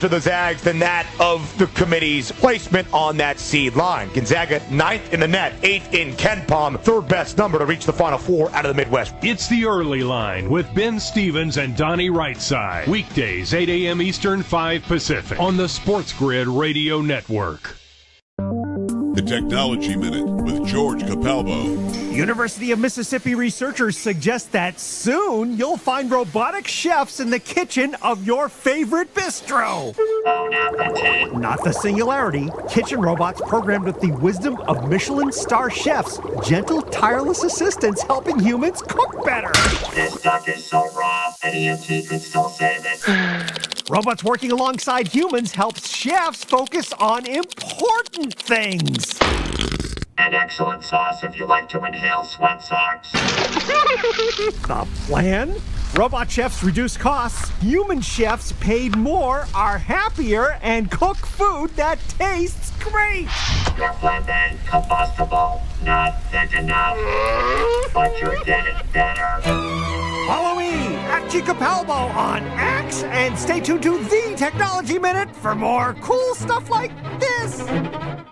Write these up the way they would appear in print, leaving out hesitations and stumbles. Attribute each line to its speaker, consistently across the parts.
Speaker 1: to the Zags than that of the committee's placement on that seed line. Gonzaga 9th in the net, 8th in KenPom, third best number to reach the Final Four out of the Midwest.
Speaker 2: It's the early line with Ben Stevens and Donnie Rightside. Weekdays 8 a.m. Eastern, 5 Pacific on the SportsGrid Radio Network.
Speaker 3: The Technology Minute with George Capalbo.
Speaker 4: University of Mississippi researchers suggest that soon you'll find robotic chefs in the kitchen of your favorite bistro. Not the singularity. Kitchen robots programmed with the wisdom of Michelin star chefs. Gentle, tireless assistants helping humans cook better.
Speaker 5: This duck is so raw, an EMT could still save it.
Speaker 4: Robots working alongside humans helps chefs focus on important things.
Speaker 5: An excellent sauce if you like to inhale sweat socks.
Speaker 4: The plan? Robot chefs reduce costs. Human chefs paid more, are happier, and cook food that tastes great.
Speaker 5: Your plan B, combustible, not thick enough, but you're getting better.
Speaker 4: Follow me, Archie Capalbo on X, and stay tuned to The Technology Minute for more cool stuff like this.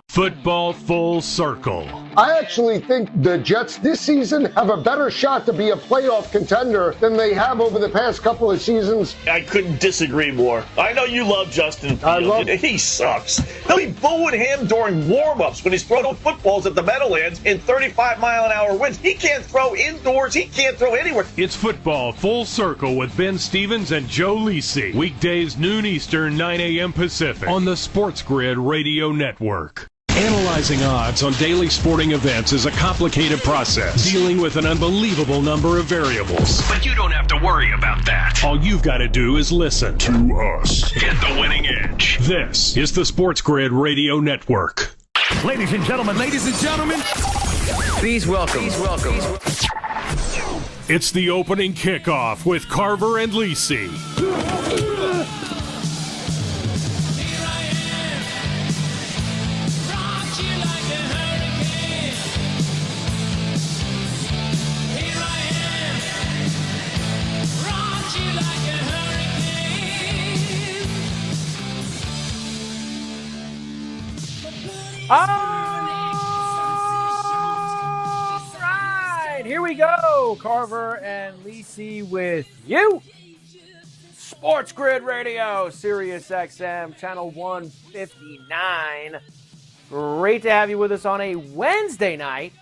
Speaker 2: Football full circle.
Speaker 6: I actually think the Jets this season have a better shot to be a playoff contender than they have over the past couple of seasons.
Speaker 7: I couldn't disagree more. I know you love Justin Fields. He sucks. They'll be booing him during warm-ups when he's throwing footballs at the Meadowlands in 35-mile-an-hour winds. He can't throw indoors. He can't throw anywhere.
Speaker 2: It's Football Full Circle with Ben Stevens and Joe Lisi. Weekdays noon Eastern, 9 a.m. Pacific on the SportsGrid Radio Network. Analyzing odds on daily sporting events is a complicated process, dealing with an unbelievable number of variables. But you don't have to worry about that. All you've got to do is listen to us. Get the winning edge. This is the SportsGrid Radio Network.
Speaker 4: Ladies and gentlemen,
Speaker 8: Please welcome.
Speaker 2: It's the opening kickoff with Carver and Lisi.
Speaker 9: All right, here we go. Carver and Lisi with you. SportsGrid Radio, Sirius XM, channel 159. Great to have you with us on a Wednesday night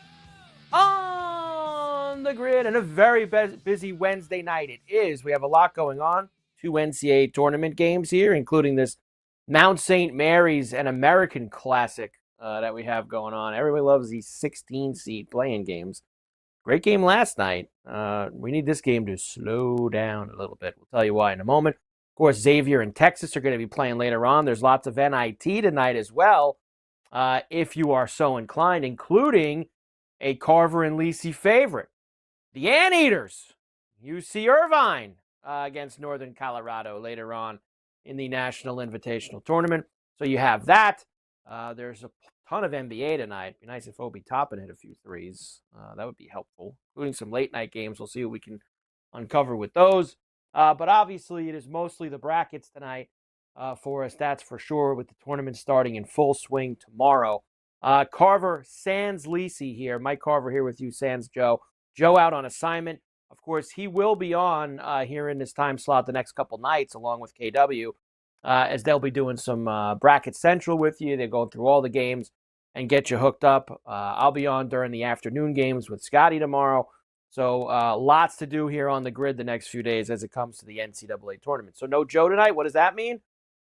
Speaker 9: on the grid, and a very busy Wednesday night it is. We have a lot going on. 2 NCAA tournament games here, including this Mount St. Mary's and American Classic that we have going on. Everybody loves these 16-seed playing games. Great game last night. We need this game to slow down a little bit. We'll tell you why in a moment. Of course, Xavier and Texas are going to be playing later on. There's lots of NIT tonight as well, if you are so inclined, including a Carver and Lisi favorite, the Anteaters, UC Irvine, against Northern Colorado later on in the National Invitational Tournament. So you have that. There's a ton of NBA tonight. It'd be nice if Obi Toppin hit a few threes. That would be helpful, including some late-night games. We'll see what we can uncover with those. But obviously, it is mostly the brackets tonight for us, that's for sure, with the tournament starting in full swing tomorrow. Carver, sans Lisi here. Mike Carver here with you, sans Joe. Joe out on assignment. Of course, he will be on here in this time slot the next couple nights, along with KW, as they'll be doing some Bracket Central with you. They're going through all the games and get you hooked up. I'll be on during the afternoon games with Scotty tomorrow. So lots to do here on the grid the next few days as it comes to the NCAA tournament. So no Joe tonight. What does that mean?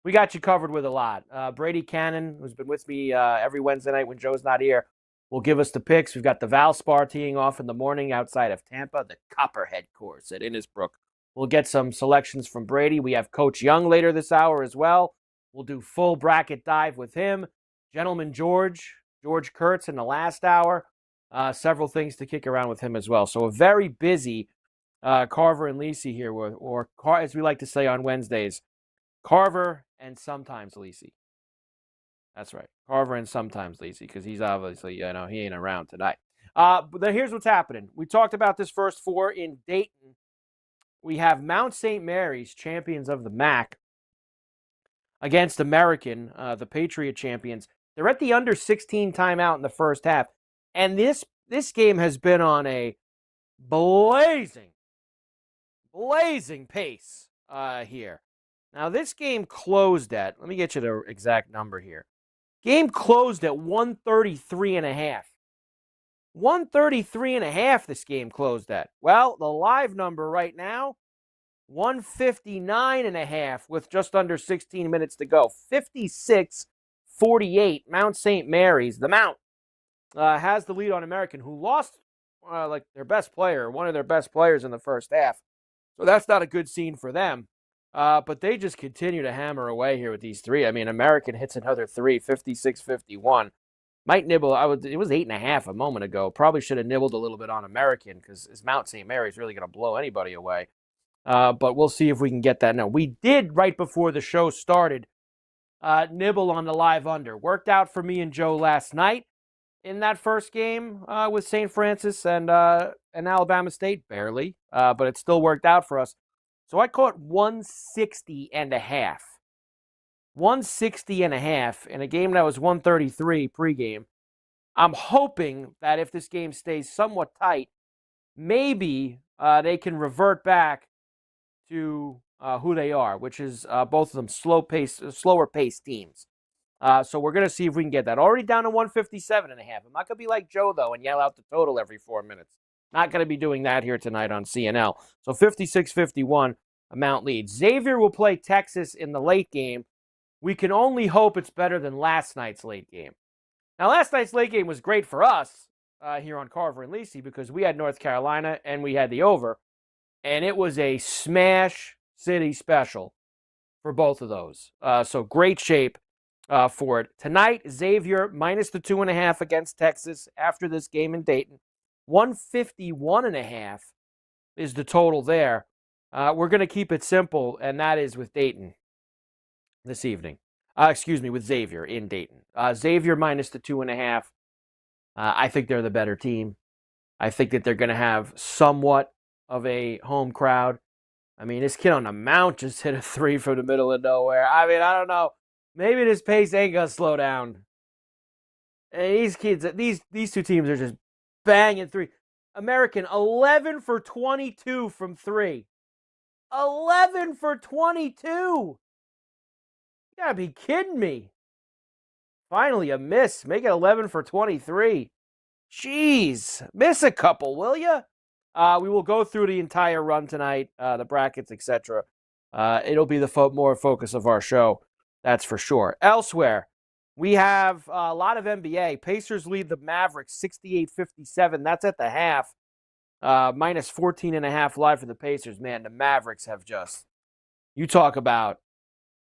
Speaker 9: We got you covered with a lot. Brady Cannon, who's been with me every Wednesday night when Joe's not here, will give us the picks. We've got the Valspar teeing off in the morning outside of Tampa, the Copperhead course at Innisbrook. We'll get some selections from Brady. We have Coach Young later this hour as well. We'll do full bracket dive with him. Gentleman George Kurtz in the last hour. Several things to kick around with him as well. So a very busy Carver and Lisi here, or as we like to say on Wednesdays, Carver and sometimes Lisi. That's right. Carver and sometimes Lisi, because he's obviously, he ain't around tonight. But then here's what's happening. We talked about this first four in Dayton. We have Mount St. Mary's, champions of the MAC, against American, the Patriot champions. They're at the under 16 timeout in the first half. And this game has been on a blazing pace here. Now, this game closed at, let me get you the exact number here. Game closed at 133.5. 133.5 this game closed at. Well, the live number right now, 159.5 with just under 16 minutes to go. 56-48. Mount St. Mary's, the Mount, has the lead on American, who lost like their best player, one of their best players in the first half. So that's not a good scene for them. But they just continue to hammer away here with these three. I mean, American hits another three, 56-51. Might nibble. It was 8.5 a moment ago. Probably should have nibbled a little bit on American because Mount St. Mary's really going to blow anybody away. But we'll see if we can get that. No, we did right before the show started nibble on the live under. Worked out for me and Joe last night in that first game with St. Francis and Alabama State. Barely, but it still worked out for us. So I caught 160.5. 160.5 in a game that was 133 pregame. I'm hoping that if this game stays somewhat tight, maybe they can revert back to who they are, which is both of them slower paced teams. So we're going to see if we can get that. Already down to 157.5. I'm not going to be like Joe, though, and yell out the total every 4 minutes. Not going to be doing that here tonight on CNL. So 56-51, Mount leads. Xavier will play Texas in the late game. We can only hope it's better than last night's late game. Now, last night's late game was great for us here on Carver and Lisi because we had North Carolina and we had the over. And it was a smash city special for both of those. So great shape for it. Tonight, Xavier minus the 2.5 against Texas after this game in Dayton. 151.5 is the total there. We're going to keep it simple, and that is with Dayton this evening. With Xavier in Dayton. Xavier minus the 2.5. I think they're the better team. I think that they're going to have somewhat of a home crowd. I mean, this kid on the Mount just hit a three from the middle of nowhere. I mean, I don't know. Maybe this pace ain't going to slow down. And these kids, these two teams are just banging three. American, 11 for 22 from three. 11 for 22. You gotta be kidding me. Finally a miss. Make it 11 for 23. Jeez. Miss a couple, will you? We will go through the entire run tonight, the brackets, etc. It'll be the more focus of our show. That's for sure. Elsewhere, we have a lot of NBA. Pacers lead the Mavericks 68-57. That's at the half. Minus 14.5 live for the Pacers. Man, the Mavericks have just, you talk about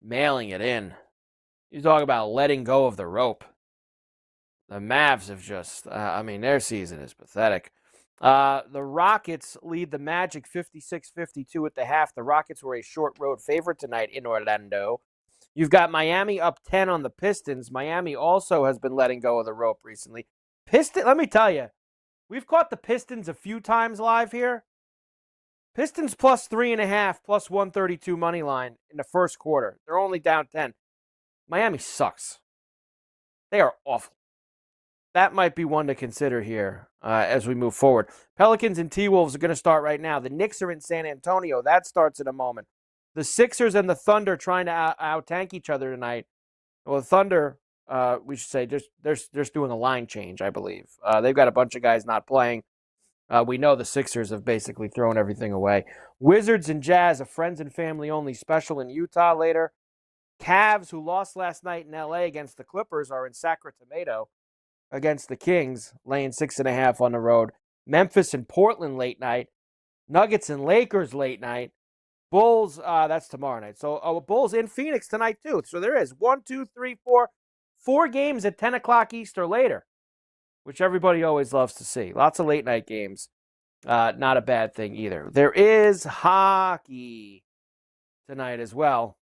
Speaker 9: mailing it in. You talk about letting go of the rope. The Mavs have just, their season is pathetic. The Rockets lead the Magic 56-52 at the half. The Rockets were a short road favorite tonight in Orlando. You've got Miami up 10 on the Pistons. Miami also has been letting go of the rope recently. Let me tell you, we've caught the Pistons a few times live here. Pistons plus 3.5, plus 132 money line in the first quarter. They're only down 10. Miami sucks. They are awful. That might be one to consider here as we move forward. Pelicans and T-Wolves are going to start right now. The Knicks are in San Antonio. That starts in a moment. The Sixers and the Thunder trying to out-tank each other tonight. Well, the Thunder, we should say, they're just doing a line change, I believe. They've got a bunch of guys not playing. We know the Sixers have basically thrown everything away. Wizards and Jazz, a friends and family only special in Utah later. Cavs, who lost last night in L.A. against the Clippers, are in Sacramento against the Kings, laying 6.5 on the road. Memphis and Portland late night. Nuggets and Lakers late night. Bulls, that's tomorrow night. So Bulls in Phoenix tonight too. So there is 4 games at 10 o'clock East or later, which everybody always loves to see. Lots of late night games. Not a bad thing either. There is hockey tonight as well,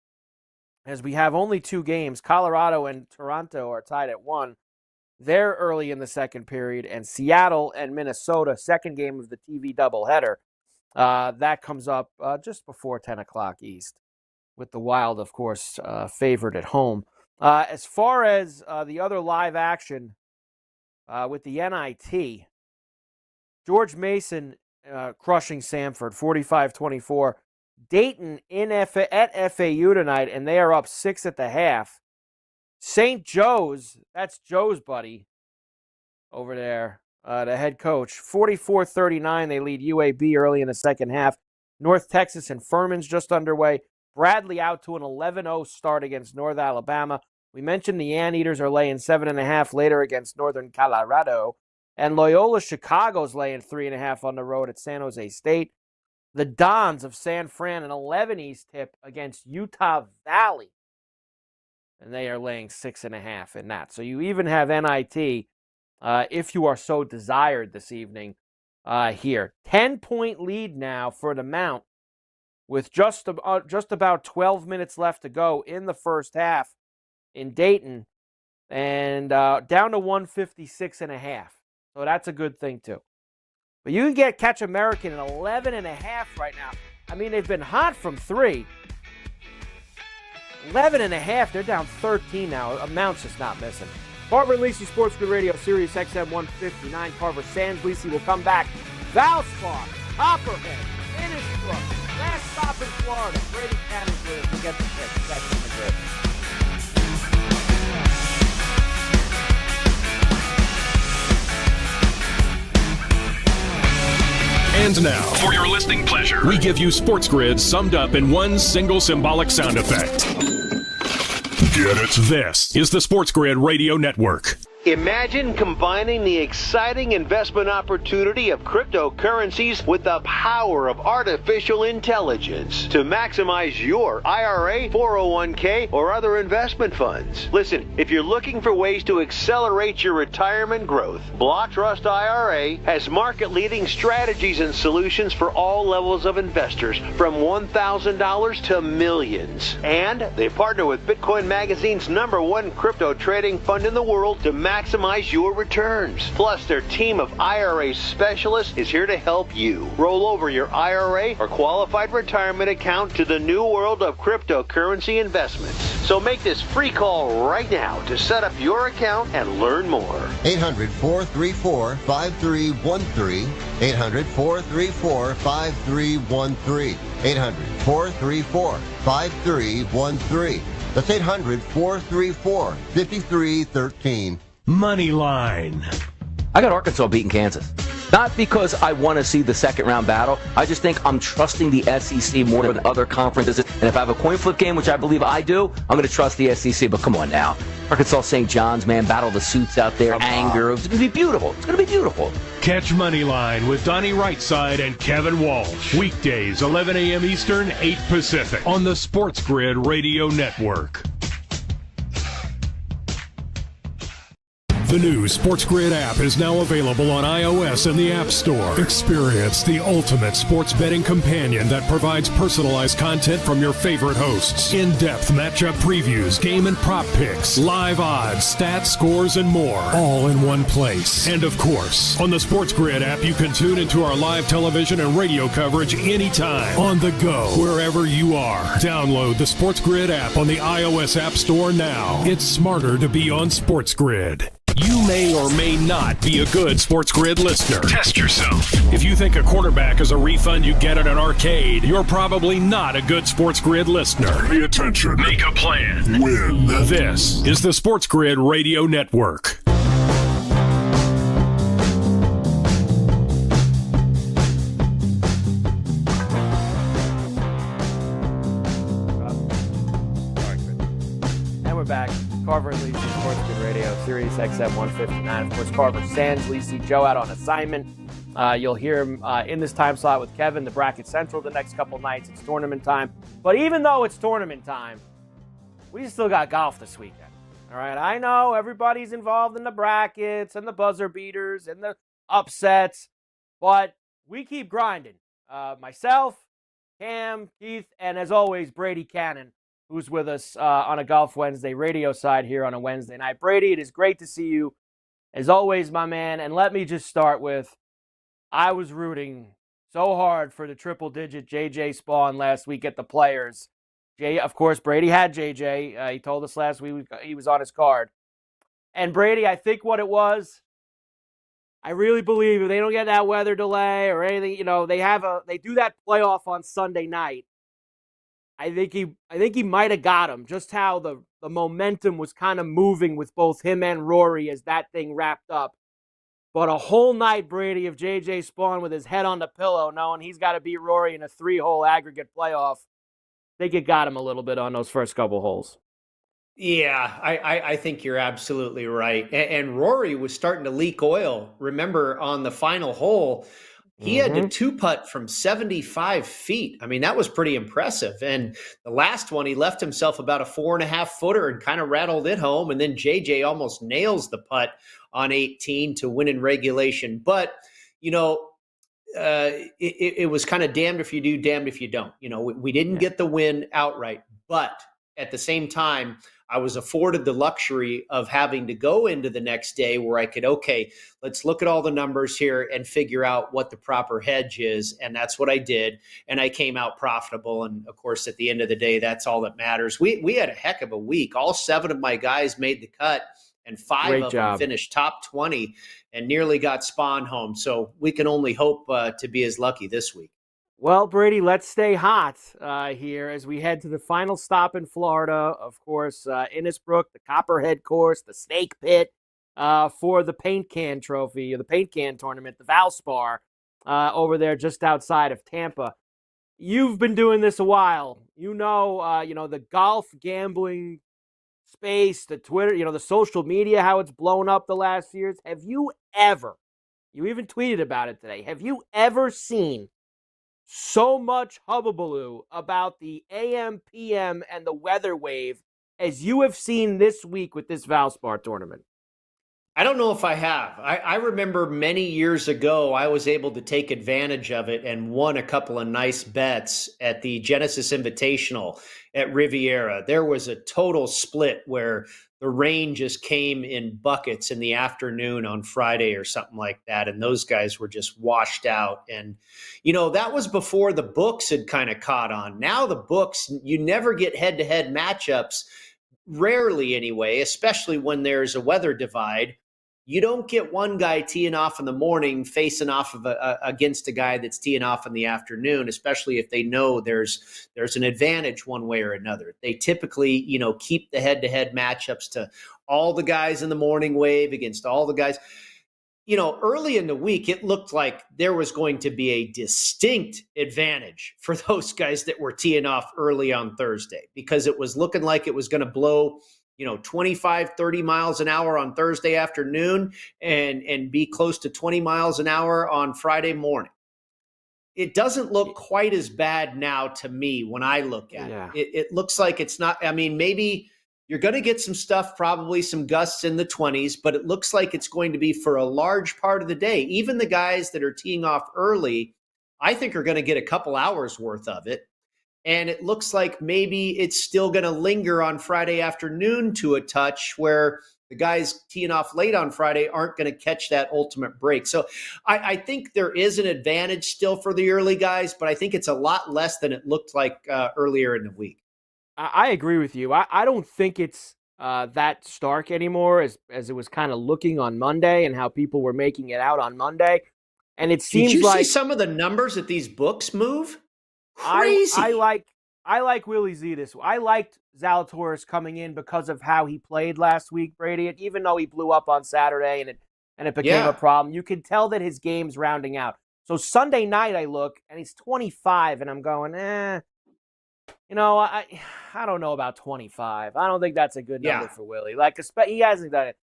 Speaker 9: as we have only 2 games. Colorado and Toronto are tied at 1. They're early in the second period, and Seattle and Minnesota, second game of the TV doubleheader. That comes up just before 10 o'clock East. with the Wild, of course, favored at home. As far as the other live action with the NIT, George Mason crushing Samford, 45-24. Dayton at FAU tonight, and they are up 6 at the half. St. Joe's, that's Joe's buddy over there, the head coach, 44-39. They lead UAB early in the second half. North Texas and Furman's just underway. Bradley out to an 11-0 start against North Alabama. We mentioned the Anteaters are laying 7.5 later against Northern Colorado. And Loyola Chicago's laying 3.5 on the road at San Jose State. The Dons of San Fran, an 11 East tip against Utah Valley. And they are laying 6.5 in that. So you even have NIT, if you are so desired this evening, here. 10-point lead now for the Mount with just about 12 minutes left to go in the first half in Dayton. And down to 156.5. So that's a good thing, too. But you can catch American at 11.5 right now. I mean, they've been hot from 3. 11.5, they're down 13 now. Mount's just not missing. Carver Lisi, SportsGrid Radio, Sirius XM 159. Carver Sands. Lisi will come back. Valspar, Copperhead, Innisbrook, last stop in Florida. Brady Cannon's with us. We'll get the pick. That's in the grid.
Speaker 2: And now, for your listening pleasure, we give you SportsGrid summed up in one single symbolic sound effect. Get it? This is the SportsGrid Radio Network.
Speaker 8: Imagine combining the exciting investment opportunity of cryptocurrencies with the power of artificial intelligence to maximize your IRA, 401k, or other investment funds. Listen, if you're looking for ways to accelerate your retirement growth, Block Trust IRA has market-leading strategies and solutions for all levels of investors, from $1,000 to millions. And they partner with Bitcoin Magazine's #1 crypto trading fund in the world to maximize your returns. Plus, their team of IRA specialists is here to help you roll over your IRA or qualified retirement account to the new world of cryptocurrency investments. So make this free call right now to set up your account and learn more.
Speaker 10: 800-434-5313. 800-434-5313. 800-434-5313. That's 800-434-5313.
Speaker 2: Money line.
Speaker 11: I got Arkansas beating Kansas. Not because I want to see the second round battle. I just think I'm trusting the SEC more than other conferences. And if I have a coin flip game, which I believe I do, I'm going to trust the SEC. But come on now. Arkansas St. John's, man, battle the suits out there, anger. It's going to be beautiful. It's going to be beautiful.
Speaker 2: Catch Moneyline with Donnie Rightside and Kevin Walsh. Weekdays, 11 a.m. Eastern, 8 Pacific. On the SportsGrid Radio Network. The new SportsGrid app is now available on iOS and the App Store. Experience the ultimate sports betting companion that provides personalized content from your favorite hosts. In-depth matchup previews, game and prop picks, live odds, stats, scores, and more. All in one place. And of course, on the SportsGrid app, you can tune into our live television and radio coverage anytime. On the go, wherever you are. Download the SportsGrid app on the iOS App Store now. It's smarter to be on SportsGrid. You may or may not be a good SportsGrid listener. Test yourself. If you think a quarterback is a refund you get at an arcade, you're probably not a good SportsGrid listener. Pay attention. Make a plan. Win. This is the SportsGrid Radio Network.
Speaker 9: And we're back. Carver Lisi, SportsGrid Radio, Sirius XM 159. Of course, Carver Sands, Lisi, Joe out on assignment. You'll hear him in this time slot with Kevin, the Bracket Central, the next couple nights. It's tournament time. But even though it's tournament time, we still got golf this weekend. All right, I know everybody's involved in the brackets and the buzzer beaters and the upsets, but we keep grinding. Myself, Cam, Keith, and as always, Brady Cannon, who's with us on a Golf Wednesday radio side here on a Wednesday night. Brady, it is great to see you, as always, my man. And let me just start with, I was rooting so hard for the triple-digit J.J. Spawn last week at the Players Of course, Brady had JJ. He told us last week he was on his card. And Brady, I think what it was, I really believe if they don't get that weather delay or anything, they do that playoff on Sunday night. I think he might have got him. Just how the momentum was kind of moving with both him and Rory as that thing wrapped up. But a whole night, Brady, of JJ Spawn with his head on the pillow, knowing he's got to beat Rory in a 3-hole aggregate playoff. I think it got him a little bit on those first couple holes.
Speaker 12: Yeah, I think you're absolutely right. And Rory was starting to leak oil. Remember, on the final hole, he had to two-putt from 75 feet. I mean, that was pretty impressive. And the last one, he left himself about a 4.5-footer and kind of rattled it home. And then JJ almost nails the putt on 18 to win in regulation. But, it was kind of damned if you do, damned if you don't. We didn't get the win outright. But at the same time, I was afforded the luxury of having to go into the next day where I could, let's look at all the numbers here and figure out what the proper hedge is. And that's what I did. And I came out profitable. And of course, at the end of the day, that's all that matters. We had a heck of a week. All 7 of my guys made the cut and 5 of them finished top 20 and nearly got Spawn home. So we can only hope to be as lucky this week.
Speaker 9: Well, Brady, let's stay hot here as we head to the final stop in Florida. Of course, Innisbrook, the Copperhead course, the Snake Pit for the Paint Can Trophy, or the Paint Can Tournament, the Valspar over there just outside of Tampa. You've been doing this a while. The golf gambling space, the Twitter, the social media, how it's blown up the last few years. Have you ever, you even tweeted about it today, have you ever seen so much hubbubaloo about the AM, PM, and the weather wave as you have seen this week with this Valspar tournament?
Speaker 12: I don't know if I have. I remember many years ago, I was able to take advantage of it and won a couple of nice bets at the Genesis Invitational at Riviera. There was a total split where the rain just came in buckets in the afternoon on Friday or something like that. And those guys were just washed out. And, that was before the books had kind of caught on. Now the books, you never get head-to-head matchups, rarely anyway, especially when there's a weather divide. You don't get one guy teeing off in the morning facing off of against a guy that's teeing off in the afternoon, especially if they know there's an advantage one way or another. They typically, keep the head-to-head matchups to all the guys in the morning wave against all the guys. Early in the week, it looked like there was going to be a distinct advantage for those guys that were teeing off early on Thursday, because it was looking like it was going to blow 25, 30 miles an hour on Thursday afternoon and be close to 20 miles an hour on Friday morning. It doesn't look quite as bad now to me when I look at it. It looks like it's not, maybe you're going to get some stuff, probably some gusts in the 20s, but it looks like it's going to be for a large part of the day. Even the guys that are teeing off early, I think are going to get a couple hours worth of it. And it looks like maybe it's still going to linger on Friday afternoon to a touch where the guys teeing off late on Friday aren't going to catch that ultimate break. So I think there is an advantage still for the early guys, but I think it's a lot less than it looked like earlier in the week.
Speaker 9: I agree with you. I don't think it's that stark anymore as it was kind of looking on Monday and how people were making it out on Monday. And it seems
Speaker 12: Did you
Speaker 9: like
Speaker 12: see some of the numbers that these books move? Crazy.
Speaker 9: I like Willie Z this way. I liked Zalatoris coming in because of how he played last week, Brady. Even though he blew up on Saturday and it became a problem, you could tell that his game's rounding out. So Sunday night I look and he's 25 and I'm going, I don't know about 25. I don't think that's a good number for Willie. He hasn't done it.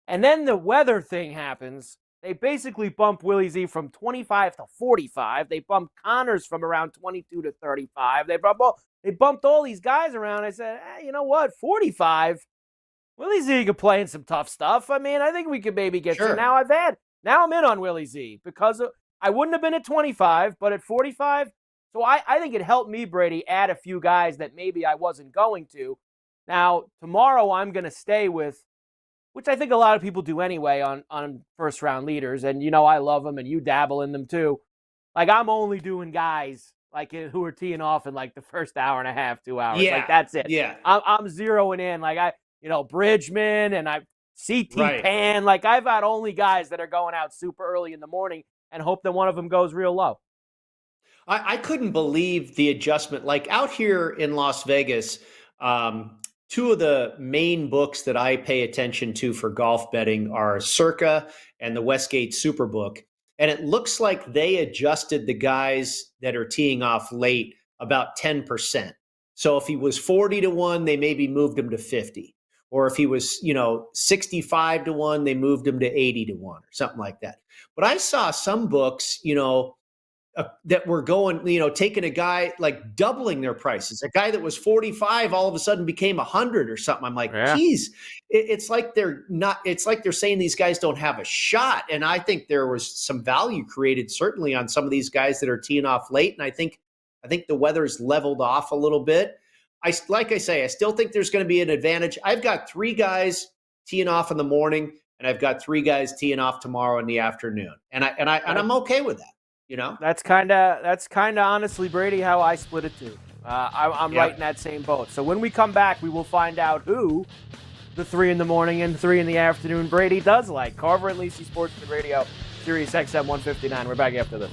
Speaker 9: And then the weather thing happens. They basically bumped Willie Z from 25 to 45. They bumped Connors from around 22 to 35. They bumped all these guys around. I said, you know what? 45. Willie Z could play in some tough stuff. I think we could maybe get to. Now I'm in on Willie Z because I wouldn't have been at 25, but at 45. So I think it helped me, Brady, add a few guys that maybe I wasn't going to. Now, tomorrow I'm going to stay with, which I think a lot of people do anyway on first-round leaders. And, I love them, and you dabble in them too. I'm only doing guys like who are teeing off in like the first hour and a half, 2 hours.
Speaker 12: Yeah,
Speaker 9: Like that's it.
Speaker 12: yeah.
Speaker 9: I'm zeroing in. Like Bridgman and CT
Speaker 12: Right.
Speaker 9: Pan. Like I've got only guys that are going out super early in the morning and hope that one of them goes real low.
Speaker 12: I couldn't believe the adjustment. Like out here in Las Vegas, two of the main books that I pay attention to for golf betting are Circa and the Westgate Superbook. And it looks like they adjusted the guys that are teeing off late about 10%. So if he was 40-1, they maybe moved him to 50. Or if he was, 65-1, they moved him to 80-1 or something like that. But I saw some books, that were going, taking a guy like doubling their prices. A guy that was 45 all of a sudden became 100 or something. I'm like, geez, it's like they're not. It's like they're saying these guys don't have a shot. And I think there was some value created certainly on some of these guys that are teeing off late. And I think the weather's leveled off a little bit. I still think there's going to be an advantage. I've got 3 guys teeing off in the morning, and I've got 3 guys teeing off tomorrow in the afternoon, and I'm okay with that.
Speaker 9: That's kind of honestly, Brady, how I split it too. I'm right in that same boat. So when we come back, we will find out who the 3 in the morning and 3 in the afternoon Brady does like. Carver and Lisi, SportsGrid Radio, Sirius XM 159. We're back after this.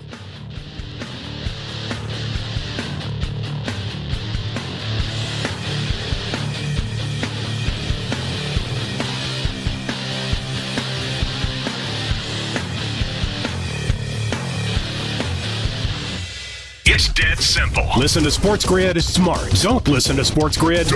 Speaker 2: It's dead simple. Listen to SportsGrid is smart. Don't listen to SportsGrid.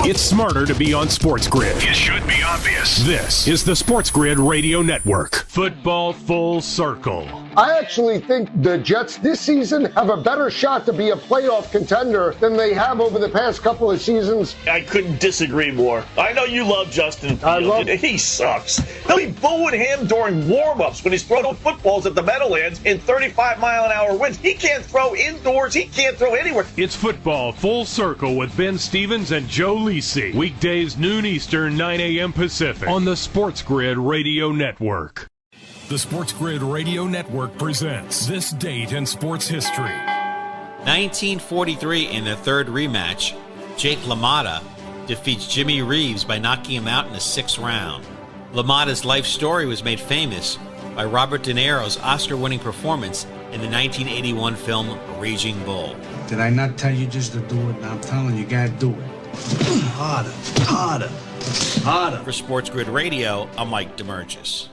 Speaker 2: It's smarter to be on SportsGrid. It should be obvious. This is the SportsGrid Radio Network. Football full circle.
Speaker 6: I actually think the Jets this season have a better shot to be a playoff contender than they have over the past couple of seasons.
Speaker 7: I couldn't disagree more. I know you love Justin Fields. He sucks. They'll be booing him during warm-ups when he's throwing footballs at the Meadowlands in 35-mile-an-hour winds. He can't throw indoors. He can't throw anywhere.
Speaker 2: It's football full circle with Ben Stevens and Joe Lisi. Weekdays noon Eastern, 9 a.m. Pacific on the SportsGrid Radio Network. The SportsGrid Radio Network presents This Date in Sports History.
Speaker 13: 1943 in the third rematch, Jake LaMotta defeats Jimmy Reeves by knocking him out in the 6th round. LaMotta's life story was made famous by Robert De Niro's Oscar-winning performance in the 1981 film Raging Bull.
Speaker 14: Did I not tell you just to do it? Now I'm telling you, gotta do it. Harder, harder, harder.
Speaker 13: For SportsGrid Radio, I'm Mike DeMurgis.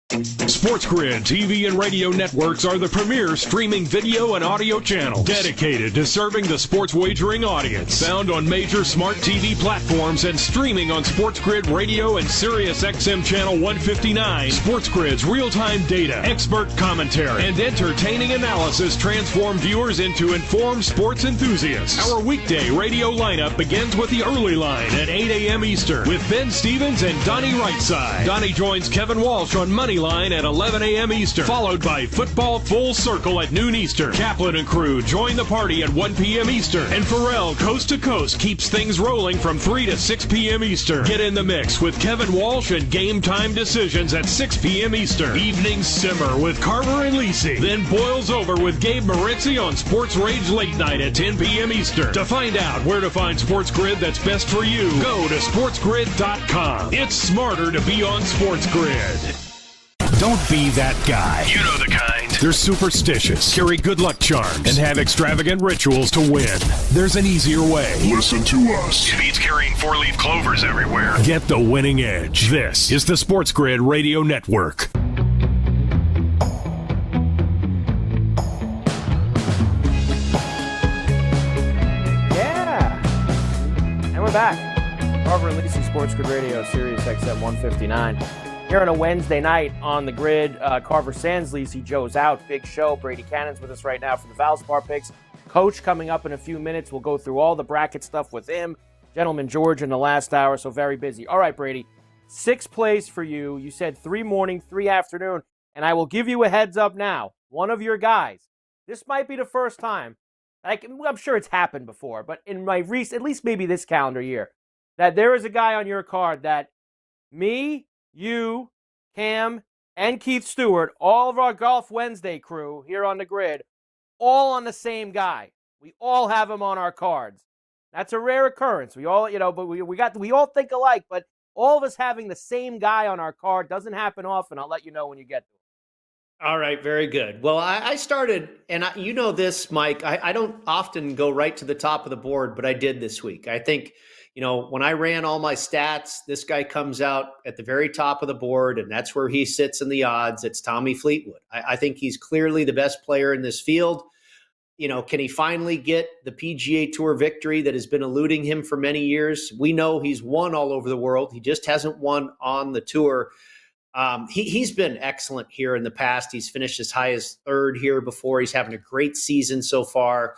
Speaker 2: SportsGrid TV and radio networks are the premier streaming video and audio channels dedicated to serving the sports wagering audience. Found on major smart TV platforms and streaming on SportsGrid Radio and Sirius XM Channel 159. SportsGrid's real-time data, expert commentary, and entertaining analysis transform viewers into informed sports enthusiasts. Our weekday radio lineup begins with the early line at 8 a.m. Eastern with Ben Stevens and Donnie Rightside. Donnie joins Kevin Walsh on Moneyline at 11 a.m. Eastern, followed by Football Full Circle at noon Eastern. Kaplan and crew join the party at 1 p.m. Eastern, and Pharrell Coast to Coast keeps things rolling from 3 to 6 p.m. Eastern. Get in the mix with Kevin Walsh and Game Time Decisions at 6 p.m. Eastern. Evenings simmer with Carver and Lisi, then boils over with Gabe Moritzi on Sports Rage Late Night at 10 p.m. Eastern. To find out where to find SportsGrid that's best for you, go to sportsgrid.com. It's smarter to be on SportsGrid. Don't be that guy. You know the kind. They're superstitious, carry good luck charms, and have extravagant rituals to win. There's an easier way.
Speaker 3: Listen to us.
Speaker 2: It beats carrying 4-leaf clovers everywhere. Get the winning edge. This is the SportsGrid Radio Network.
Speaker 9: Yeah. And we're back. Carver and Lisi, SportsGrid Radio, Sirius XM 159. Here on a Wednesday night on the grid, Carver Sands, Lisi, Joe's out. Big show. Brady Cannon's with us right now for the Valspar picks. Coach coming up in a few minutes. We'll go through all the bracket stuff with him. Gentleman George in the last hour, so very busy. All right, Brady, 6 plays for you. You said 3 morning, 3 afternoon, and I will give you a heads up now. One of your guys, this might be the first time, I'm sure it's happened before, but in my recent, at least maybe this calendar year, that there is a guy on your card that me, you, Cam, and Keith Stewart, all of our Golf Wednesday crew here on the grid, all on the same guy. We all have him on our cards. That's a rare occurrence. We all, but we all think alike, but all of us having the same guy on our card doesn't happen often. I'll let you know when you get to it.
Speaker 12: All right, very good. Well, I started, and you know this, Mike, I don't often go right to the top of the board, but I did this week. I think, when I ran all my stats, this guy comes out at the very top of the board, and that's where he sits in the odds. It's Tommy Fleetwood. I think he's clearly the best player in this field. Can he finally get the PGA Tour victory that has been eluding him for many years? We know he's won all over the world. He just hasn't won on the tour. He's been excellent here in the past. He's finished as high as third here before. He's having a great season so far.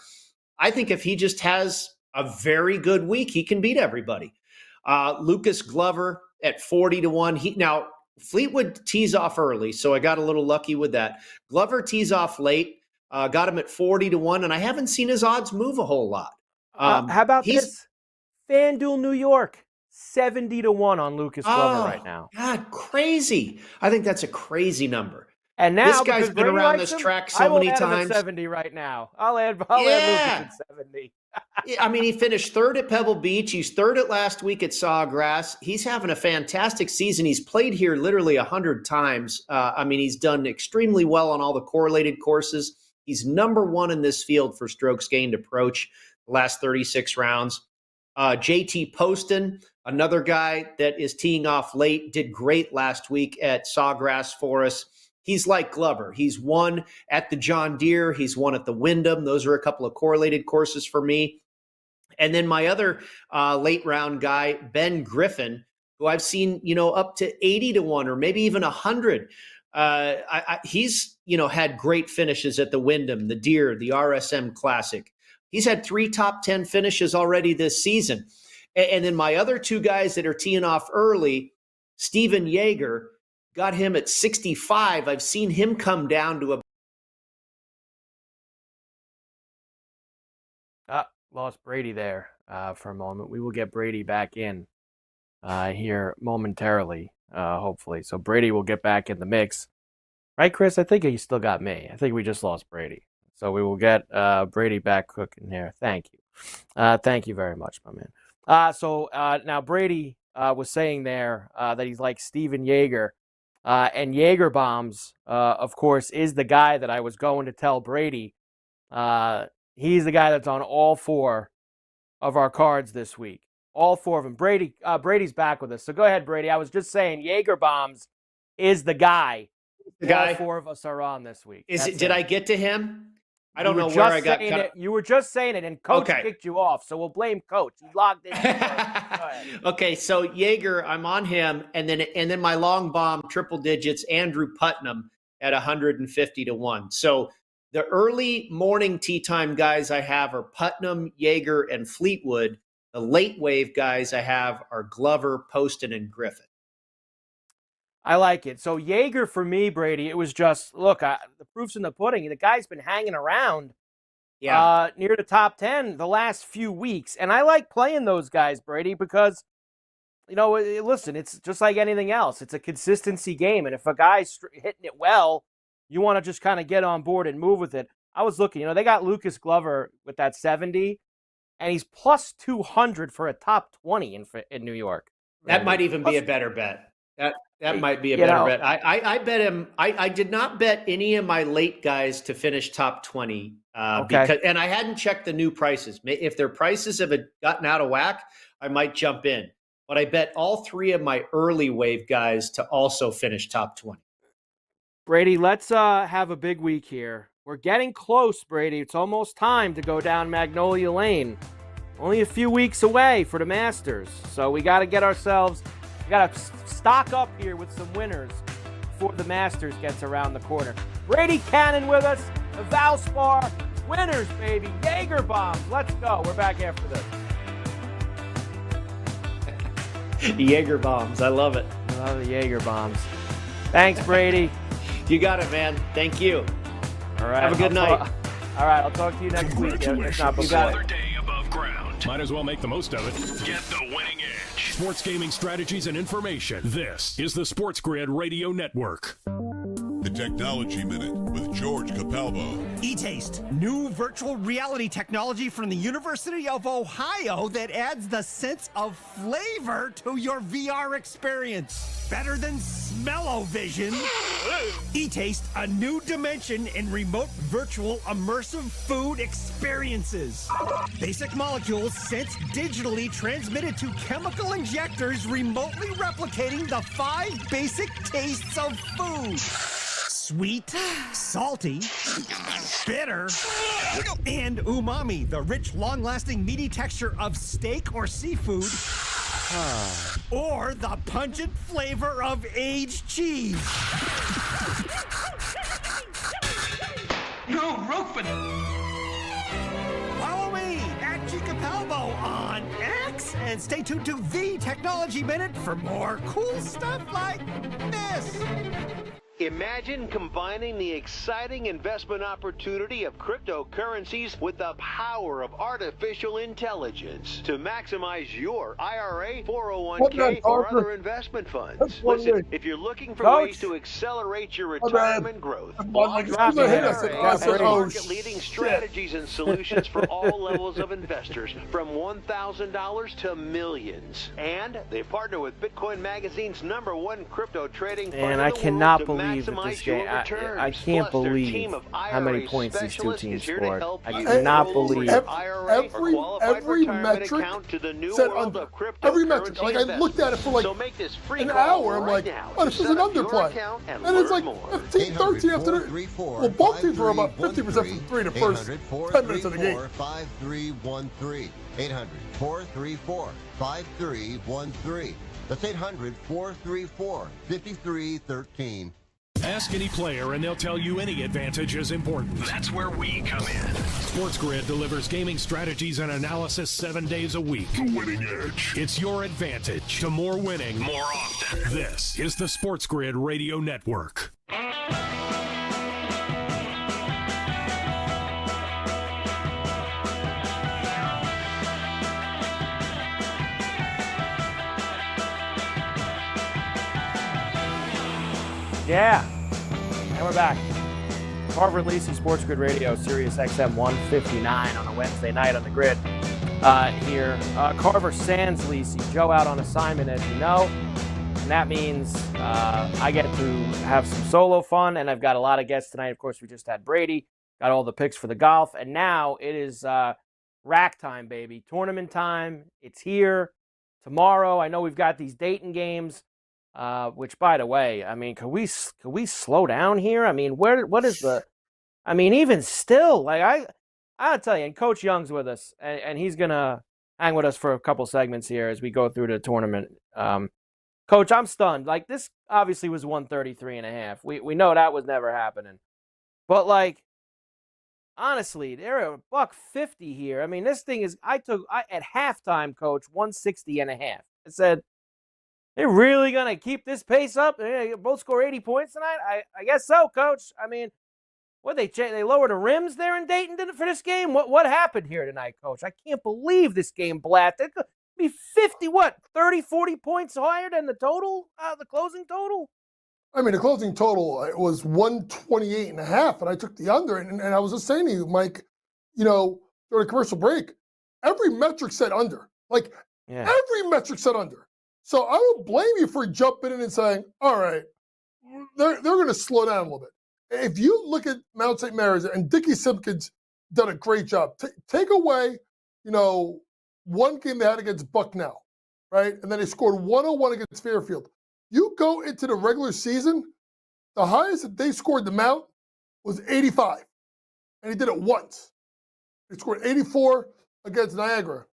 Speaker 12: I think if he just has a very good week, he can beat everybody. Lucas Glover at 40-1. Now, Fleetwood tees off early, so I got a little lucky with that. Glover tees off late. Got him at 40-1, and I haven't seen his odds move a whole lot.
Speaker 9: How about this? FanDuel New York, 70-1 on Lucas Glover right now.
Speaker 12: God, crazy. I think that's a crazy number.
Speaker 9: And now,
Speaker 12: this guy's been around this track so many times.
Speaker 9: I will add him at 70 right now. I'll add Lucas at 70.
Speaker 12: I mean, he finished third at Pebble Beach. He's third at last week at Sawgrass. He's having a fantastic season. He's played here literally 100 times. He's done extremely well on all the correlated courses. He's number one in this field for strokes gained approach the last 36 rounds. JT Poston, another guy that is teeing off late, did great last week at Sawgrass for us. He's like Glover. He's won at the John Deere. He's won at the Wyndham. Those are a couple of correlated courses for me. And then my other late round guy, Ben Griffin, who I've seen, up to 80-1 or maybe even 100. He's, had great finishes at the Wyndham, the Deere, the RSM Classic. He's had 3 top 10 finishes already this season. And then my other 2 guys that are teeing off early, Steven Yeager, got him at 65. I've seen him come down to
Speaker 9: lost Brady there for a moment. We will get Brady back in here momentarily, hopefully. So Brady will get back in the mix. Right, Chris? I think he still got me. I think we just lost Brady. So we will get Brady back cooking here. Thank you. Thank you very much, my man. So now Brady was saying there that he's like Steven Yeager. And Yeager Bombs, of course, is the guy that I was going to tell Brady. He's the guy that's on all 4 of our cards this week. All 4 of them. Brady's back with us. So go ahead, Brady. I was just saying Yeager Bombs is the guy. All 4 of us are on this week.
Speaker 12: Did I get to him? I don't know where I got cut.
Speaker 9: You were just saying it, and Coach kicked you off, so we'll blame Coach. He logged in.
Speaker 12: Okay, so Yeager, I'm on him, and then my long bomb, triple digits, Andrew Putnam at 150-1. So the early morning tee time guys I have are Putnam, Yeager, and Fleetwood. The late wave guys I have are Glover, Poston, and Griffin.
Speaker 9: I like it. So Yeager for me, Brady, it was just, look, the proof's in the pudding. The guy's been hanging around near the top 10 the last few weeks. And I like playing those guys, Brady, because, listen, it's just like anything else. It's a consistency game. And if a guy's hitting it well, you want to just kind of get on board and move with it. I was looking, they got Lucas Glover with that 70, and he's plus 200 for a top 20 in New York.
Speaker 12: That might even be a better bet. That might be a better bet. I bet him. I did not bet any of my late guys to finish top 20 because, and I hadn't checked the new prices. If their prices have gotten out of whack, I might jump in. But I bet all 3 of my early wave guys to also finish top 20.
Speaker 9: Brady, let's have a big week here. We're getting close, Brady. It's almost time to go down Magnolia Lane. Only a few weeks away for the Masters. So we got to get ourselves... We got to stock up here with some winners before the Masters gets around the corner. Brady Cannon with us, the Valspar winners, baby. Yeager Bombs. Let's go. We're back after this.
Speaker 12: Yeager Bombs. I love it.
Speaker 9: I love the Yeager Bombs. Thanks, Brady.
Speaker 12: You got it, man. Thank you.
Speaker 9: All right.
Speaker 12: Have a good night.
Speaker 9: All right. I'll talk to you next week. If not before.
Speaker 2: Another day above ground. Might as well make the most of it. Get the winning edge. Sports gaming strategies and information. This is the SportsGrid Radio Network.
Speaker 3: The Technology Minute with George Capalbo.
Speaker 4: E-Taste, new virtual reality technology from the University of Ohio that adds the sense of flavor to your VR experience. Better than smell-o-vision. E-Taste, a new dimension in remote virtual immersive food experiences. Basic molecules sensed digitally transmitted to chemical injectors remotely replicating the 5 basic tastes of food. Sweet, salty, bitter, and umami, the rich, long-lasting, meaty texture of steak or seafood, or the pungent flavor of aged cheese.
Speaker 15: No, Rufin!
Speaker 4: Follow me at Capalbo on X, and stay tuned to The Technology Minute for more cool stuff like this.
Speaker 8: Imagine combining the exciting investment opportunity of cryptocurrencies with the power of artificial intelligence to maximize your IRA, 401k, or other investment funds. Listen, if you're looking for ways to accelerate your retirement growth, market-leading strategies and solutions for all levels of investors, from $1,000 to millions. And they partner with Bitcoin Magazine's #1 crypto trading fund
Speaker 9: And
Speaker 8: in
Speaker 9: I
Speaker 8: the
Speaker 9: cannot
Speaker 8: world to
Speaker 9: believe that this game. I can't
Speaker 8: Plus, their
Speaker 9: believe
Speaker 8: team of
Speaker 9: how many
Speaker 8: IRA
Speaker 9: points these two
Speaker 8: specialists
Speaker 9: teams
Speaker 8: is here to
Speaker 9: scored.
Speaker 8: help
Speaker 9: I
Speaker 8: you
Speaker 9: cannot
Speaker 8: enroll
Speaker 9: believe.
Speaker 8: your IRA or qualified
Speaker 6: every
Speaker 8: retirement
Speaker 6: metric
Speaker 8: account to the new
Speaker 6: said
Speaker 8: world
Speaker 6: under.
Speaker 8: of
Speaker 6: Every metric.
Speaker 8: cryptocurrency
Speaker 6: Like, I looked at it for like
Speaker 8: so make this free
Speaker 6: an
Speaker 8: call
Speaker 6: hour. I'm
Speaker 8: right
Speaker 6: like,
Speaker 8: now
Speaker 6: oh, this
Speaker 8: to
Speaker 6: is
Speaker 8: set
Speaker 6: an
Speaker 8: up your
Speaker 6: underplay.
Speaker 8: account and
Speaker 6: And it's
Speaker 8: learn
Speaker 6: like
Speaker 8: more.
Speaker 6: 15, 13 after the. Well, both teams were about 50% from 3 the first 10 minutes of the game.
Speaker 10: 5313. 800-434-5313. That's 800-434-5313.
Speaker 2: Ask any player and they'll tell you any advantage is important. That's where we come in. SportsGrid delivers gaming strategies and analysis 7 days a week. The winning edge. It's your advantage to more winning more often. This is the SportsGrid Radio Network.
Speaker 9: Yeah, and we're back. Carver Lisi, SportsGrid Radio, Sirius XM 159 on a Wednesday night on the grid. Here, Carver sans Lisi. Joe out on assignment, as you know, and that means I get to have some solo fun, and I've got a lot of guests tonight. Of course, we just had Brady, got all the picks for the golf, and now it is rack time, baby. Tournament time. It's here. Tomorrow, I know we've got these Dayton games. Which, by the way, I mean, could we slow down here? I mean, what is the? I mean, even still, like I'll tell you, and Coach Young's with us, and he's gonna hang with us for a couple segments here as we go through the tournament. Coach, I'm stunned. Like, this obviously was 133.5. We know that was never happening, but like, honestly, they're $150 here. I mean, this thing is. I at halftime, Coach, 160.5. I said, they're really going to keep this pace up? They both score 80 points tonight? I guess so, Coach. I mean, what, they lowered the rims there in Dayton for this game? What happened here tonight, Coach? I can't believe this game blasted. It could be 30, 40 points higher than the total, the closing total?
Speaker 6: I mean, the closing total was 128.5, and I took the under. And I was just saying to you, Mike, during the commercial break, every metric said under. Like, every metric said under. So I don't blame you for jumping in and saying, all right, they're going to slow down a little bit. If you look at Mount St. Mary's, and Dickie Simpkins done a great job, take away, one game they had against Bucknell, right? And then they scored 101 against Fairfield. You go into the regular season, the highest that they scored the Mount was 85. And he did it once. They scored 84 against Niagara.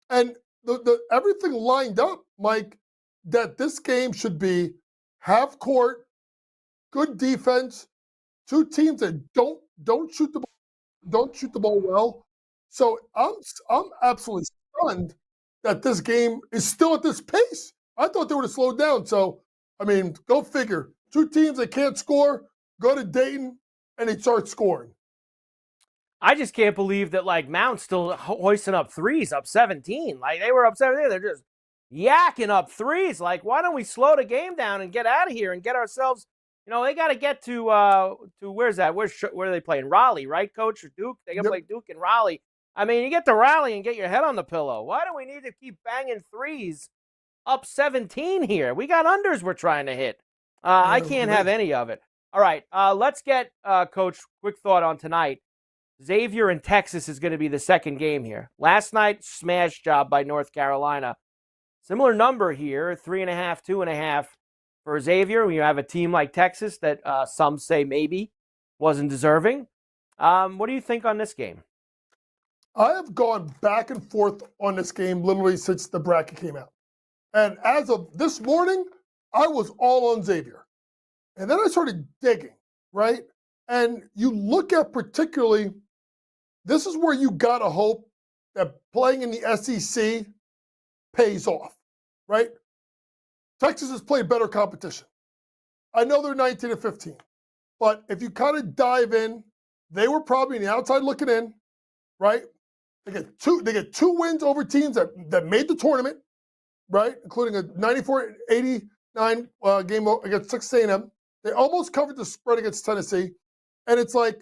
Speaker 6: And the everything lined up, Mike, that this game should be half court, good defense, two teams that don't shoot the ball well. So I'm absolutely stunned that this game is still at this pace. I thought they would have slowed down. So I mean, go figure. Two teams that can't score go to Dayton and they start scoring.
Speaker 9: I just can't believe that, like, Mount's still hoisting up threes, up 17. Like, they were up 17. They're just yakking up threes. Like, why don't we slow the game down and get out of here and get ourselves they got to get to where's that? Where are they playing? Raleigh, right, Coach? Or Duke? They got to play Duke and Raleigh. I mean, you get to Raleigh and get your head on the pillow. Why do we need to keep banging threes up 17 here? We got unders we're trying to hit. I can't have any of it. All right, let's get, Coach, quick thought on tonight. Xavier in Texas is going to be the second game here. Last night, smash job by North Carolina. Similar number here, 3.5, 2.5 for Xavier. When you have a team like Texas that some say maybe wasn't deserving. What do you think on this game?
Speaker 6: I have gone back and forth on this game literally since the bracket came out. And as of this morning, I was all on Xavier. And then I started digging, right? And you look at particularly, this is where you got to hope that playing in the SEC pays off, right? Texas has played better competition. I know they're 19-15, but if you kind of dive in, they were probably on the outside looking in, right? They get two wins over teams that made the tournament, right? Including a 94-89 game against Texas A&M. They almost covered the spread against Tennessee. And it's like,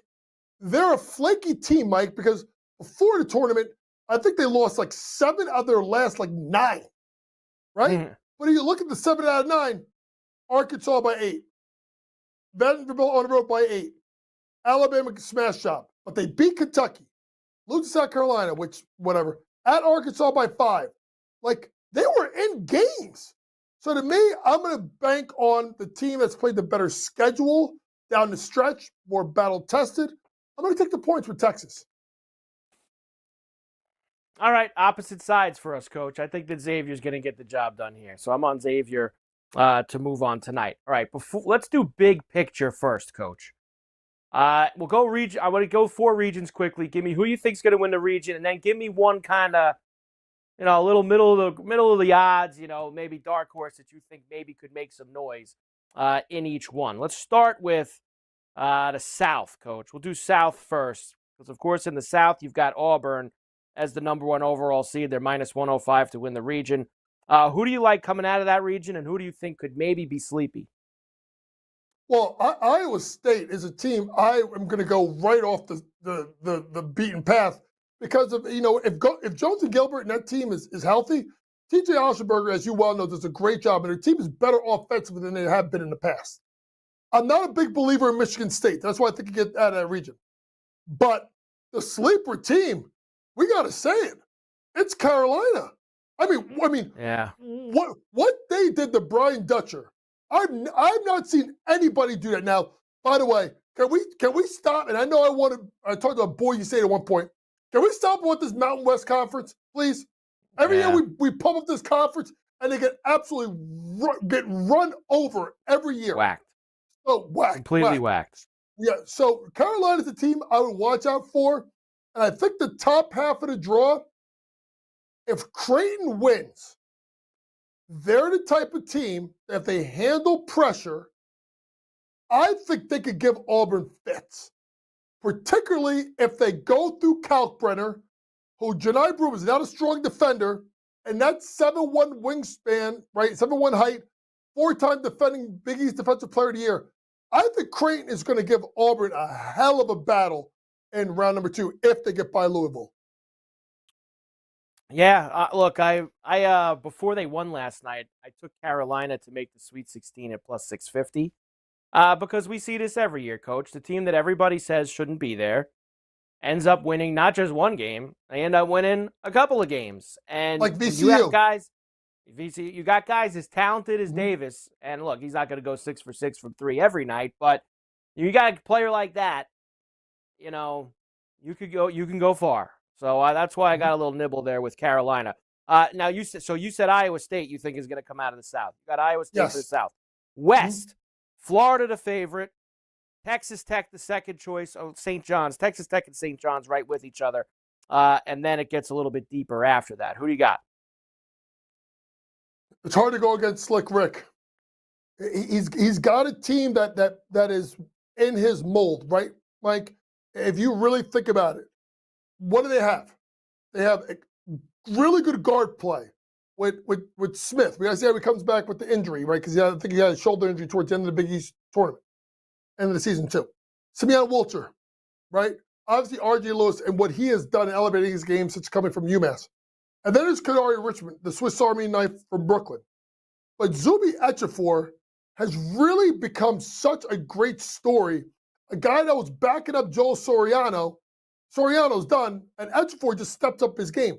Speaker 6: they're a flaky team, Mike, because before the tournament, I think they lost like 7 out of their last 9, right? But if you look at the 7 out of 9, Arkansas by 8, Vanderbilt on the road by 8, Alabama smash job, but they beat Kentucky, lose to South Carolina, which whatever, at Arkansas by 5. Like, they were in games. So to me, I'm going to bank on the team that's played the better schedule down the stretch, more battle tested. I'm going to take the points with Texas.
Speaker 9: All right, opposite sides for us, Coach. I think that Xavier's going to get the job done here. So I'm on Xavier to move on tonight. All right, let's do big picture first, Coach. We'll go region. I want to go 4 regions quickly. Give me who you think's going to win the region, and then give me one kind of, a little middle of the odds. Maybe dark horse that you think maybe could make some noise in each one. Let's start with the South, Coach. We'll do South first because, of course, in the South you've got Auburn as the number 1 overall seed. They're minus 105 to win the region. Who do you like coming out of that region, and who do you think could maybe be sleepy?
Speaker 6: Well, Iowa State is a team I am going to go right off the beaten path because of, if Jones and Gilbert and that team is healthy, TJ Oshenberger, as you well know, does a great job, and their team is better offensively than they have been in the past. I'm not a big believer in Michigan State. That's why I think you get out of that region. But the sleeper team, we got to say it, it's Carolina. I mean,
Speaker 9: yeah.
Speaker 6: What they did to Brian Dutcher, I've not seen anybody do that. Now, by the way, can we stop? And I know I talked about Boise State at one point. Can we stop with this Mountain West Conference, please? Every year we pump up this conference, and they get absolutely run over every year.
Speaker 9: Whacked.
Speaker 6: So
Speaker 9: Completely whacked.
Speaker 6: Yeah. So Carolina's a team I would watch out for, and I think the top half of the draw, if Creighton wins, they're the type of team that if they handle pressure, I think they could give Auburn fits, particularly if they go through Kalkbrenner, who Janai Broom is not a strong defender, and that 7'1" wingspan, right, 7'1" height, 4-time defending Big East Defensive Player of the Year. I think Creighton is going to give Auburn a hell of a battle in round number 2 if they get by Louisville.
Speaker 9: Yeah, look, I before they won last night, I took Carolina to make the Sweet 16 at plus 650 because we see this every year, Coach. The team that everybody says shouldn't be there ends up winning not just one game; they end up winning a couple of games. And
Speaker 6: like VCU.
Speaker 9: You got guys as talented as Davis, and look, he's not going to go 6 for 6 from 3 every night, but you got a player like that, you can go far. So that's why I got a little nibble there with Carolina. Now you said Iowa State you think is going to come out of the South. You got Iowa State for the South. West, Florida the favorite, Texas Tech the second choice. Oh, St. John's, Texas Tech and St. John's right with each other, and then it gets a little bit deeper after that. Who do you got?
Speaker 6: It's hard to go against Slick Rick. He's got a team that is in his mold, right, Mike? If you really think about it, what do they have? They have a really good guard play with Smith. We got to see how he comes back with the injury, right? Because I think he had a shoulder injury towards the end of the Big East tournament. end of the season too. Simeon Wilcher, right? Obviously, R.J. Lewis and what he has done in elevating his game since coming from UMass. And then there's Kadari Richmond, the Swiss Army knife from Brooklyn. But Zubi Ejiofor has really become such a great story. A guy that was backing up Joel Soriano. Soriano's done, and Ejiofor just stepped up his game.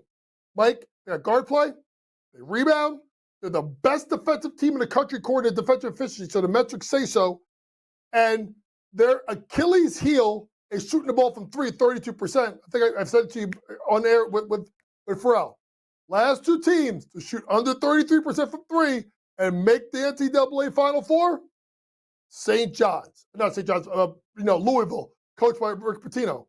Speaker 6: Mike, they got guard play, they rebound, they're the best defensive team in the country according to defensive efficiency, so the metrics say so. And their Achilles heel is shooting the ball from 32%. I think I've said it to you on air with Pharrell. Last two teams to shoot under 33% from 3 and make the NCAA Final Four, St. John's. Not St. John's, Louisville, coached by Rick Pitino.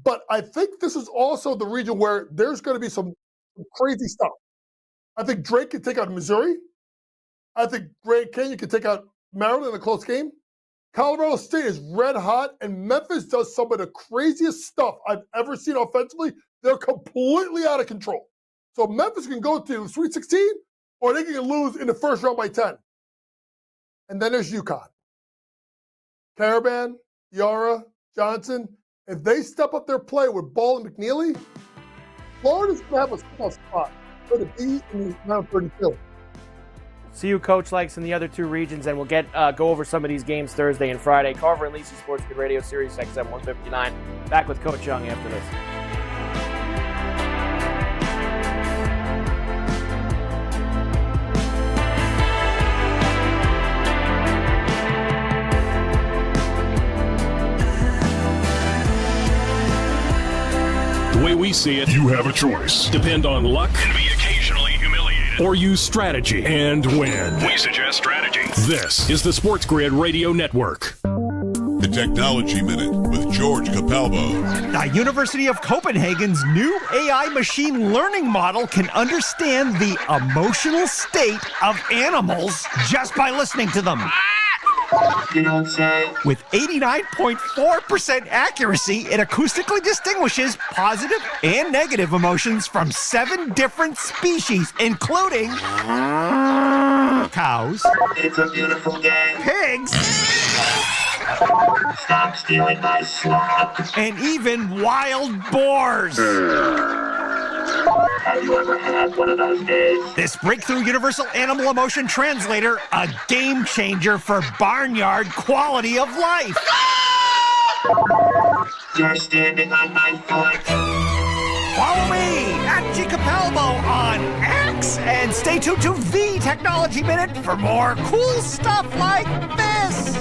Speaker 6: But I think this is also the region where there's going to be some crazy stuff. I think Drake can take out Missouri. I think Grand Canyon can take out Maryland in a close game. Colorado State is red hot, and Memphis does some of the craziest stuff I've ever seen offensively. They're completely out of control. So Memphis can go to Sweet 16, or they can lose in the first round by 10. And then there's UConn. Caravan, Yara, Johnson. If they step up their play with Ball and McNeely, Florida's going to have a small spot for the B in the round 32.
Speaker 9: See who Coach likes in the other two regions, and we'll go over some of these games Thursday and Friday. Carver and Lisi, SportsGrid Radio, Sirius XM 159. Back with Coach Young after this.
Speaker 2: The way we see it, you have a choice. Depend on luck and be occasionally humiliated, or use strategy and win. We suggest strategy. This is the SportsGrid Radio Network.
Speaker 3: The Technology Minute with George Capalbo.
Speaker 4: The University of Copenhagen's new AI machine learning model can understand the emotional state of animals just by listening to them. With 89.4% accuracy, it acoustically distinguishes positive and negative emotions from 7 different species, including cows,
Speaker 5: It's a beautiful game.
Speaker 4: pigs,
Speaker 5: Stop stealing my slop.
Speaker 4: and even wild boars.
Speaker 5: Have you ever had one of those days?
Speaker 4: This breakthrough universal animal emotion translator, a game changer for barnyard quality of life.
Speaker 5: You're standing on my foot.
Speaker 4: Follow me at G Capalbo on X and stay tuned to the Technology Minute for more cool stuff like this.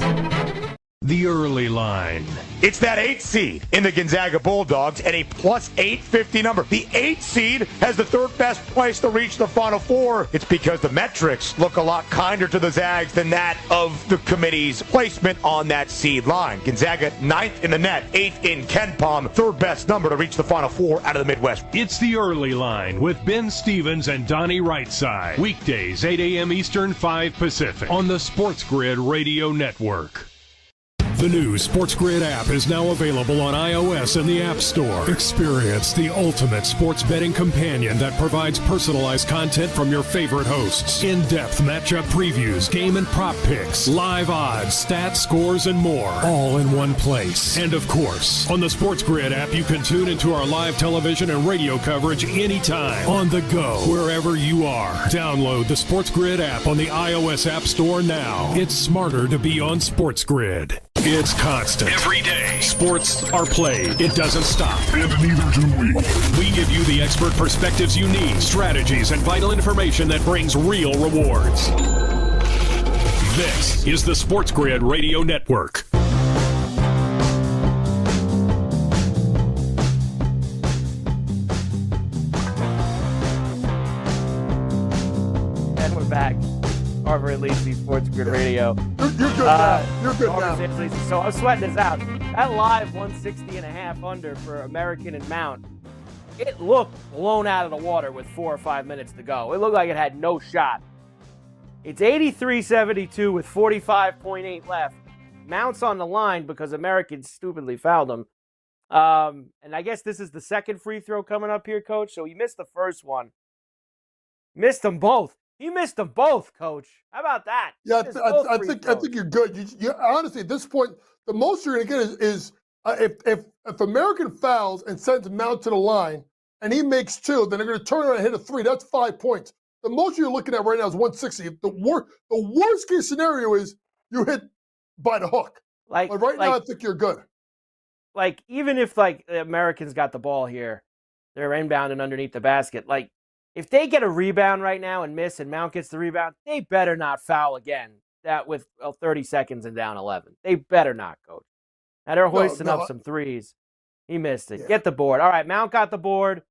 Speaker 2: The early line.
Speaker 1: It's that 8 seed in the Gonzaga Bulldogs and a plus 850 number. The 8 seed has the third best place to reach the Final Four. It's because the metrics look a lot kinder to the Zags than that of the committee's placement on that seed line. Gonzaga 9th in the net, 8th in KenPom, third best number to reach the Final Four out of the Midwest.
Speaker 2: It's the early line with Ben Stevens and Donnie Rightside. Weekdays, 8 a.m. Eastern, 5 Pacific on the SportsGrid Radio Network. The new SportsGrid app is now available on iOS and the App Store. Experience the ultimate sports betting companion that provides personalized content from your favorite hosts. In-depth matchup previews, game and prop picks, live odds, stats, scores, and more. All in one place. And of course, on the SportsGrid app, you can tune into our live television and radio coverage anytime. On the go, wherever you are. Download the SportsGrid app on the iOS App Store now. It's smarter to be on SportsGrid. It's constant. Every day. Sports are played. It doesn't stop. And neither do we. We give you the expert perspectives you need, strategies, and vital information that brings real rewards. This is the SportsGrid Radio Network.
Speaker 9: And we're back. Carver and Lisi, SportsGrid Radio.
Speaker 6: You're good now. You're good
Speaker 9: Carver,
Speaker 6: now.
Speaker 9: Lisi. So I'm sweating this out. That live 160.5 under for American and Mount, it looked blown out of the water with 4 or 5 minutes to go. It looked like it had no shot. It's 83-72 with 45.8 left. Mount's on the line because American stupidly fouled him. And I guess this is the second free throw coming up here, Coach. So he missed the first one. Missed them both. He missed them both, Coach. How about that?
Speaker 6: Yeah, I think you're good. You honestly, at this point, the most you're going to get is if American fouls and sends Mount to the line and he makes 2, then they're going to turn around and hit a 3. That's 5 points. The most you're looking at right now is 160. The worst case scenario is you hit by the hook. But right now, I think you're good.
Speaker 9: Like, even if the Americans got the ball here, they're inbounding underneath the basket. Like, if they get a rebound right now and miss, and Mount gets the rebound, they better not foul again. That with 30 seconds and down 11, they better not, Coach. Now they're hoisting up some threes. He missed it. Yeah. Get the board. All right, Mount got the board.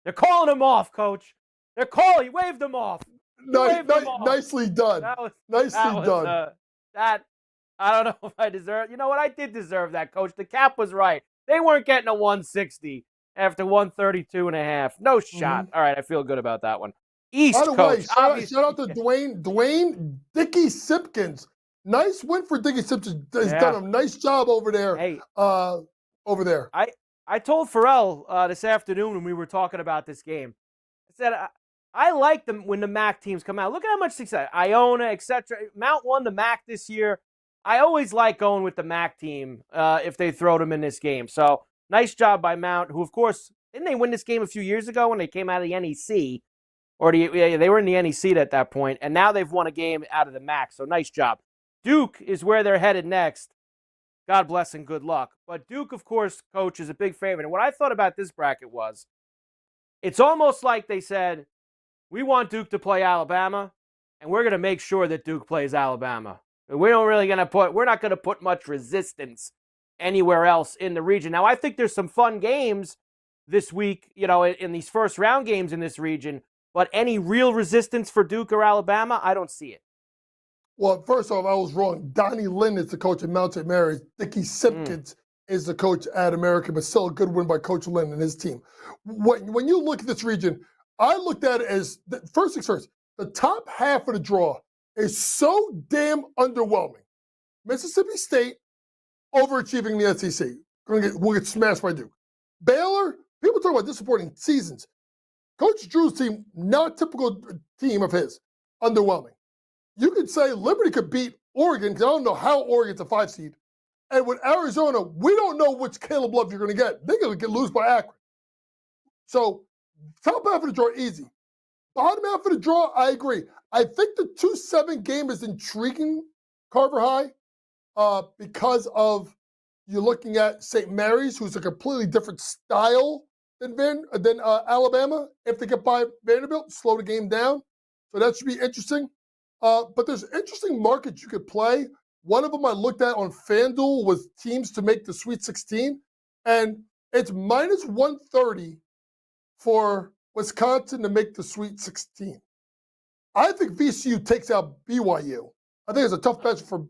Speaker 9: They're calling him off, Coach. They're calling. He waved them off.
Speaker 6: Nicely done. Nicely done.
Speaker 9: I don't know if I deserve. You know what? I did deserve that, Coach. The cap was right. They weren't getting a 160 after 132.5. No shot.
Speaker 6: Mm-hmm.
Speaker 9: All right, I feel good about that one. East,
Speaker 6: by the
Speaker 9: Coach.
Speaker 6: Way, shout out to Dwayne Dickey Simpkins. Nice win for Dickey Simpkins. He's done a nice job over there.
Speaker 9: Hey,
Speaker 6: over there.
Speaker 9: I told Pharrell this afternoon when we were talking about this game. I said I like them when the MAC teams come out. Look at how much success. Iona, etc. Mount won the MAC this year. I always like going with the MAC team if they throw them in this game. So nice job by Mount, who, of course, didn't they win this game a few years ago when they came out of the NEC? Or they were in the NEC at that point, and now they've won a game out of the MAC. So nice job. Duke is where they're headed next. God bless and good luck. But Duke, of course, Coach, is a big favorite. And what I thought about this bracket was, it's almost like they said, we want Duke to play Alabama, and we're going to make sure that Duke plays Alabama. We're not going to put much resistance anywhere else in the region. Now, I think there's some fun games this week, in these first round games in this region, but any real resistance for Duke or Alabama, I don't see it.
Speaker 6: Well, first off, I was wrong. Donnie Lynn is the coach at Mount St. Mary's. Dickie Simpkins is the coach at American, but still a good win by Coach Lynn and his team. When you look at this region, I looked at it as, first things first, the top half of the draw is so damn underwhelming. Mississippi State overachieving the SEC. We'll get smashed by Duke. Baylor, people talk about disappointing seasons. Coach Drew's team, not a typical team of his, underwhelming. You could say Liberty could beat Oregon, because I don't know how Oregon's a 5 seed. And with Arizona, we don't know which Caleb Love you're going to get. They're going to lose by Akron. So, top half of the draw, easy. Bottom half of the draw, I agree. I think the 2-7 game is intriguing, Carver High, because of you're looking at St. Mary's, who's a completely different style than Alabama. If they get by Vanderbilt, slow the game down. So that should be interesting. But there's interesting markets you could play. One of them I looked at on FanDuel was teams to make the Sweet 16. And it's minus 130 for Wisconsin to make the Sweet 16. I think VCU takes out BYU. I think it's a tough match for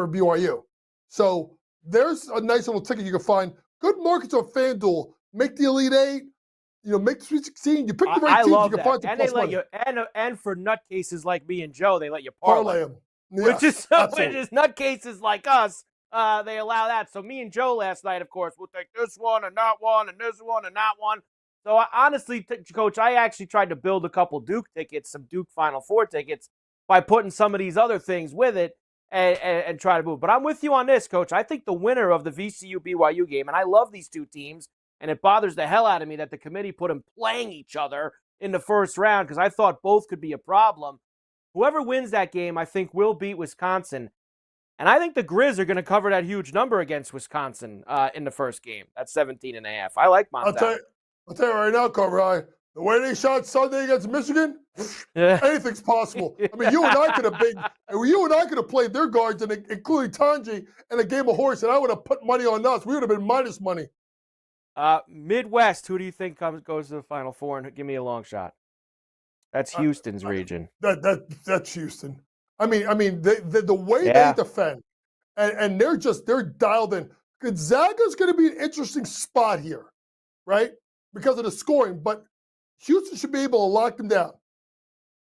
Speaker 6: BYU. So there's a nice little ticket you can find. Good markets on FanDuel. Make the Elite Eight. Make the Sweet 16. You pick the right teams, you can find some plus money.
Speaker 9: And for nutcases like me and Joe, they let you parlay
Speaker 6: them. Yes,
Speaker 9: which is nutcases like us. They allow that. So me and Joe last night, of course, we'll take this one and that one and this one and that one. So honestly, Coach, I actually tried to build a couple Duke tickets, some Duke Final Four tickets, by putting some of these other things with it and try to move. But I'm with you on this, Coach. I think the winner of the VCU-BYU game, and I love these two teams, and it bothers the hell out of me that the committee put them playing each other in the first round because I thought both could be a problem. Whoever wins that game, I think, will beat Wisconsin. And I think the Grizz are going to cover that huge number against Wisconsin in the first game. That's 17.5. I like Montana.
Speaker 6: I'll tell you right now, Carver, the way they shot Sunday against Michigan, anything's possible. I mean, you and I could have played their guards, including Tanji, in a game of horse, and I would have put money on us. We would have been minus money.
Speaker 9: Midwest, who do you think goes to the Final Four? And give me a long shot. That's Houston's region.
Speaker 6: That's Houston. I mean, the way they defend, and they're dialed in. Gonzaga's going to be an interesting spot here, right? Because of the scoring, but Houston should be able to lock them down.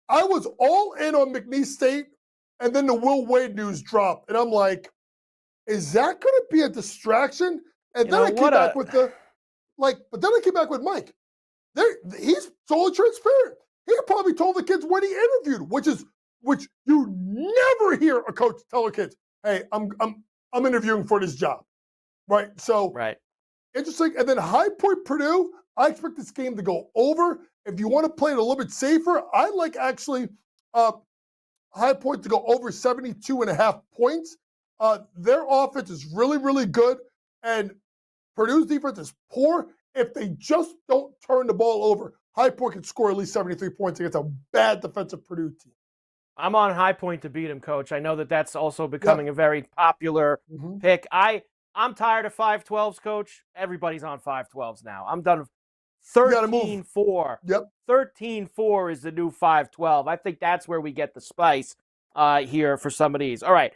Speaker 6: I was all in on McNeese State, and then the Will Wade news dropped, and I'm like, is that going to be a distraction? And then I came back with but then I came back with Mike. He's totally transparent. he probably told the kids when he interviewed, which you never hear a coach tell a kids, "Hey, I'm interviewing for this job," right? So interesting. And then High Point Purdue, I expect this game to go over. If you want to play it a little bit safer, I like actually High Point to go over 72.5 points. Their offense is really, really good, and Purdue's defense is poor. If they just don't turn the ball over, High Point can score at least 73 points against a bad defensive Purdue team.
Speaker 9: I'm on High Point to beat him, Coach. I know that that's also becoming a very popular pick. I'm tired of 5-12s, Coach. Everybody's on 5-12s now. I'm done with 13-4.
Speaker 6: Yep.
Speaker 9: 13-4 is the new 5-12. I think that's where we get the spice here for some of these. All right.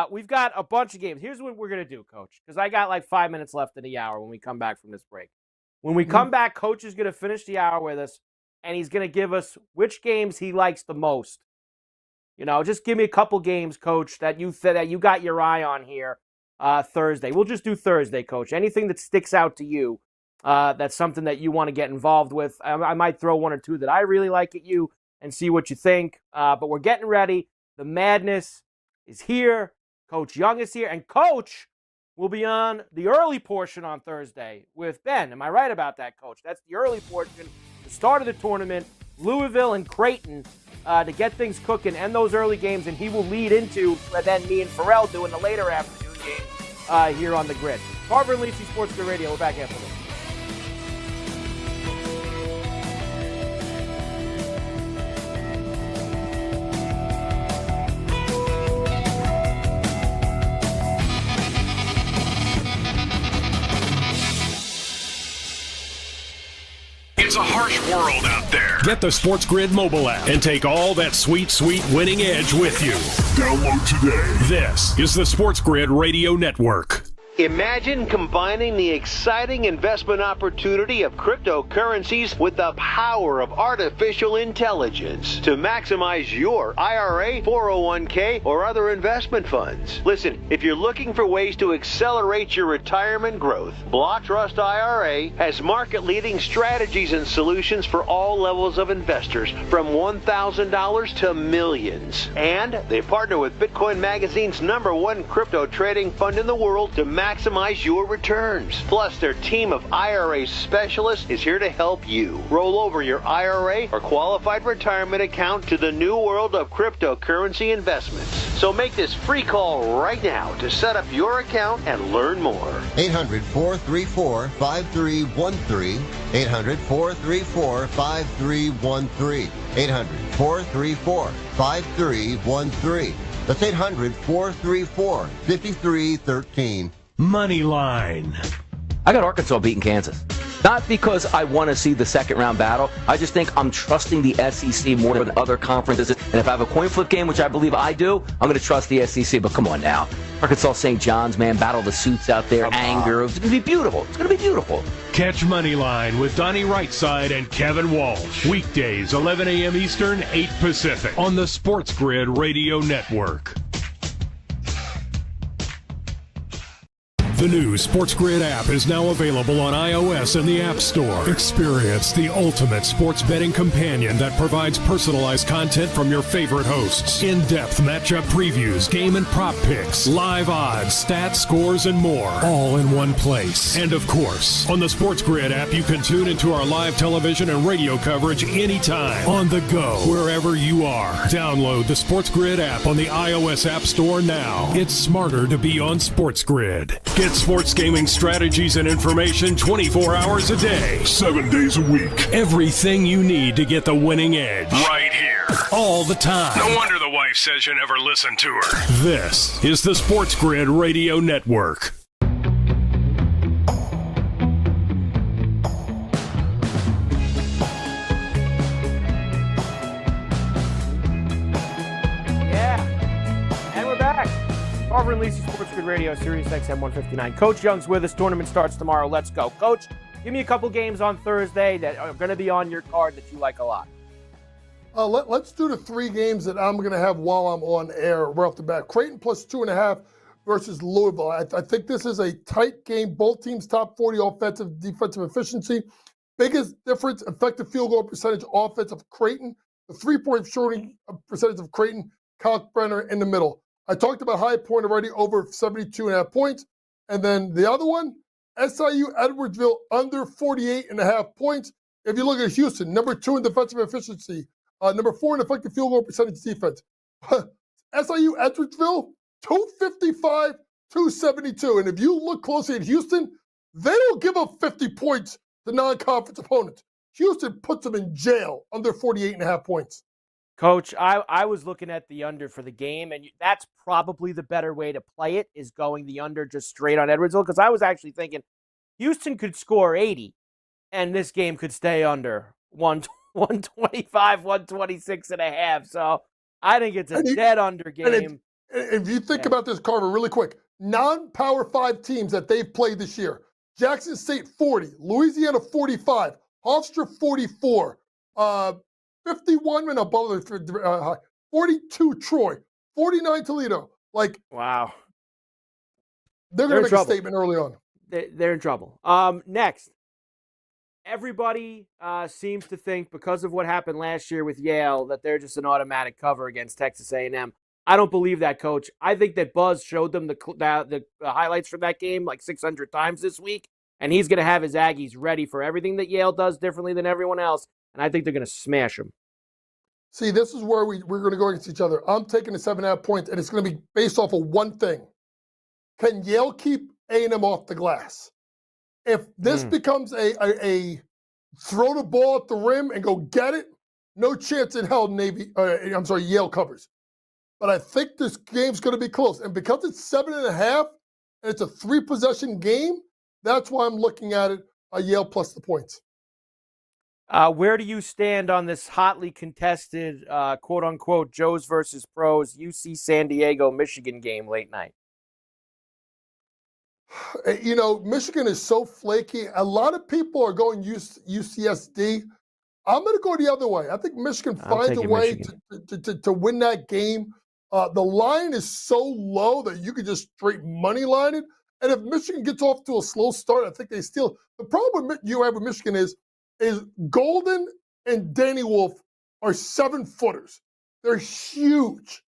Speaker 9: We've got a bunch of games. Here's what we're going to do, Coach, because I got like 5 minutes left in the hour when we come back from this break. When we come back, Coach is going to finish the hour with us, and he's going to give us which games he likes the most. You know, just give me a couple games, Coach, that you got your eye on here Thursday. We'll just do Thursday, Coach. Anything that sticks out to you, that's something that you want to get involved with. I might throw one or two that I really like at you and see what you think. But we're getting ready. The madness is here. Coach Young is here. And Coach will be on the early portion on Thursday with Ben. Am I right about that, Coach? That's the early portion, the start of the tournament, Louisville and Creighton, to get things cooking and those early games. And he will lead into then me and Pharrell doing the later afternoon game here on the grid. Carver Lisi, SportsGrid Radio. We're back after this.
Speaker 2: It's a harsh world out there. Get the SportsGrid mobile app and take all that sweet, sweet winning edge with you. Download today. This is the SportsGrid Radio Network.
Speaker 8: Imagine combining the exciting investment opportunity of cryptocurrencies with the power of artificial intelligence to maximize your IRA, 401k, or other investment funds. Listen, if you're looking for ways to accelerate your retirement growth, Block Trust IRA has market-leading strategies and solutions for all levels of investors, from $1,000 to millions. And they partner with Bitcoin Magazine's #1 crypto trading fund in the world to maximize your returns. Plus, their team of IRA specialists is here to help you roll over your IRA or qualified retirement account to the new world of cryptocurrency investments. So make this free call right now to set up your account and learn more.
Speaker 10: 800-434-5313. 800-434-5313. 800-434-5313. That's 800-434-5313.
Speaker 2: Money line.
Speaker 11: I got Arkansas beating Kansas. Not because I want to see the second round battle. I just think I'm trusting the SEC more than other conferences. And if I have a coin flip game, which I believe I do, I'm going to trust the SEC. But come on now. Arkansas St. John's, man, battle the suits out there, anger. It's going to be beautiful. It's going to be beautiful.
Speaker 2: Catch Money Line with Donnie Rightside and Kevin Walsh. Weekdays, 11 a.m. Eastern, 8 Pacific. On the SportsGrid Radio Network. The new SportsGrid app is now available on iOS and the App Store. Experience the ultimate sports betting companion that provides personalized content from your favorite hosts. In-depth matchup previews, game and prop picks, live odds, stats, scores, and more. All in one place. And of course, on the SportsGrid app, you can tune into our live television and radio coverage anytime. On the go, wherever you are. Download the SportsGrid app on the iOS App Store now. It's smarter to be on SportsGrid. Get sports gaming strategies and information 24 hours a day, 7 days a week. Everything you need to get the winning edge. Right here. All the time. No wonder the wife says you never listen to her. This is the SportsGrid Radio Network.
Speaker 9: Carver Lisi, SportsGrid Radio, Sirius XM 159. Coach Young's with us. Tournament starts tomorrow. Let's go. Coach, give me a couple games on Thursday that are going to be on your card that you like a lot.
Speaker 6: Let's do the 3 games that I'm going to have while I'm on air right off the bat. Creighton plus 2.5 versus Louisville. I think this is a tight game. Both teams top 40 offensive, defensive efficiency. biggest difference, effective field goal percentage offense of Creighton. The 3-point shooting percentage of Creighton, Kalkbrenner in the middle. I talked about High Point already, over 72.5 points. And then the other one, SIU Edwardsville under 48.5 points. If you look at Houston, number 2 in defensive efficiency, number 4 in effective field goal percentage defense. SIU Edwardsville, 255, 272. And if you look closely at Houston, they don't give up 50 points to non-conference opponents. Houston puts them in jail under 48.5 points.
Speaker 9: Coach, I was looking at the under for the game, and that's probably the better way to play it, is going the under just straight on Edwardsville, because I was actually thinking Houston could score 80, and this game could stay under 125, 126.5. So I think it's a dead under game.
Speaker 6: If you think about this, Carver, really quick, non-Power 5 teams that they've played this year, Jackson State 40, Louisiana 45, Hofstra 44, 51 and above, 42 Troy, 49 Toledo. Like,
Speaker 9: wow.
Speaker 6: They're going to make a statement early on.
Speaker 9: They're in trouble. Next, everybody seems to think, because of what happened last year with Yale, that they're just an automatic cover against Texas A&M. I don't believe that, Coach. I think that Buzz showed them the highlights from that game like 600 times this week, and he's going to have his Aggies ready for everything that Yale does differently than everyone else, and I think they're going to smash them.
Speaker 6: See, this is where we're going to go against each other. I'm taking the 7.5 points, and it's going to be based off of one thing. Can Yale keep A&M off the glass? If this becomes a throw the ball at the rim and go get it, no chance in hell Yale covers. But I think this game's going to be close. And because it's 7.5 and it's a 3-possession game, that's why I'm looking at it, Yale plus the points.
Speaker 9: Where do you stand on this hotly contested, quote-unquote, Joes versus Pros, UC San Diego, Michigan game late night?
Speaker 6: You know, Michigan is so flaky. A lot of people are going UCSD. I'm going to go the other way. I think Michigan finds a way to win that game. The line is so low that you could just straight money line it. And if Michigan gets off to a slow start, I think they steal. The problem you have with Michigan is Golden and Danny Wolf are 7-footers. They're huge.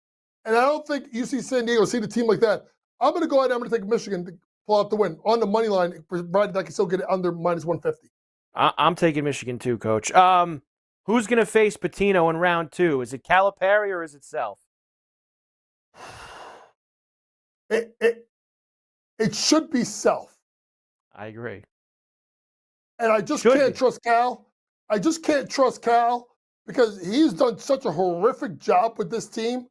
Speaker 6: And I don't think UC San Diego see the team like that. I'm going to go ahead and I'm going to take Michigan to pull out the win on the money line, provided I can still get it under minus 150.
Speaker 9: I'm taking Michigan too, Coach. Who's going to face Pitino in round 2? Is it Calipari or is it Self?
Speaker 6: It should be Self.
Speaker 9: I agree.
Speaker 6: And I just can't trust Cal. I just can't trust Cal because he's done such a horrific job with this team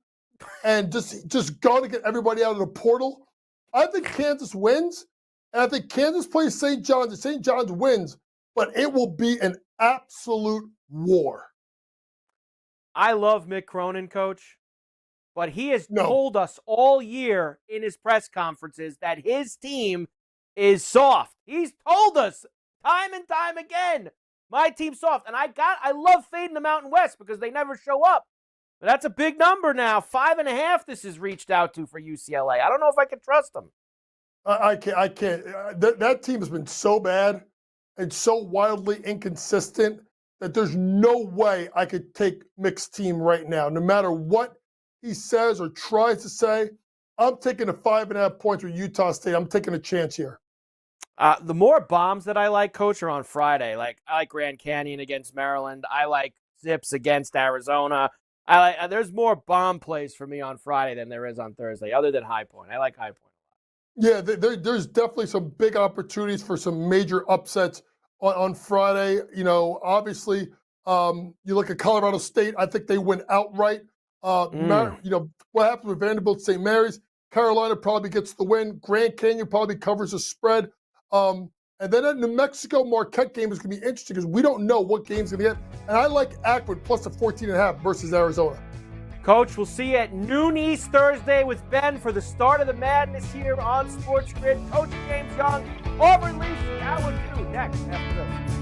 Speaker 6: and just going to get everybody out of the portal. I think Kansas wins, and I think Kansas plays St. John's, and St. John's wins, but it will be an absolute war.
Speaker 9: I love Mick Cronin, Coach, but he has told us all year in his press conferences that his team is soft. He's told us time and time again, my team's soft. And I love fading the Mountain West because they never show up. But that's a big number now. 5.5 this is reached out to for UCLA. I don't know if I can trust them.
Speaker 6: I can't. That team has been so bad and so wildly inconsistent that there's no way I could take Mick's team right now. No matter what he says or tries to say, I'm taking the 5.5 points with Utah State. I'm taking a chance here.
Speaker 9: The more bombs that I like, Coach, are on Friday. Like I like Grand Canyon against Maryland. I like Zips against Arizona. There's more bomb plays for me on Friday than there is on Thursday, other than High Point. I like High Point a
Speaker 6: lot. Yeah, there's definitely some big opportunities for some major upsets on Friday. You know, obviously, you look at Colorado State. I think they win outright. You know, what happens with Vanderbilt, St. Mary's? Carolina probably gets the win. Grand Canyon probably covers the spread. And then that New Mexico Marquette game is going to be interesting because we don't know what game's going to get. And I like Akron plus a 14.5 versus Arizona.
Speaker 9: Coach, we'll see you at noon East Thursday with Ben for the start of the madness here on SportsGrid. Coach James Young, Carver Lisi, hour 2 next after this.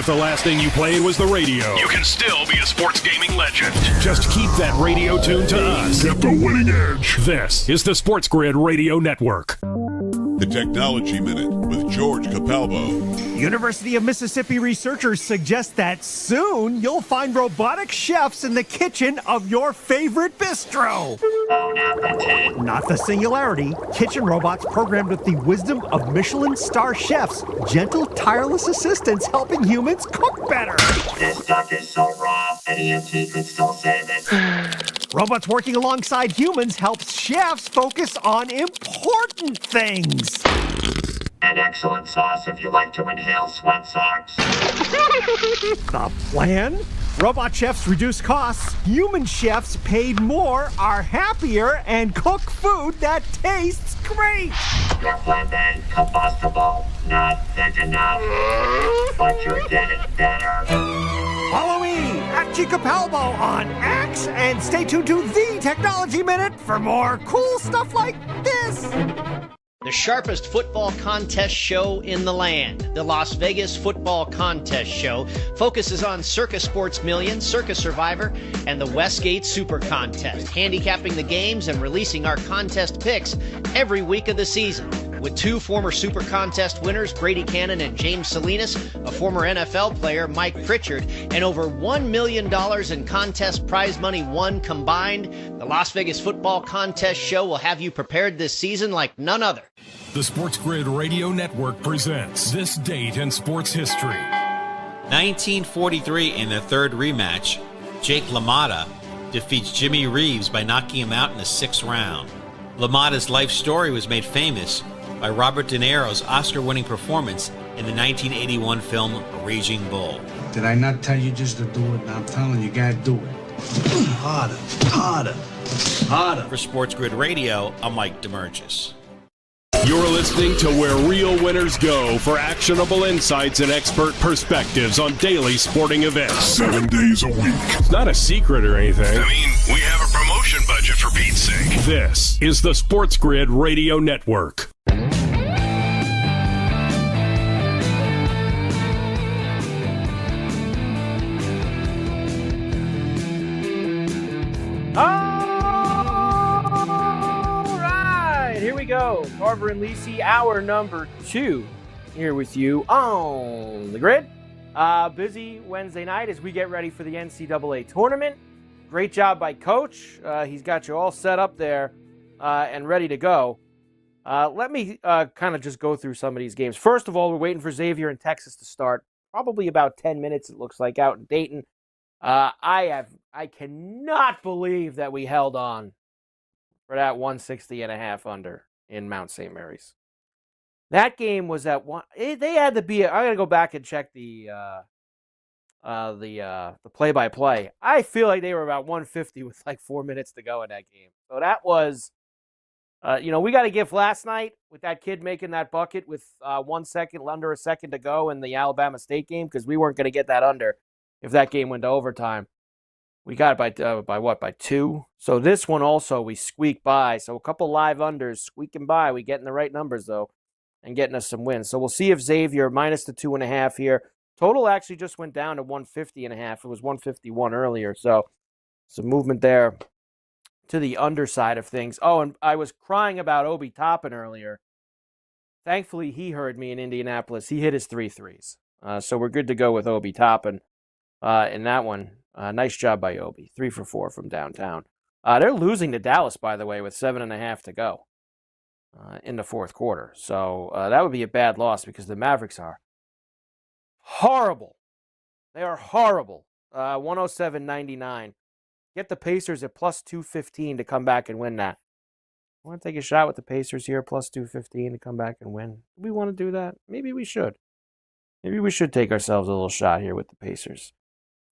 Speaker 2: the last thing you played was the radio, you can still be a sports gaming legend. Just keep that radio tuned to us.
Speaker 3: Get the winning edge.
Speaker 2: This is the SportsGrid Radio Network.
Speaker 3: The Technology Minute with George Capalbo.
Speaker 4: University of Mississippi researchers suggest that soon you'll find robotic chefs in the kitchen of your favorite bistro. Not the singularity. Kitchen robots programmed with the wisdom of Michelin star chefs. Gentle, tireless assistants helping humans cook better.
Speaker 5: This stuff is so raw, an EMT could still save it.
Speaker 4: Robots working alongside humans helps chefs focus on important things.
Speaker 5: An excellent sauce if you like to inhale sweat socks.
Speaker 4: The plan? Robot chefs reduce costs, human chefs paid more, are happier, and cook food that tastes great.
Speaker 5: Your flambe, combustible, not thick enough, but you're getting better.
Speaker 4: Follow me at Capalbo on X and stay tuned to The Technology Minute for more cool stuff like this.
Speaker 15: The sharpest football contest show in the land, the Las Vegas Football Contest Show, focuses on Circus Sports Million, Circus Survivor, and the Westgate Super Contest, handicapping the games and releasing our contest picks every week of the season. With two former Super Contest winners, Brady Cannon and James Salinas, a former NFL player, Mike Pritchard, and over $1 million in contest prize money won combined, the Las Vegas Football Contest Show will have you prepared this season like none other.
Speaker 2: The SportsGrid Radio Network presents This Date in Sports History.
Speaker 13: 1943 in the third rematch, Jake LaMotta defeats Jimmy Reeves by knocking him out in the 6th round. LaMotta's life story was made famous by Robert De Niro's Oscar-winning performance in the 1981 film Raging Bull.
Speaker 14: Did I not tell you just to do it? Now I'm telling you, gotta do it. Harder, harder, harder.
Speaker 13: For SportsGrid Radio, I'm Mike DeMurgis.
Speaker 2: You're listening to where real winners go for actionable insights and expert perspectives on daily sporting events.
Speaker 3: 7 days a week.
Speaker 2: It's not a secret or anything.
Speaker 3: I mean, we have a promotion budget for Pete's sake.
Speaker 2: This is the SportsGrid Radio Network.
Speaker 9: Here we go. Carver and Lisi, hour number 2, here with you on the grid. Busy Wednesday night as we get ready for the NCAA tournament. Great job by Coach. He's got you all set up there and ready to go. Let me kind of just go through some of these games. First of all, we're waiting for Xavier in Texas to start. Probably about 10 minutes, it looks like, out in Dayton. I cannot believe that we held on for that 160.5 under in Mount St. Mary's. That game was at one. They had to be. I got to go back and check the play-by-play. I feel like they were about 150 with like 4 minutes to go in that game. So that was, we got to give last night with that kid making that bucket with 1 second, under a second to go in the Alabama State game, because we weren't going to get that under if that game went to overtime. We got it by 2. So this one also we squeaked by. So a couple live unders squeaking by. We getting the right numbers though, and getting us some wins. So we'll see if Xavier minus the 2.5 here. Total actually just went down to 150.5. It was 151 earlier. So some movement there to the underside of things. Oh, and I was crying about Obi Toppin earlier. Thankfully, he heard me in Indianapolis. He hit his 3 threes. So we're good to go with Obi Toppin in that one. Nice job by Obi. 3 for 4 from downtown. They're losing to Dallas, by the way, with 7.5 to go in the fourth quarter. So that would be a bad loss because the Mavericks are horrible. They are horrible. 107.99. Get the Pacers at plus 215 to come back and win that. Want to take a shot with the Pacers here, plus 215 to come back and win? Do we want to do that? Maybe we should. Maybe we should take ourselves a little shot here with the Pacers.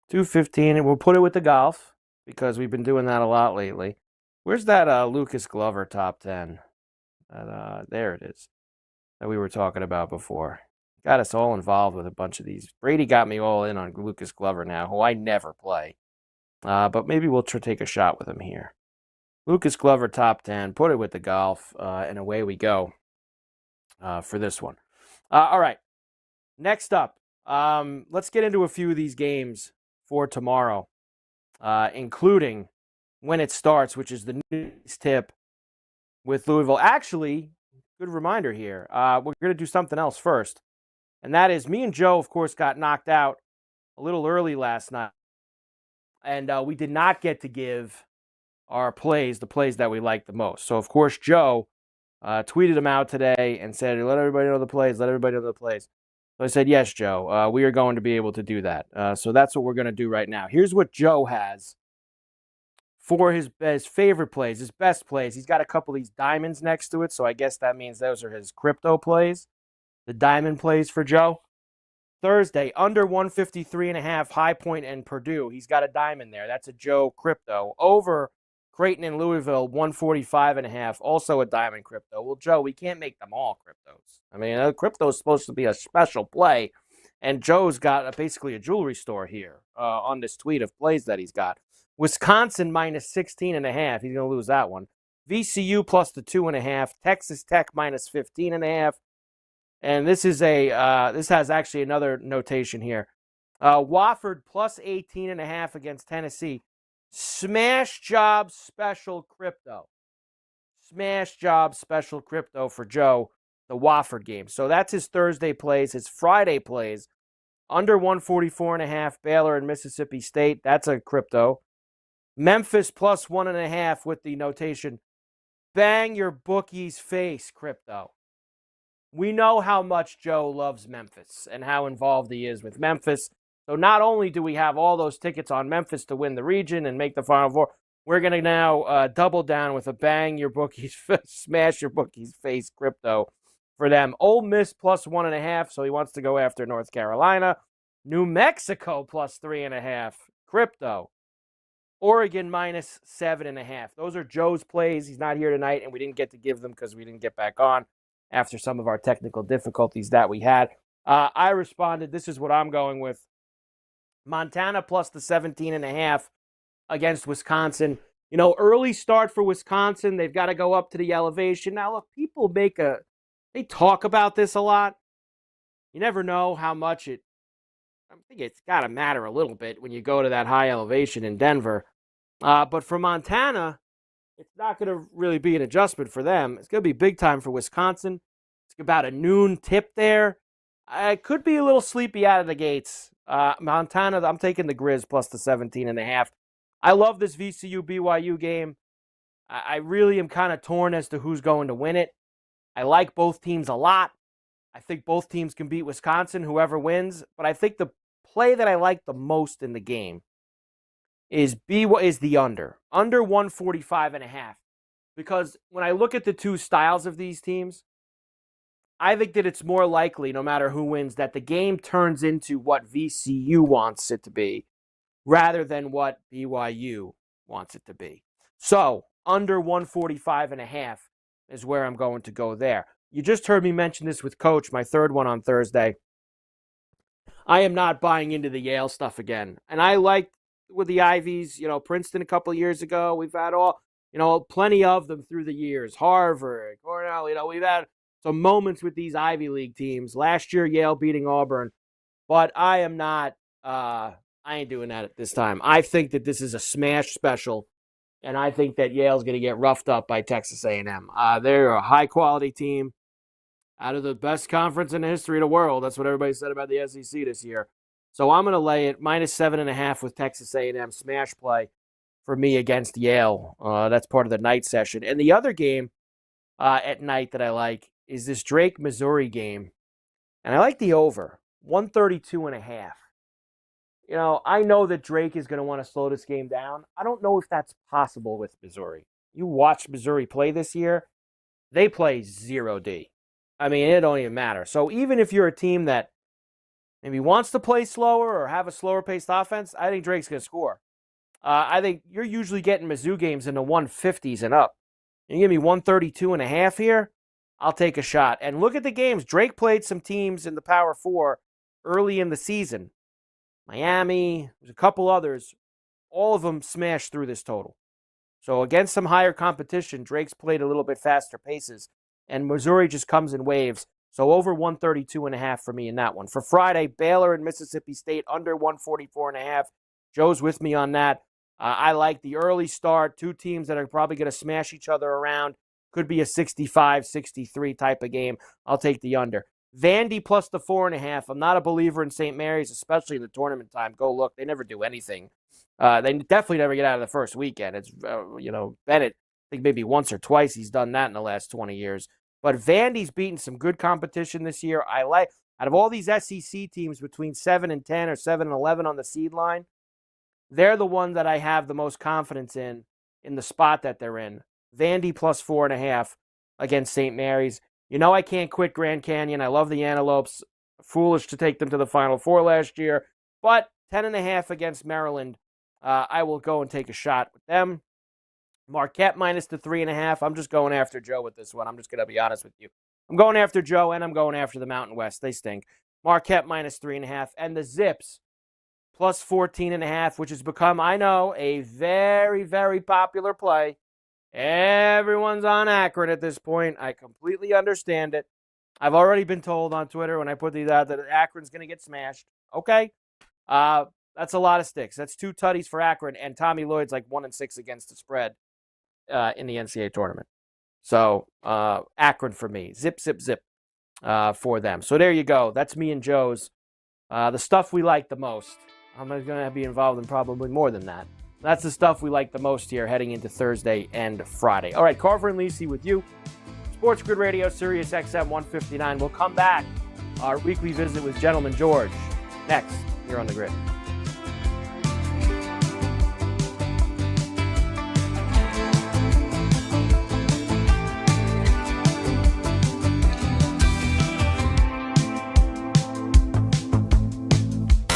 Speaker 9: 215, and we'll put it with the golf because we've been doing that a lot lately. Where's that Lucas Glover top 10? There it is that we were talking about before. Got us all involved with a bunch of these. Brady got me all in on Lucas Glover now, who I never play. But maybe we'll take a shot with him here. Lucas Glover top 10, put it with the golf, and away we go for this one. All right, next up. Let's get into a few of these games for tomorrow, including when it starts, which is the news tip with Louisville. Actually, good reminder here. We're going to do something else first, and that is me and Joe, of course, got knocked out a little early last night, and we did not get to give our plays, the plays that we like the most. So, of course, Joe tweeted them out today and said, let everybody know the plays, let everybody know the plays. So I said, yes, Joe, we are going to be able to do that. So that's what we're going to do right now. Here's what Joe has for his favorite plays, his best plays. He's got a couple of these diamonds next to it, so I guess that means those are his crypto plays, the diamond plays for Joe. Thursday, under 153.5, High Point and Purdue. He's got a diamond there. That's a Joe crypto. Over Creighton and Louisville, 145.5, also a diamond crypto. Well, Joe, we can't make them all cryptos. I mean, crypto is supposed to be a special play, and Joe's got basically a jewelry store here on this tweet of plays that he's got. Wisconsin minus 16.5. He's going to lose that one. VCU plus the 2.5. Texas Tech minus 15.5. And this is this has actually another notation here. Wofford plus 18.5 against Tennessee. Smash job special crypto. Smash job special crypto for Joe, the Wofford game. So that's his Thursday plays. His Friday plays, under 144.5, Baylor and Mississippi State. That's a crypto. Memphis plus 1.5 with the notation, bang your bookie's face crypto. We know how much Joe loves Memphis and how involved he is with Memphis. So not only do we have all those tickets on Memphis to win the region and make the Final Four, we're going to now double down with a bang your bookie's smash your bookie's face crypto for them. Ole Miss plus 1.5, so he wants to go after North Carolina. New Mexico plus 3.5, crypto. Oregon minus 7.5. Those are Joe's plays. He's not here tonight, and we didn't get to give them because we didn't get back on after some of our technical difficulties that we had. I responded, this is what I'm going with. Montana plus the 17.5 against Wisconsin. You know, early start for Wisconsin. They've got to go up to the elevation. Now, look, people they talk about this a lot. You never know how much I think it's got to matter a little bit when you go to that high elevation in Denver. But for Montana, it's not going to really be an adjustment for them. It's going to be big time for Wisconsin. It's about a noon tip there. I could be a little sleepy out of the gates. Montana, I'm taking the Grizz plus the 17.5. I love this VCU BYU game. I really am kind of torn as to who's going to win it. I like both teams a lot. I think both teams can beat Wisconsin, whoever wins. But I think the play that I like the most in the game is the under 145.5. Because when I look at the two styles of these teams, I think that it's more likely, no matter who wins, that the game turns into what VCU wants it to be rather than what BYU wants it to be. So, under 145.5 is where I'm going to go there. You just heard me mention this with Coach, my third one on Thursday. I am not buying into the Yale stuff again. And I liked with the Ivies, Princeton a couple of years ago. We've had plenty of them through the years. Harvard, Cornell, we've had some moments with these Ivy League teams. Last year, Yale beating Auburn. But I am not, I ain't doing that at this time. I think that this is a smash special, and I think that Yale's going to get roughed up by Texas A&M. They're a high-quality team out of the best conference in the history of the world. That's what everybody said about the SEC this year. So I'm going to lay it minus 7.5 with Texas A&M smash play for me against Yale. That's part of the night session. And the other game at night that I like is this Drake, Missouri game. And I like the over, 132.5. I know that Drake is going to want to slow this game down. I don't know if that's possible with Missouri. You watch Missouri play this year, they play 0D. I mean, it don't even matter. So even if you're a team that maybe wants to play slower or have a slower-paced offense, I think Drake's going to score. I think you're usually getting Mizzou games in the 150s and up. You give me 132.5 here, I'll take a shot. And look at the games. Drake played some teams in the Power Four early in the season. Miami, there's a couple others. All of them smashed through this total. So against some higher competition, Drake's played a little bit faster paces. And Missouri just comes in waves. So over 132.5 for me in that one. For Friday, Baylor and Mississippi State under 144.5. Joe's with me on that. I like the early start. Two teams that are probably going to smash each other around. Could be a 65-63 type of game. I'll take the under. Vandy plus the 4.5. I'm not a believer in St. Mary's, especially in the tournament time. Go look. They never do anything. They definitely never get out of the first weekend. It's, Bennett, I think maybe once or twice he's done that in the last 20 years. But Vandy's beaten some good competition this year. I like, out of all these SEC teams between 7 and 10 or 7 and 11 on the seed line, they're the one that I have the most confidence in the spot that they're in. Vandy plus 4.5 against St. Mary's. You know I can't quit Grand Canyon. I love the Antelopes. Foolish to take them to the Final Four last year. But 10.5 against Maryland. I will go and take a shot with them. Marquette minus the 3.5. I'm just going after Joe with this one. I'm just going to be honest with you. I'm going after Joe, and I'm going after the Mountain West. They stink. Marquette minus 3.5. And the Zips plus 14.5, which has become, I know, a very, very popular play. Everyone's on Akron at this point. I completely understand it. I've already been told on Twitter when I put these out that Akron's going to get smashed. Okay. That's a lot of sticks. That's 2 tutties for Akron, and Tommy Lloyd's like 1-6 against the spread in the NCAA tournament. So Akron for me. Zip, zip, zip for them. So there you go. That's me and Joe's. The stuff we like the most. I'm going to be involved in probably more than that. That's the stuff we like the most here heading into Thursday and Friday. All right, Carver and Lisi with you. Sports Grid Radio, Sirius XM 159. We'll come back. Our weekly visit with Gentleman George next here on the Grid.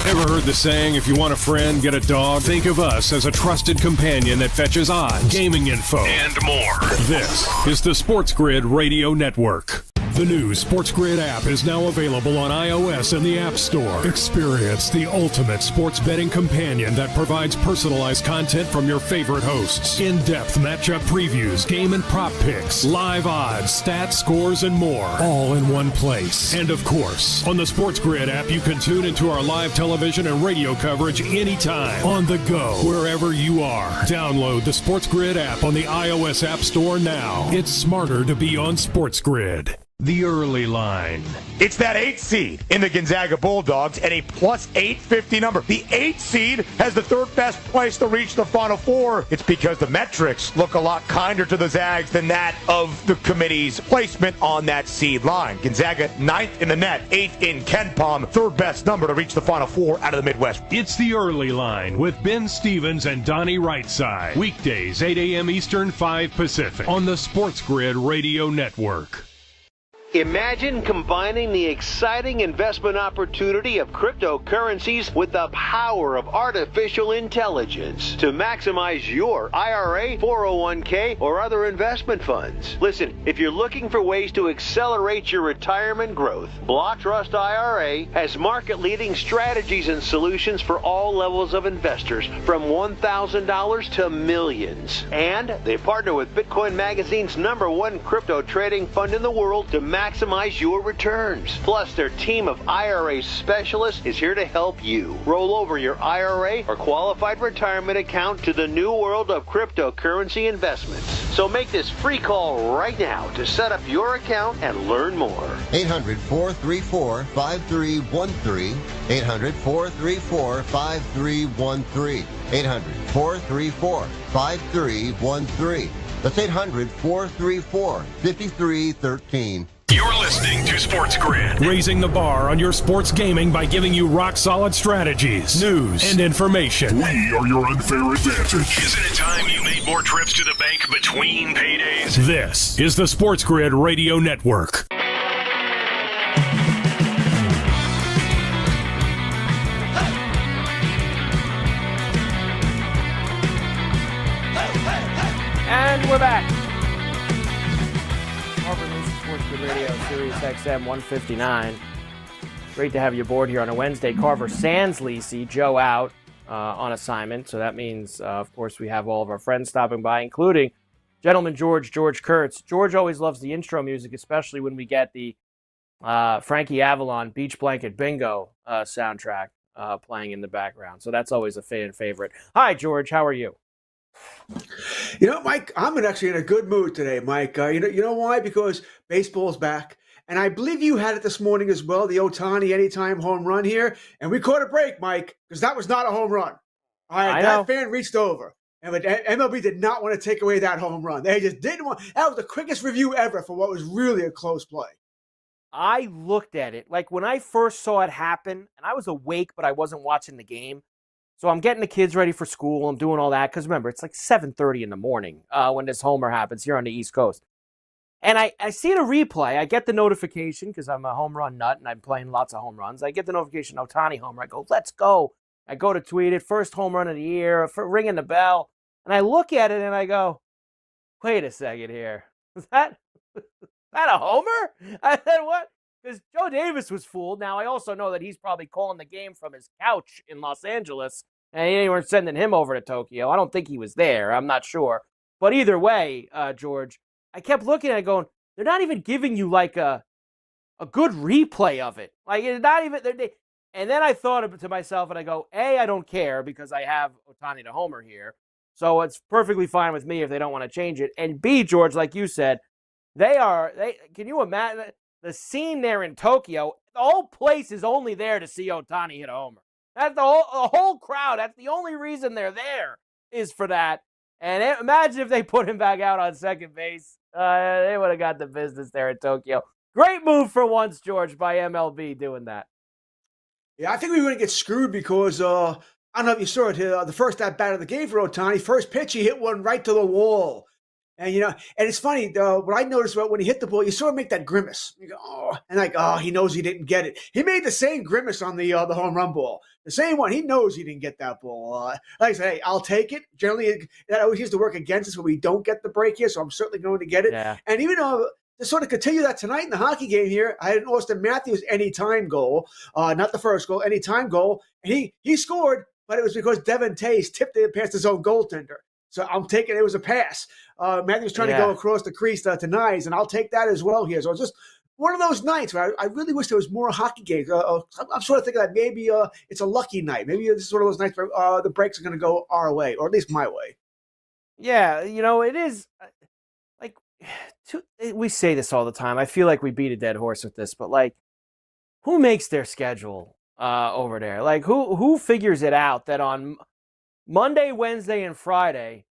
Speaker 2: Ever heard the saying, if you want a friend, get a dog? Think of us as a trusted companion that fetches odds, gaming info, and more. This is the Sports Grid Radio Network. The new SportsGrid app is now available on iOS and the App Store. Experience the ultimate sports betting companion that provides personalized content from your favorite hosts. In-depth matchup previews, game and prop picks, live odds, stats, scores, and more. All in one place. And of course, on the SportsGrid app, you can tune into our live television and radio coverage anytime. On the go, wherever you are. Download the SportsGrid app on the iOS App Store now. It's smarter to be on SportsGrid. The early line.
Speaker 1: It's that 8 seed in the Gonzaga Bulldogs and a plus 850 number. The 8 seed has the third best place to reach the Final Four. It's because the metrics look a lot kinder to the Zags than that of the committee's placement on that seed line. Gonzaga 9th in the net, 8th in KenPom, third best number to reach the Final Four out of the Midwest.
Speaker 2: It's the early line with Ben Stevens and Donnie Rightside. Weekdays, 8 a.m. Eastern, 5 Pacific on the Sports Grid Radio Network.
Speaker 8: Imagine combining the exciting investment opportunity of cryptocurrencies with the power of artificial intelligence to maximize your IRA, 401k, or other investment funds. Listen, if you're looking for ways to accelerate your retirement growth, Block Trust IRA has market-leading strategies and solutions for all levels of investors, from $1,000 to millions. And they partner with Bitcoin Magazine's #1 crypto trading fund in the world to maximize your returns. Plus, their team of IRA specialists is here to help you roll over your IRA or qualified retirement account to the new world of cryptocurrency investments. So make this free call right now to set up your account and learn more.
Speaker 10: 800-434-5313. 800-434-5313. 800-434-5313. That's 800-434-5313.
Speaker 2: You're listening to Sports Grid, raising the bar on your sports gaming by giving you rock-solid strategies, news, and information.
Speaker 3: We are your unfair advantage.
Speaker 2: Isn't it time you made more trips to the bank between paydays? This is the Sports Grid Radio Network.
Speaker 9: And we're back. Carver Lisi, Sports Grid Radio, Sirius XM 159. Great to have you aboard here on a Wednesday. Carver sans Lisi, Joe out on assignment. So that means, of course, we have all of our friends stopping by, including Gentleman George Kurtz. George always loves the intro music, especially when we get the Frankie Avalon Beach Blanket Bingo soundtrack playing in the background. So that's always a fan favorite. Hi, George. How are you?
Speaker 16: You know, Mike, I'm actually in a good mood today, Mike. You know why? Because baseball's back. And I believe you had it this morning as well, the Ohtani anytime home run here. And we caught a break, Mike, because that was not a home run. All right, that fan reached over. And MLB did not want to take away that home run. They just didn't want. That was the quickest review ever for what was really a close play.
Speaker 9: I looked at it like when I first saw it happen, and I was awake, but I wasn't watching the game. So I'm getting the kids ready for school. I'm doing all that because remember, it's like 7:30 in the morning when this homer happens here on the East Coast. And I see the replay. I get the notification because I'm a home run nut and I'm playing lots of home runs. I get the notification, Ohtani homer. I go, let's go. I go to tweet it, first home run of the year, ringing the bell. And I look at it and I go, wait a second here. Is that a homer? I said, what? Because Joe Davis was fooled. Now, I also know that he's probably calling the game from his couch in Los Angeles, and they weren't sending him over to Tokyo. I don't think he was there. I'm not sure. But either way, George, I kept looking at it going, they're not even giving you like a good replay of it. Like, it's not even. And then I thought to myself, and I go, A, I don't care because I have Ohtani to homer here. So it's perfectly fine with me if they don't want to change it. And B, George, like you said, can you imagine the scene there in Tokyo? The whole place is only there to see Ohtani hit a homer. That's the whole crowd. That's the only reason they're there is for that. And imagine if they put him back out on second base. They would have got the business there in Tokyo. Great move for once, George, by MLB doing that.
Speaker 16: Yeah, I think we were going to get screwed because I don't know if you saw it. The first at bat of the game for Ohtani, first pitch, he hit one right to the wall. And, and it's funny, what I noticed about when he hit the ball, you saw him make that grimace. You go, oh, and he knows he didn't get it. He made the same grimace on the home run ball. The same one. He knows he didn't get that ball. Like I said, hey, I'll take it. Generally, that always used to work against us when we don't get the break here, so I'm certainly going to get it. Yeah. And even though to sort of continue that tonight in the hockey game here, I had an Austin Matthews anytime goal, not the first goal, anytime goal. And he scored, but it was because Devin Tays tipped it past his own goaltender. So I'm taking it was a pass. Matthews trying to go across the crease to Nyes, and I'll take that as well here. So it's just one of those nights where I really wish there was more hockey games. I'm sort of thinking that maybe it's a lucky night. Maybe this is one of those nights where the breaks are going to go our way, or at least my way.
Speaker 9: Yeah, it is like we say this all the time. I feel like we beat a dead horse with this, but like, who makes their schedule over there? Like, who figures it out that on Monday, Wednesday, and Friday,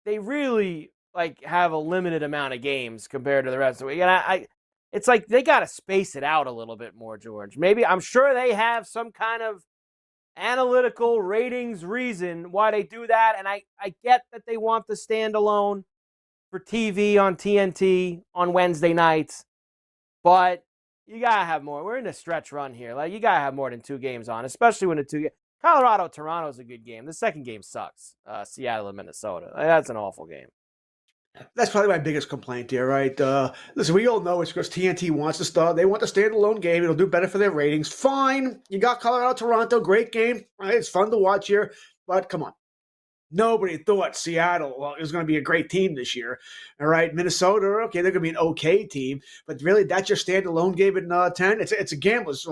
Speaker 9: they really like have a limited amount of games compared to the rest of the week. And it's like they got to space it out a little bit more, George. Maybe I'm sure they have some kind of analytical ratings reason why they do that. And I get that they want the standalone for TV on TNT on Wednesday nights, but you got to have more. We're in a stretch run here. Like, you got to have more than 2 games on, especially when Colorado-Toronto is a good game. The second game sucks. Seattle and Minnesota. That's an awful game.
Speaker 16: That's probably my biggest complaint here, right? Listen, we all know it's because TNT wants to start. They want the standalone game. It'll do better for their ratings. Fine. You got Colorado-Toronto. Great game. Right? It's fun to watch here. But come on. Nobody thought Seattle was going to be a great team this year. All right, Minnesota, okay, they're going to be an okay team, but really, that's your standalone game in 10. It's a gambler's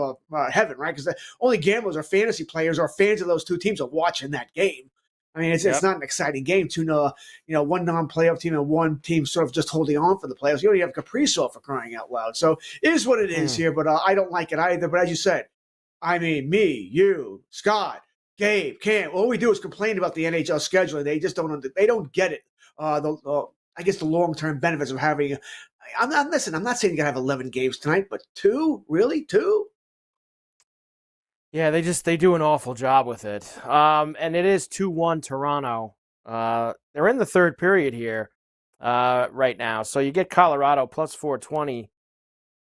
Speaker 16: heaven, right? Because only gamblers or fantasy players or fans of those two teams are watching that game. I mean, it's not an exciting game to one non-playoff team and one team sort of just holding on for the playoffs. You only have Kaprizov for crying out loud. So it is what it is here, but I don't like it either. But as you said, I mean, me, you, Scott, Gabe, Cam, all we do is complain about the NHL scheduling. They just don't get it. I guess the long-term benefits of having. I'm not saying you got to have 11 games tonight, but 2, really 2.
Speaker 9: Yeah, they do an awful job with it. And it is 2-1 Toronto. They're in the third period here right now. So you get Colorado plus 420.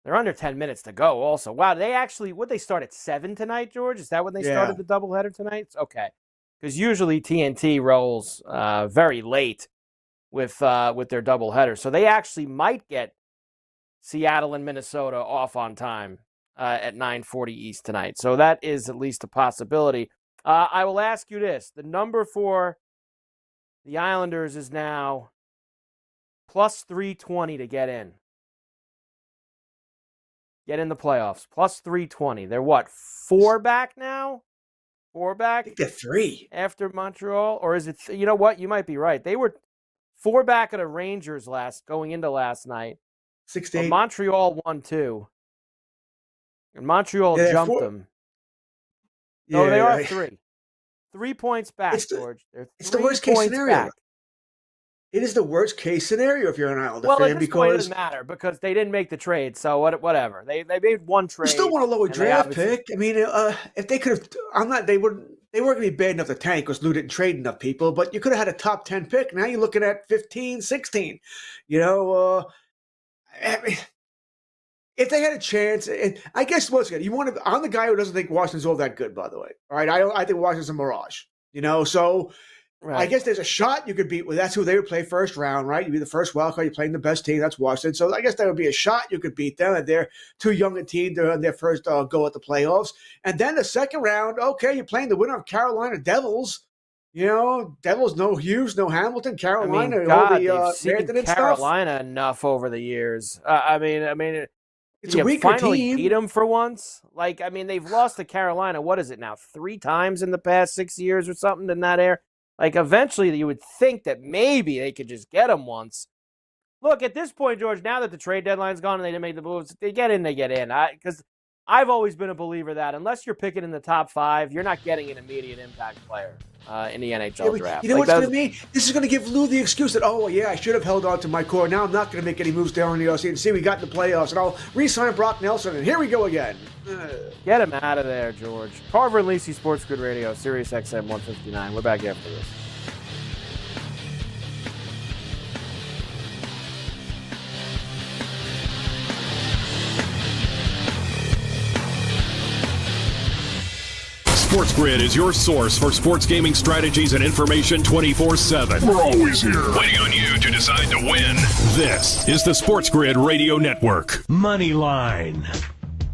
Speaker 9: They're under 10 minutes to go also. Wow, would they start at 7 tonight, George? Is that when they started the doubleheader tonight? Okay. Because usually TNT rolls very late with their doubleheader. So they actually might get Seattle and Minnesota off on time at 9:40 East tonight. So that is at least a possibility. I will ask you this. The number for the Islanders is now plus 320 to get in. get in the playoffs. Plus 320. They're what, 4 back now? 4 back?
Speaker 16: I think they're 3.
Speaker 9: After Montreal? Or is it, you know what? You might be right. They were 4 back of the Rangers going into last night.
Speaker 16: 6-8.
Speaker 9: Montreal won 2. And Montreal jumped them. No, they are 3. 3 points back, George.
Speaker 16: It's the worst case scenario.
Speaker 9: Back.
Speaker 16: It is the worst case scenario if you're an Islander
Speaker 9: Well,
Speaker 16: fan
Speaker 9: at this point, it
Speaker 16: because
Speaker 9: doesn't matter because they didn't make the trade. So whatever. They made one trade.
Speaker 16: you still want a lower
Speaker 9: and
Speaker 16: draft pick. I mean, if they could have, they weren't going to be bad enough to tank because Lou didn't trade enough people. But you could have had a top 10 pick. Now you're looking at 15, 16. You know, I mean, if they had a chance, and I guess once again, I'm the guy who doesn't think Washington's all that good. By the way, all right, I think Washington's a mirage. You know, so. Right. I guess there's a shot you could beat. Well, that's who they would play first round, right? You'd be the first wild card. You're playing the best team. That's Washington. So I guess there would be a shot you could beat them. And they're too young a team. They're on their first go at the playoffs. And then the second round, okay, you're playing the winner of Carolina Devils. You know, Devils, no Hughes, no Hamilton. Carolina,
Speaker 9: they've seen Carolina enough over the years. It's
Speaker 16: a weaker
Speaker 9: finally
Speaker 16: team.
Speaker 9: Beat them for once. Like, I mean, they've lost to Carolina. What is it now? 3 times in the past 6 years or something in that air. Like, eventually you would think that maybe they could just get him once. Look, at this point, George, now that the trade deadline's gone and they didn't make the moves, they get in. Because I've always been a believer that unless you're picking in the top 5, you're not getting an immediate impact player in the NHL draft.
Speaker 16: You know what's going to mean? This is going to give Lou the excuse that, I should have held on to my core. Now I'm not going to make any moves down in the offseason. See, we got in the playoffs, and I'll re-sign Brock Nelson, and here we go again.
Speaker 9: Get him out of there, George. Carver Lisi, SportsGrid Radio, Sirius XM 159. We're back after this.
Speaker 2: SportsGrid is your source for sports gaming strategies and information 24/7.
Speaker 3: We're always here,
Speaker 2: waiting on you to decide to win. This is the SportsGrid Radio Network. Money Line.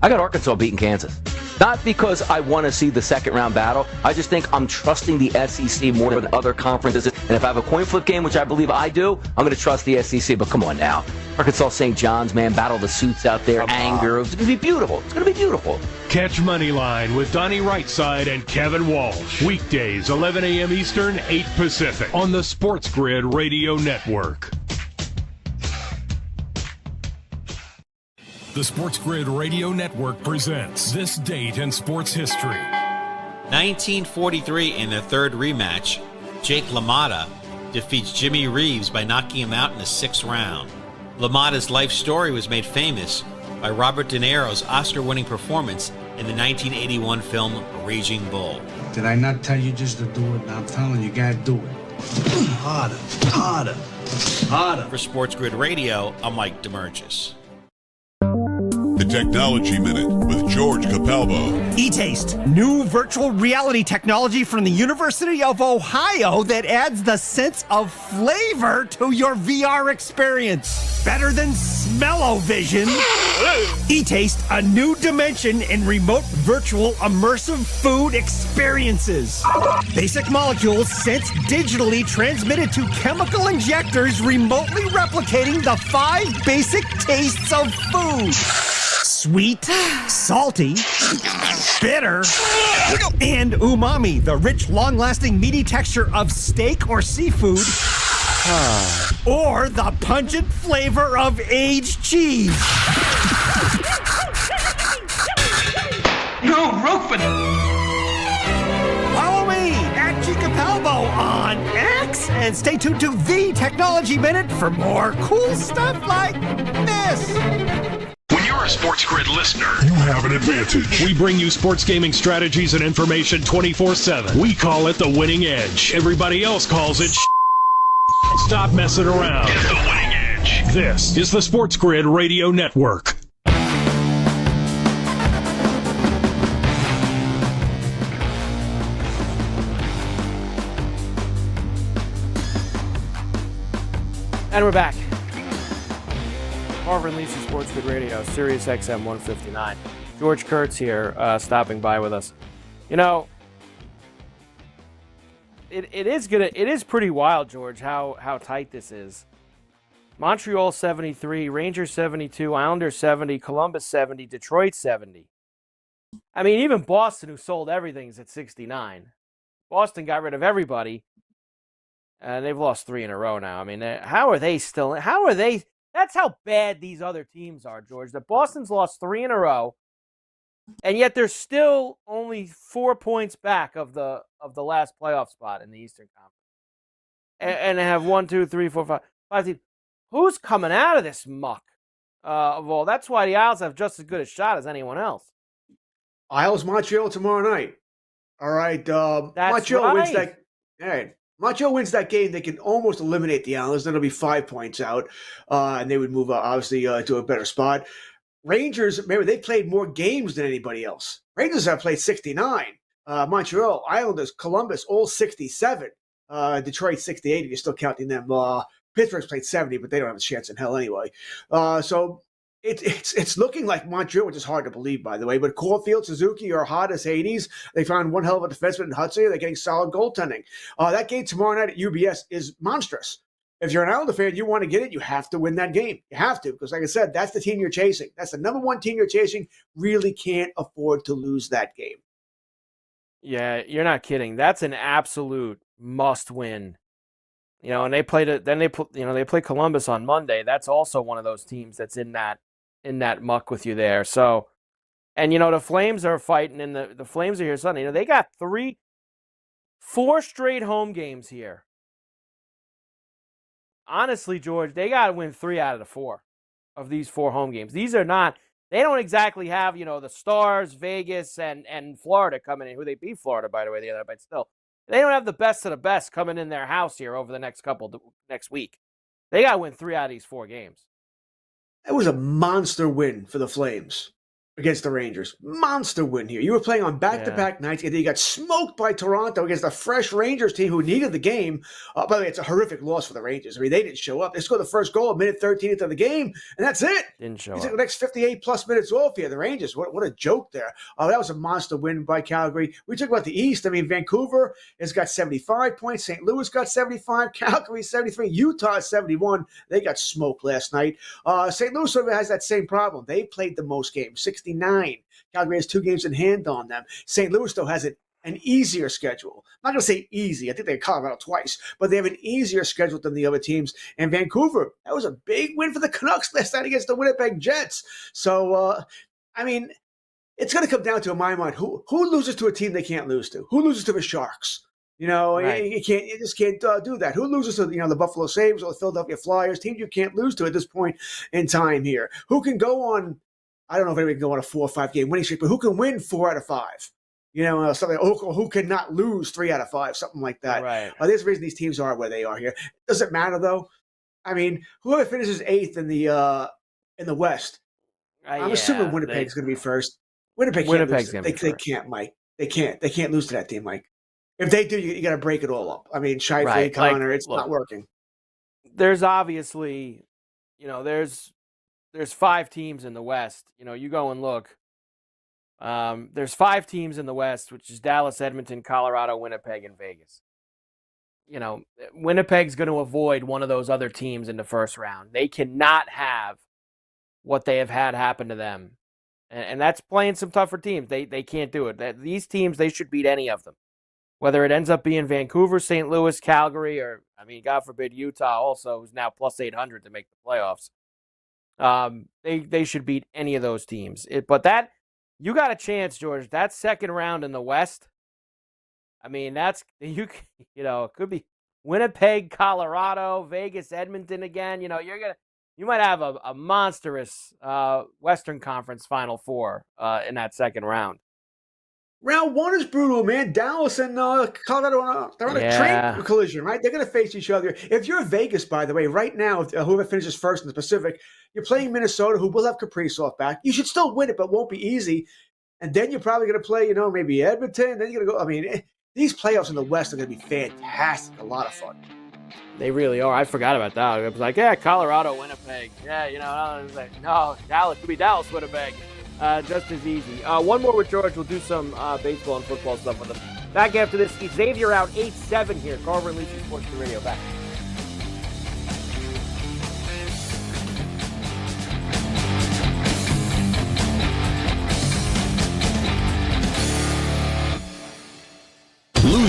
Speaker 11: I got Arkansas beating Kansas. Not because I want to see the second round battle. I just think I'm trusting the SEC more than other conferences. And if I have a coin flip game, which I believe I do, I'm going to trust the SEC. But come on now. Arkansas St. John's, man, battle the suits out there, anger. It's going to be beautiful. It's going to be beautiful.
Speaker 2: Catch Moneyline with Donnie Rightside and Kevin Walsh. Weekdays, 11 a.m. Eastern, 8 Pacific. On the SportsGrid Radio Network. The SportsGrid Radio Network presents This Date in Sports History.
Speaker 13: 1943 in their third rematch, Jake LaMotta defeats Jimmy Reeves by knocking him out in the 6th round. LaMotta's life story was made famous by Robert De Niro's Oscar-winning performance in the 1981 film Raging Bull.
Speaker 14: Did I not tell you just to do it? I'm telling you, gotta do it. Harder, harder, harder.
Speaker 13: For SportsGrid Radio, I'm Mike DeMurgis.
Speaker 3: The Technology Minute with George Capalbo.
Speaker 4: E-Taste, new virtual reality technology from the University of Ohio that adds the sense of flavor to your VR experience. Better than smell-o-vision. E-Taste, a new dimension in remote virtual immersive food experiences. Basic molecules sensed digitally transmitted to chemical injectors remotely replicating the 5 basic tastes of food. Sweet, salty, bitter, and umami, the rich, long-lasting, meaty texture of steak or seafood, or the pungent flavor of aged cheese.
Speaker 17: No, Rufin!
Speaker 4: Follow me at G Capalbo on X, and stay tuned to The Technology Minute for more cool stuff like this.
Speaker 2: When you're a SportsGrid listener, you have an advantage. We bring you sports gaming strategies and information 24/7. We call it the winning edge. Everybody else calls it Stop messing around. Get the winning edge. This is the SportsGrid Radio Network.
Speaker 9: And we're back. Carver Lisi, SportsGrid Radio, Sirius XM 159. George Kurtz here, stopping by with us. You know, it is pretty wild, George, how tight this is. Montreal 73, Rangers 72, Islanders 70, Columbus 70, Detroit 70. I mean, even Boston, who sold everything, is at 69. Boston got rid of everybody, and they've lost 3 in a row now. I mean, how are they still? How are they? That's how bad these other teams are, George. The Boston's lost 3 in a row, and yet they're still only 4 points back of the last playoff spot in the Eastern Conference, and they have 1, 2, 3, 4, 5 teams. Who's coming out of this muck? Well, that's why the Isles have just as good a shot as anyone else.
Speaker 16: Isles Montreal tomorrow night. All right.
Speaker 9: Montreal
Speaker 16: wins that. All right. Montreal wins that game. They can almost eliminate the Islanders. Then it'll be 5 points out, and they would move obviously to a better spot. Rangers, remember, they played more games than anybody else. Rangers have played 69. Montreal, Islanders, Columbus, all 67. Detroit 68. If you're still counting them. Pittsburgh's played 70, but they don't have a chance in hell anyway. So it's looking like Montreal, which is hard to believe, by the way. But Caulfield, Suzuki are hot as Hades. They found one hell of a defenseman in Hudson. They're getting solid goaltending. That game tomorrow night at UBS is monstrous. If you're an Islander fan, you want to get it, you have to win that game. You have to, because like I said, that's the team you're chasing. That's the number one team you're chasing. Really can't afford to lose that game.
Speaker 9: Yeah, you're not kidding. That's an absolute must-win. And they play Columbus on Monday. That's also one of those teams that's in that muck with you there. So, and the Flames are fighting, and the Flames are here Sunday. They got 4 straight home games here. Honestly, George, they got to win 3 out of the 4 of these 4 home games. These are not. They don't exactly have the Stars, Vegas, and Florida coming in. Who they beat Florida, by the way, the other, but still. They don't have the best of the best coming in their house here over the next week. They got to win 3 out of these 4 games.
Speaker 16: That was a monster win for the Flames against the Rangers. Monster win here. You were playing on back-to-back nights, and then you got smoked by Toronto against a fresh Rangers team who needed the game. By the way, it's a horrific loss for the Rangers. I mean, they didn't show up. They scored the first goal at minute 13th of the game, and that's it.
Speaker 9: Didn't show
Speaker 16: You
Speaker 9: up.
Speaker 16: took the next 58-plus minutes off here. The Rangers, what a joke there. That was a monster win by Calgary. We talk about the East. I mean, Vancouver has got 75 points. St. Louis got 75. Calgary 73. Utah 71. They got smoked last night. St. Louis sort of has that same problem. They played the most games, 69. Calgary has 2 games in hand on them. St. Louis, though, has an easier schedule. I'm not going to say easy. I think they got Colorado twice, but they have an easier schedule than the other teams. And Vancouver, that was a big win for the Canucks last night against the Winnipeg Jets. So, I mean, it's going to come down to, in my mind, who loses to a team they can't lose to? Who loses to the Sharks?
Speaker 9: Right.
Speaker 16: You just can't do that. Who loses to the Buffalo Sabres or the Philadelphia Flyers? Teams you can't lose to at this point in time here. Who can go on? I don't know if anybody can go on a 4 or 5 game winning streak, but who can win 4 out of 5? Something who cannot lose 3 out of 5, something like that.
Speaker 9: Right.
Speaker 16: There's a reason these teams are where they are here. Does it matter though? I mean, whoever finishes 8th in the West, I'm assuming Winnipeg's going to be first. Winnipeg's
Speaker 9: going to be
Speaker 16: first. They can't, Mike. They can't lose to that team, Mike. If they do, you got to break it all up. I mean, Scheifele,
Speaker 9: Right.
Speaker 16: Connor, it's not working.
Speaker 9: There's obviously, there's 5 teams in the West. You go and look. There's 5 teams in the West, which is Dallas, Edmonton, Colorado, Winnipeg, and Vegas. Winnipeg's going to avoid one of those other teams in the first round. They cannot have what they have had happen to them. And that's playing some tougher teams. They can't do it. These teams, they should beat any of them. Whether it ends up being Vancouver, St. Louis, Calgary, or, God forbid, Utah also, who's now plus 800 to make the playoffs. They should beat any of those teams. But that, you got a chance, George. That second round in the West, that's, it could be Winnipeg, Colorado, Vegas, Edmonton again. You might have a monstrous Western Conference Final Four in that second round.
Speaker 16: Round 1 is brutal, man. Dallas and Colorado, they're on a train collision, right? They're going to face each other. If you're Vegas, by the way, right now, whoever finishes first in the Pacific, you're playing Minnesota, who will have Kaprizov back. You should still win it, but won't be easy. And then you're probably going to play, maybe Edmonton. Then you're going to go. These playoffs in the West are going to be fantastic. A lot of fun.
Speaker 9: They really are. I forgot about that. I was like, Colorado, Winnipeg. I was like, no, Dallas. Could be Dallas, Winnipeg. Just as easy. One more with George. We'll do some baseball and football stuff with him. Back after this, Xavier out 8-7 here. Carver Lisi, SportsGrid Radio. Back.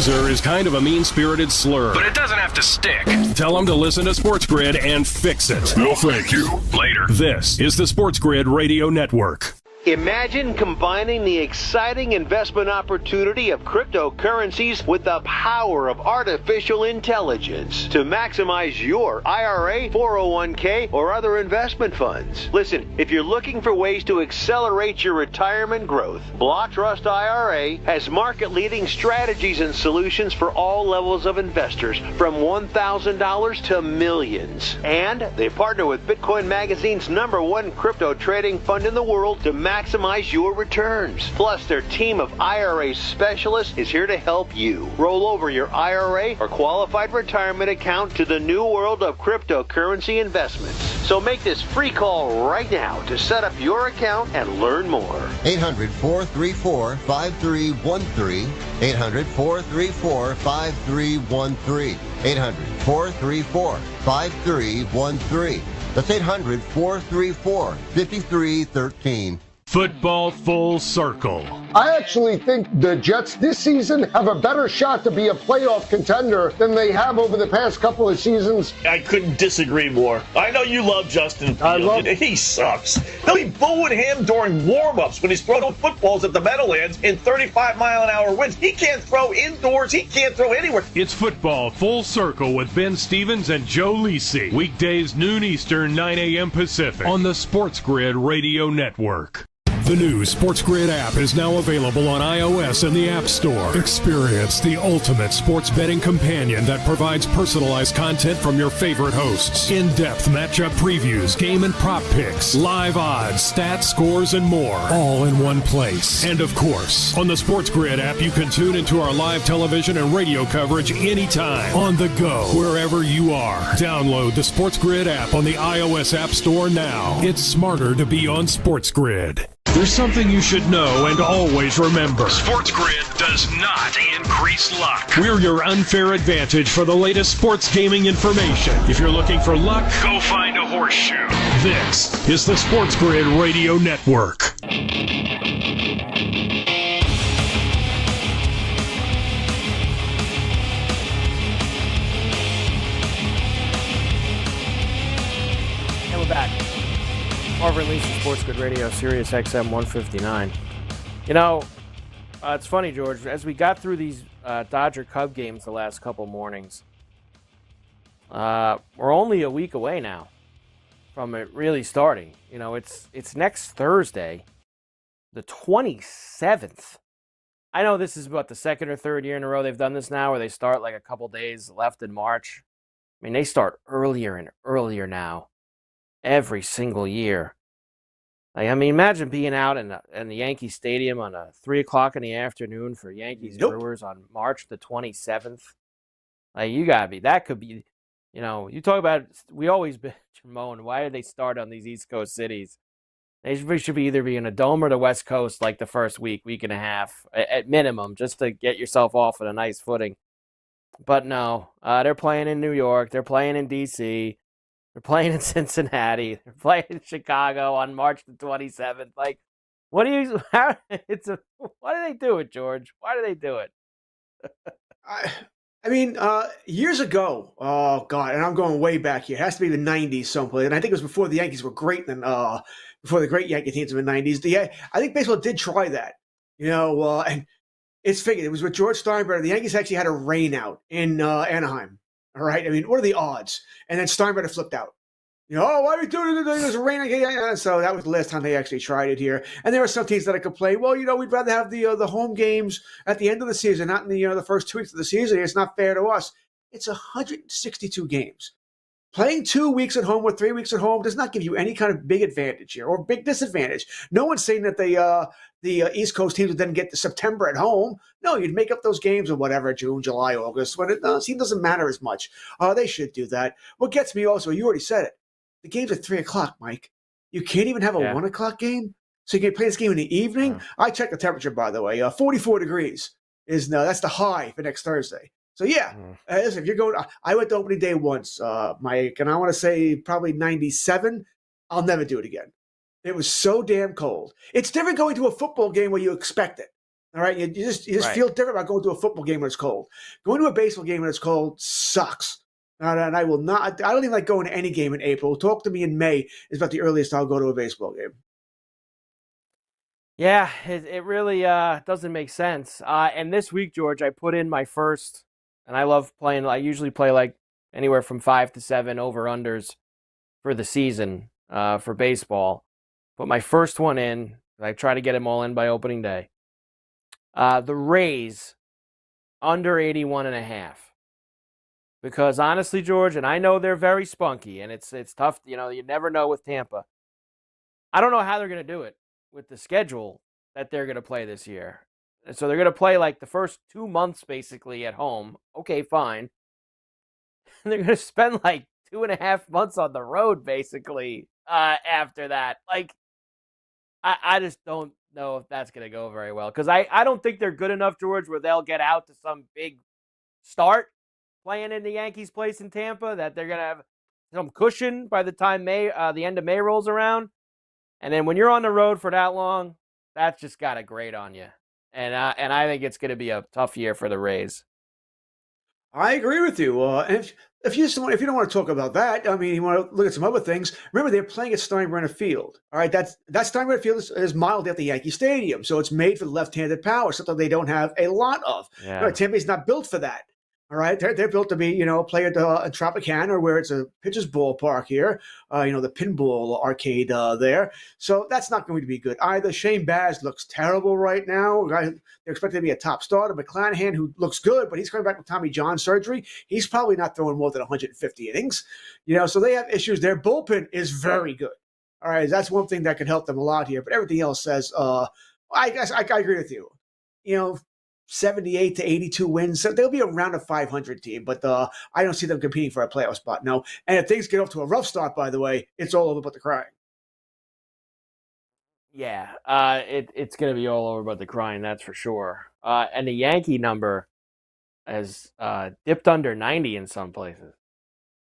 Speaker 2: Loser is kind of a mean-spirited slur, but it doesn't have to stick. Tell them to listen to SportsGrid and fix it.
Speaker 3: No, thank you.
Speaker 2: Later. This is the SportsGrid Radio Network.
Speaker 8: Imagine combining the exciting investment opportunity of cryptocurrencies with the power of artificial intelligence to maximize your IRA, 401k, or other investment funds. Listen, if you're looking for ways to accelerate your retirement growth, Block Trust IRA has market-leading strategies and solutions for all levels of investors, from $1,000 to millions. And they partner with Bitcoin Magazine's #1 crypto trading fund in the world to maximize your returns. Plus, their team of IRA specialists is here to help you roll over your IRA or qualified retirement account to the new world of cryptocurrency investments. So make this free call right now to set up your account and learn more.
Speaker 10: 800-434-5313. 800-434-5313. 800-434-5313. That's 800-434-5313.
Speaker 2: Football Full Circle.
Speaker 17: I actually think the Jets this season have a better shot to be a playoff contender than they have over the past couple of seasons.
Speaker 7: I couldn't disagree more. I know you love Justin Fields. He sucks. They'll be booing him during warm-ups when he's throwing footballs at the Meadowlands in 35-mile-an-hour winds. He can't throw indoors. He can't throw anywhere.
Speaker 2: It's Football Full Circle with Ben Stevens and Joe Lisi. Weekdays noon Eastern, 9 a.m. Pacific on the SportsGrid Radio Network. The new SportsGrid app is now available on iOS and the App Store. Experience the ultimate sports betting companion that provides personalized content from your favorite hosts. In-depth matchup previews, game and prop picks, live odds, stats, scores, and more. All in one place. And of course, on the SportsGrid app, you can tune into our live television and radio coverage anytime. On the go, wherever you are. Download the SportsGrid app on the iOS App Store now. It's smarter to be on SportsGrid. There's something you should know and always remember. SportsGrid does not increase luck. We're your unfair advantage for the latest sports gaming information. If you're looking for luck, go find a horseshoe. This is the SportsGrid Radio Network.
Speaker 9: And we're back. Carver Lisi, SportsGrid Radio, Sirius XM 159. You know, it's funny, George, as we got through these Dodger-Cub games the last couple mornings, we're only a week away now from it really starting. You know, it's next Thursday, the 27th. I know this is about the second or third year in a row they've done this now, where they start like a couple days left in March. I mean, they start earlier and earlier now. Every single year. Like, I mean, imagine being out in the Yankee Stadium on 3 o'clock in the afternoon for Yankees Brewers on March the 27th. Like, you gotta be. That could be. You know, you talk about. We always bitch and moan. Why did they start on these East Coast cities? They should be either be in a dome or the West Coast, like the first week and a half at minimum, just to get yourself off on a nice footing. But no, they're playing in New York. They're playing in D.C. They're playing in Cincinnati. They're playing in Chicago on March the 27th. Like, what do you? Why do they do it, George? Why do they do it?
Speaker 16: I mean, years ago, oh God, and I'm going way back here. It has to be the 90s someplace. And I think it was before the Yankees were great, before the great Yankee teams in the 90s. I think baseball did try that, you know, and it's figured. It was with George Steinbrenner. The Yankees actually had a rain out in Anaheim. All right. I mean, what are the odds? And then Steinbrenner flipped out. You know, why are we doing it? There's rain. So that was the last time they actually tried it here. And there were some teams that complained, well, you know, we'd rather have the home games at the end of the season, not in the first 2 weeks of the season. It's not fair to us. It's 162 games. Playing 2 weeks at home or 3 weeks at home does not give you any kind of big advantage here or big disadvantage. No one's saying that the East Coast teams would then get to September at home. No, you'd make up those games or whatever, June, July, August, when it doesn't matter as much. They should do that. What gets me also, you already said it, the game's at 3 o'clock, Mike. You can't even have a 1 o'clock game? So you can play this game in the evening? I checked the temperature, by the way. 44 degrees is that's the high for next Thursday. So, yeah, listen, if you're going – I went to opening day once, Mike, and I want to say probably 97. I'll never do it again. It was so damn cold. It's different going to a football game where you expect it. All right, you just feel different about going to a football game when it's cold. Going to a baseball game when it's cold sucks. And I will not. I don't even like going to any game in April. Talk to me in May is about the earliest I'll go to a baseball game.
Speaker 9: Yeah, it really doesn't make sense. And this week, George, I put in my first, and I love playing. I usually play like anywhere from 5 to 7 over-unders for the season for baseball. Put my first one in. I try to get them all in by opening day. The Rays, under 81.5. Because honestly, George, and I know they're very spunky, and it's tough. You never know with Tampa. I don't know how they're going to do it with the schedule that they're going to play this year. And so they're going to play like the first 2 months basically at home. Okay, fine. And they're going to spend like 2.5 months on the road basically after that. Like, I just don't know if that's going to go very well. Because I don't think they're good enough, George, where they'll get out to some big start playing in the Yankees' place in Tampa, that they're going to have some cushion by the time the end of May rolls around. And then when you're on the road for that long, that's just got to grate on you. And I think it's going to be a tough year for the Rays.
Speaker 16: I agree with you. And if you don't want to talk about that, I mean, you want to look at some other things. Remember, they're playing at Steinbrenner Field. All right, that Steinbrenner Field is modeled after Yankee Stadium, so it's made for left-handed power, something they don't have a lot of.
Speaker 9: Yeah.
Speaker 16: Tampa's not built for that. All right, they're built to be, play at Tropicana, where it's a pitcher's ballpark here, the pinball arcade there. So that's not going to be good either. Shane Baz looks terrible right now. They're expected to be a top starter. McClanahan, who looks good, but he's coming back with Tommy John surgery. He's probably not throwing more than 150 innings. So they have issues. Their bullpen is very good. All right, that's one thing that could help them a lot here. But everything else says, I agree with you. 78 to 82 wins. So they'll be around a 500 team, but I don't see them competing for a playoff spot. No. And if things get off to a rough start, by the way, it's all over but the crying.
Speaker 9: Yeah, it's going to be all over but the crying, that's for sure. And the Yankee number has dipped under 90 in some places.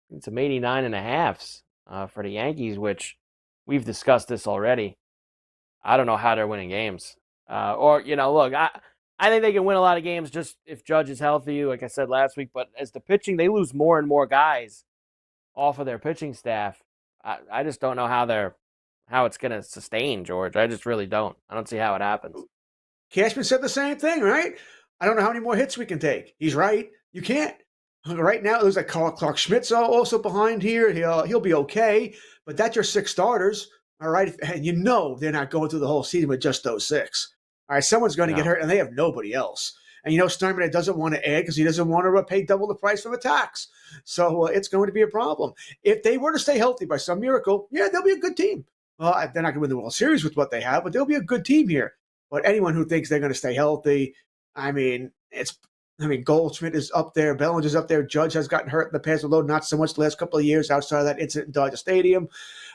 Speaker 9: It's some 89.5 for the Yankees, which we've discussed this already. I don't know how they're winning games. Look, I think they can win a lot of games just if Judge is healthy, like I said last week. But as the pitching, they lose more and more guys off of their pitching staff. I just don't know how it's going to sustain, George. I just really don't. I don't see how it happens.
Speaker 16: Cashman said the same thing, right? I don't know how many more hits we can take. He's right. You can't. Right now, there's like Clark Schmidt's also behind here. He'll be okay. But that's your 6 starters, all right? And they're not going through the whole season with just those 6. All right, someone's going to get hurt, and they have nobody else. And Steinbrenner doesn't want to add because he doesn't want to pay double the price for the tax. So it's going to be a problem. If they were to stay healthy by some miracle, they'll be a good team. They're not going to win the World Series with what they have, but they'll be a good team here. But anyone who thinks they're going to stay healthy, Goldschmidt is up there, Bellinger's up there, Judge has gotten hurt in the past, although not so much the last couple of years outside of that incident in Dodger Stadium.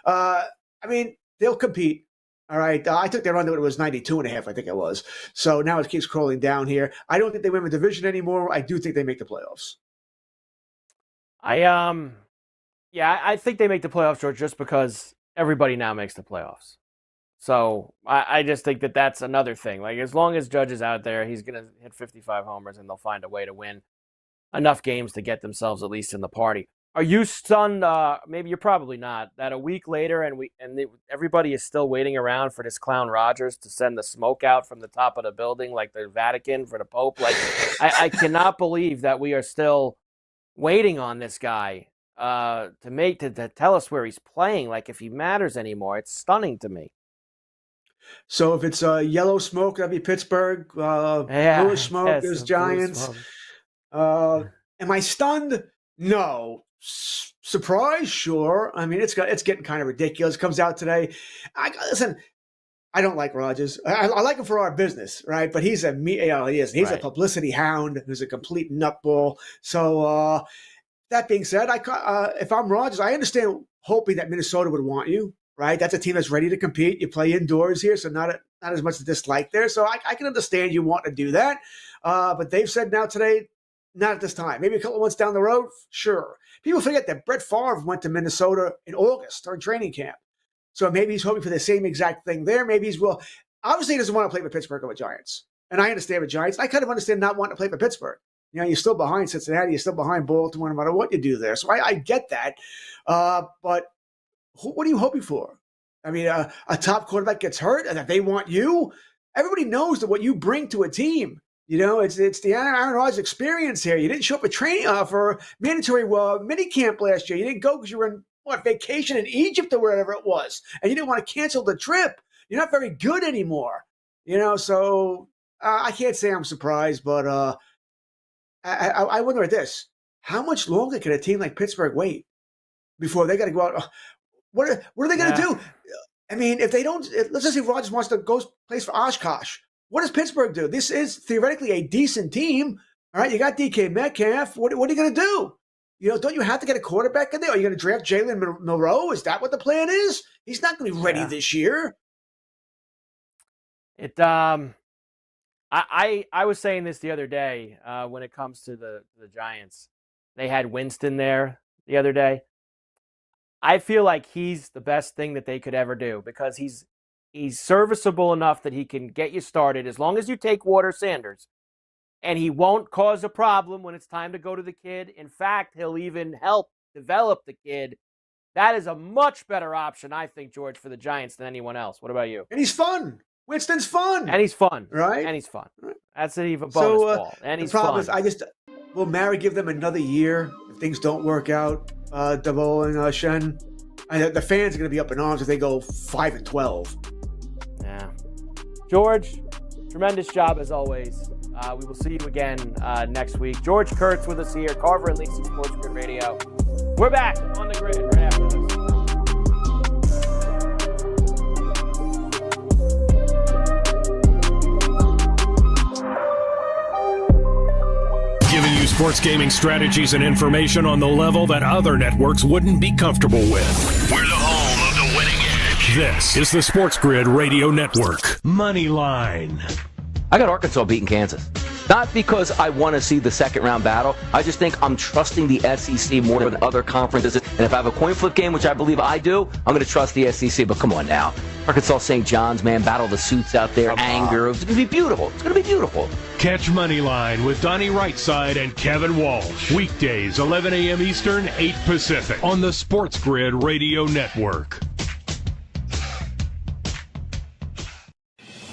Speaker 16: They'll compete. All right, I took their under when it was 92.5, I think it was. So now it keeps crawling down here. I don't think they win the division anymore. I do think they make the playoffs.
Speaker 9: I think they make the playoffs, George, just because everybody now makes the playoffs. So I just think that's another thing. Like, as long as Judge is out there, he's going to hit 55 homers, and they'll find a way to win enough games to get themselves at least in the party. Are you stunned? Maybe you're probably not. That a week later, everybody is still waiting around for this clown Rogers to send the smoke out from the top of the building, like the Vatican for the Pope. Like, I cannot believe that we are still waiting on this guy to tell us where he's playing. Like, if he matters anymore, it's stunning to me.
Speaker 16: So if it's yellow smoke, that'd be Pittsburgh. Bluish smoke is Giants. Am I stunned? No. Surprise, sure. It's getting kind of ridiculous. It comes out today. Listen, I don't like Rogers. I like him for our business, right? But he's a publicity hound who's a complete nutball. So that being said, if I'm Rogers, I understand hoping that Minnesota would want you, right? That's a team that's ready to compete. You play indoors here, so not as much dislike there. So I can understand you want to do that. But they've said now today, not at this time. Maybe a couple of months down the road, sure. People forget that Brett Favre went to Minnesota in August during training camp. So maybe he's hoping for the same exact thing there. Maybe obviously he doesn't want to play with Pittsburgh or with Giants. And I understand the Giants. I kind of understand not wanting to play for Pittsburgh. You know, you're still behind Cincinnati. You're still behind Baltimore, no matter what you do there. So I get that. But what are you hoping for? I mean, a top quarterback gets hurt and that they want you. Everybody knows that what you bring to a team. You know, it's the Aaron Rodgers experience here. You didn't show up for training for mandatory mini camp last year. You didn't go because you were on vacation in Egypt or wherever it was, and you didn't want to cancel the trip. You're not very good anymore. You know, so I can't say I'm surprised, but I wonder at this: how much longer can a team like Pittsburgh wait before they got to go out? What are they going to do? I mean, if they don't, let's just say Rodgers wants to go play for Oshkosh. What does Pittsburgh do? This is theoretically a decent team. All right, you got DK Metcalf. What are you going to do? You know, don't you have to get a quarterback in there? Are you going to draft Jalen Milroe? Is that what the plan is? He's not going to be ready this year.
Speaker 9: I was saying this the other day when it comes to the Giants. They had Winston there the other day. I feel like he's the best thing that they could ever do because he's serviceable enough that he can get you started as long as you take Water Sanders. And he won't cause a problem when it's time to go to the kid. In fact, he'll even help develop the kid. That is a much better option, I think, George, for the Giants than anyone else. What about you?
Speaker 16: And he's fun. Winston's fun.
Speaker 9: And he's fun.
Speaker 16: Right?
Speaker 9: And he's fun. That's an even bonus ball. And he's
Speaker 16: the problem
Speaker 9: fun.
Speaker 16: is, will Mary give them another year if things don't work out, Davo and Shen? The fans are going to be up in arms if they go 5-12.
Speaker 9: Yeah. George, tremendous job as always. We will see you again next week. George Kurtz with us here, Carver Lisi, SportsGrid Radio. We're back on the grid right after this.
Speaker 2: Giving you sports gaming strategies and information on the level that other networks wouldn't be comfortable with.
Speaker 3: We're the home of the winning edge.
Speaker 2: This is the SportsGrid Radio Network. Money Line.
Speaker 11: I got Arkansas beating Kansas. Not because I want to see the second round battle. I just think I'm trusting the SEC more than other conferences. And if I have a coin flip game, which I believe I do, I'm going to trust the SEC. But come on now. Arkansas St. John's, man, battle the suits out there, anger. It's going to be beautiful. It's going to be beautiful.
Speaker 2: Catch Moneyline with Donnie Rightside and Kevin Walsh. Weekdays, 11 a.m. Eastern, 8 Pacific. On the SportsGrid Radio Network.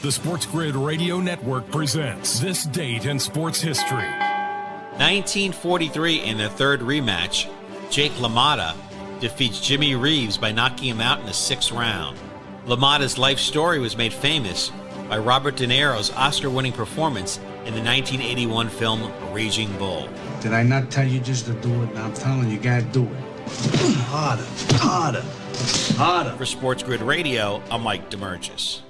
Speaker 2: The SportsGrid Radio Network presents This Date in Sports History.
Speaker 13: 1943, in the third rematch, Jake LaMotta defeats Jimmy Reeves by knocking him out in the 6th round. LaMotta's life story was made famous by Robert De Niro's Oscar-winning performance in the 1981 film Raging Bull.
Speaker 14: Did I not tell you just to do it? Now I'm telling you, gotta do it. Harder, harder, harder.
Speaker 13: For SportsGrid Radio, I'm Mike DeMurgis.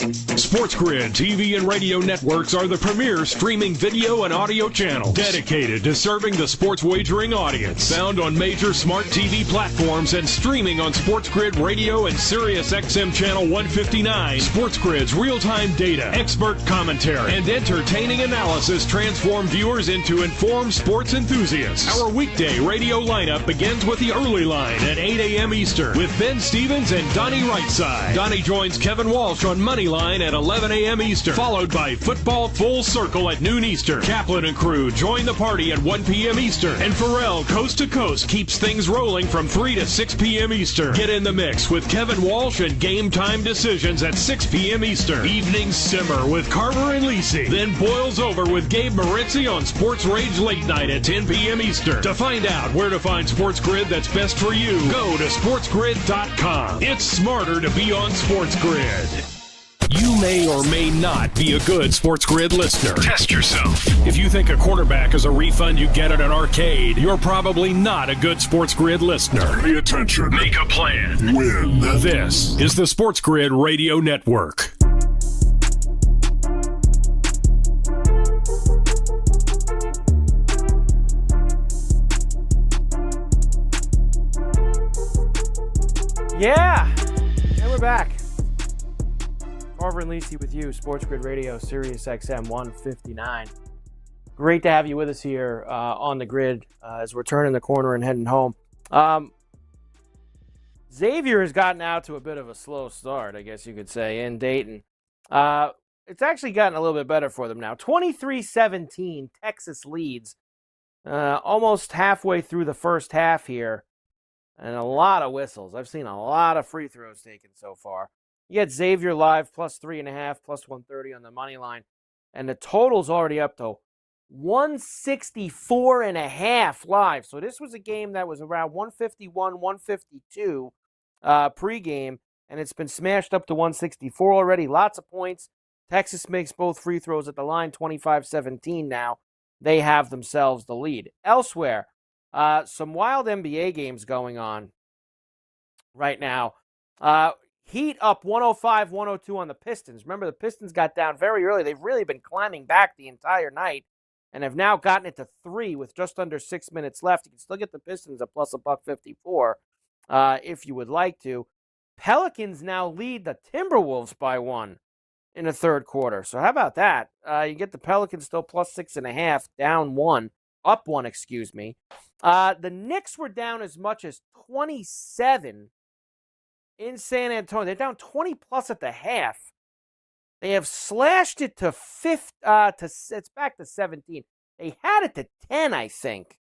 Speaker 2: SportsGrid TV and radio networks are the premier streaming video and audio channels dedicated to serving the sports wagering audience. Found on major smart TV platforms and streaming on SportsGrid Radio and SiriusXM Channel 159. SportsGrid's real-time data, expert commentary, and entertaining analysis transform viewers into informed sports enthusiasts. Our weekday radio lineup begins with the early line at 8 a.m. Eastern with Ben Stevens and Donnie Rightside. Donnie joins Kevin Walsh on Moneyline at 11 a.m. Eastern, followed by Football Full Circle at noon Eastern. Kaplan and crew join the party at 1 p.m. Eastern. And Pharrell, Coast to Coast, keeps things rolling from 3 to 6 p.m. Eastern. Get in the mix with Kevin Walsh and Game Time Decisions at 6 p.m. Eastern. Evenings simmer with Carver and Lisi. Then boils over with Gabe Moritzi on Sports Rage Late Night at 10 p.m. Eastern. To find out where to find SportsGrid that's best for you, go to sportsgrid.com. It's smarter to be on SportsGrid. You may or may not be a good SportsGrid listener. Test yourself. If you think a quarterback is a refund you get at an arcade, you're probably not a good SportsGrid listener.
Speaker 3: Pay attention.
Speaker 2: Make a plan.
Speaker 3: Win.
Speaker 2: This is the SportsGrid Radio Network.
Speaker 9: Yeah, and we're back. Carver and Lisi with you, SportsGrid Radio, SiriusXM 159. Great to have you with us here on the grid as we're turning the corner and heading home. Xavier has gotten out to a bit of a slow start, I guess you could say, in Dayton. it's actually gotten a little bit better for them now. 23-17, Texas leads almost halfway through the first half here. And a lot of whistles. I've seen a lot of free throws taken so far. You get Xavier live plus 3.5, plus 130 on the money line. And the total's already up to 164.5 live. So this was a game that was around 151, 152 pregame. And it's been smashed up to 164 already. Lots of points. Texas makes both free throws at the line, 25-17 now. They have themselves the lead. Elsewhere, some wild NBA games going on right now. Heat up 105-102 on the Pistons. Remember, the Pistons got down very early. They've really been climbing back the entire night and have now gotten it to 3 with just under 6 minutes left. You can still get the Pistons at plus $1.54 if you would like to. Pelicans now lead the Timberwolves by 1 in the third quarter. So how about that? You get the Pelicans still plus 6.5, down 1, up 1, excuse me. The Knicks were down as much as 27 in San Antonio. They're down 20 plus at the half. They have slashed it to it's back to 17. They had it to 10, I think.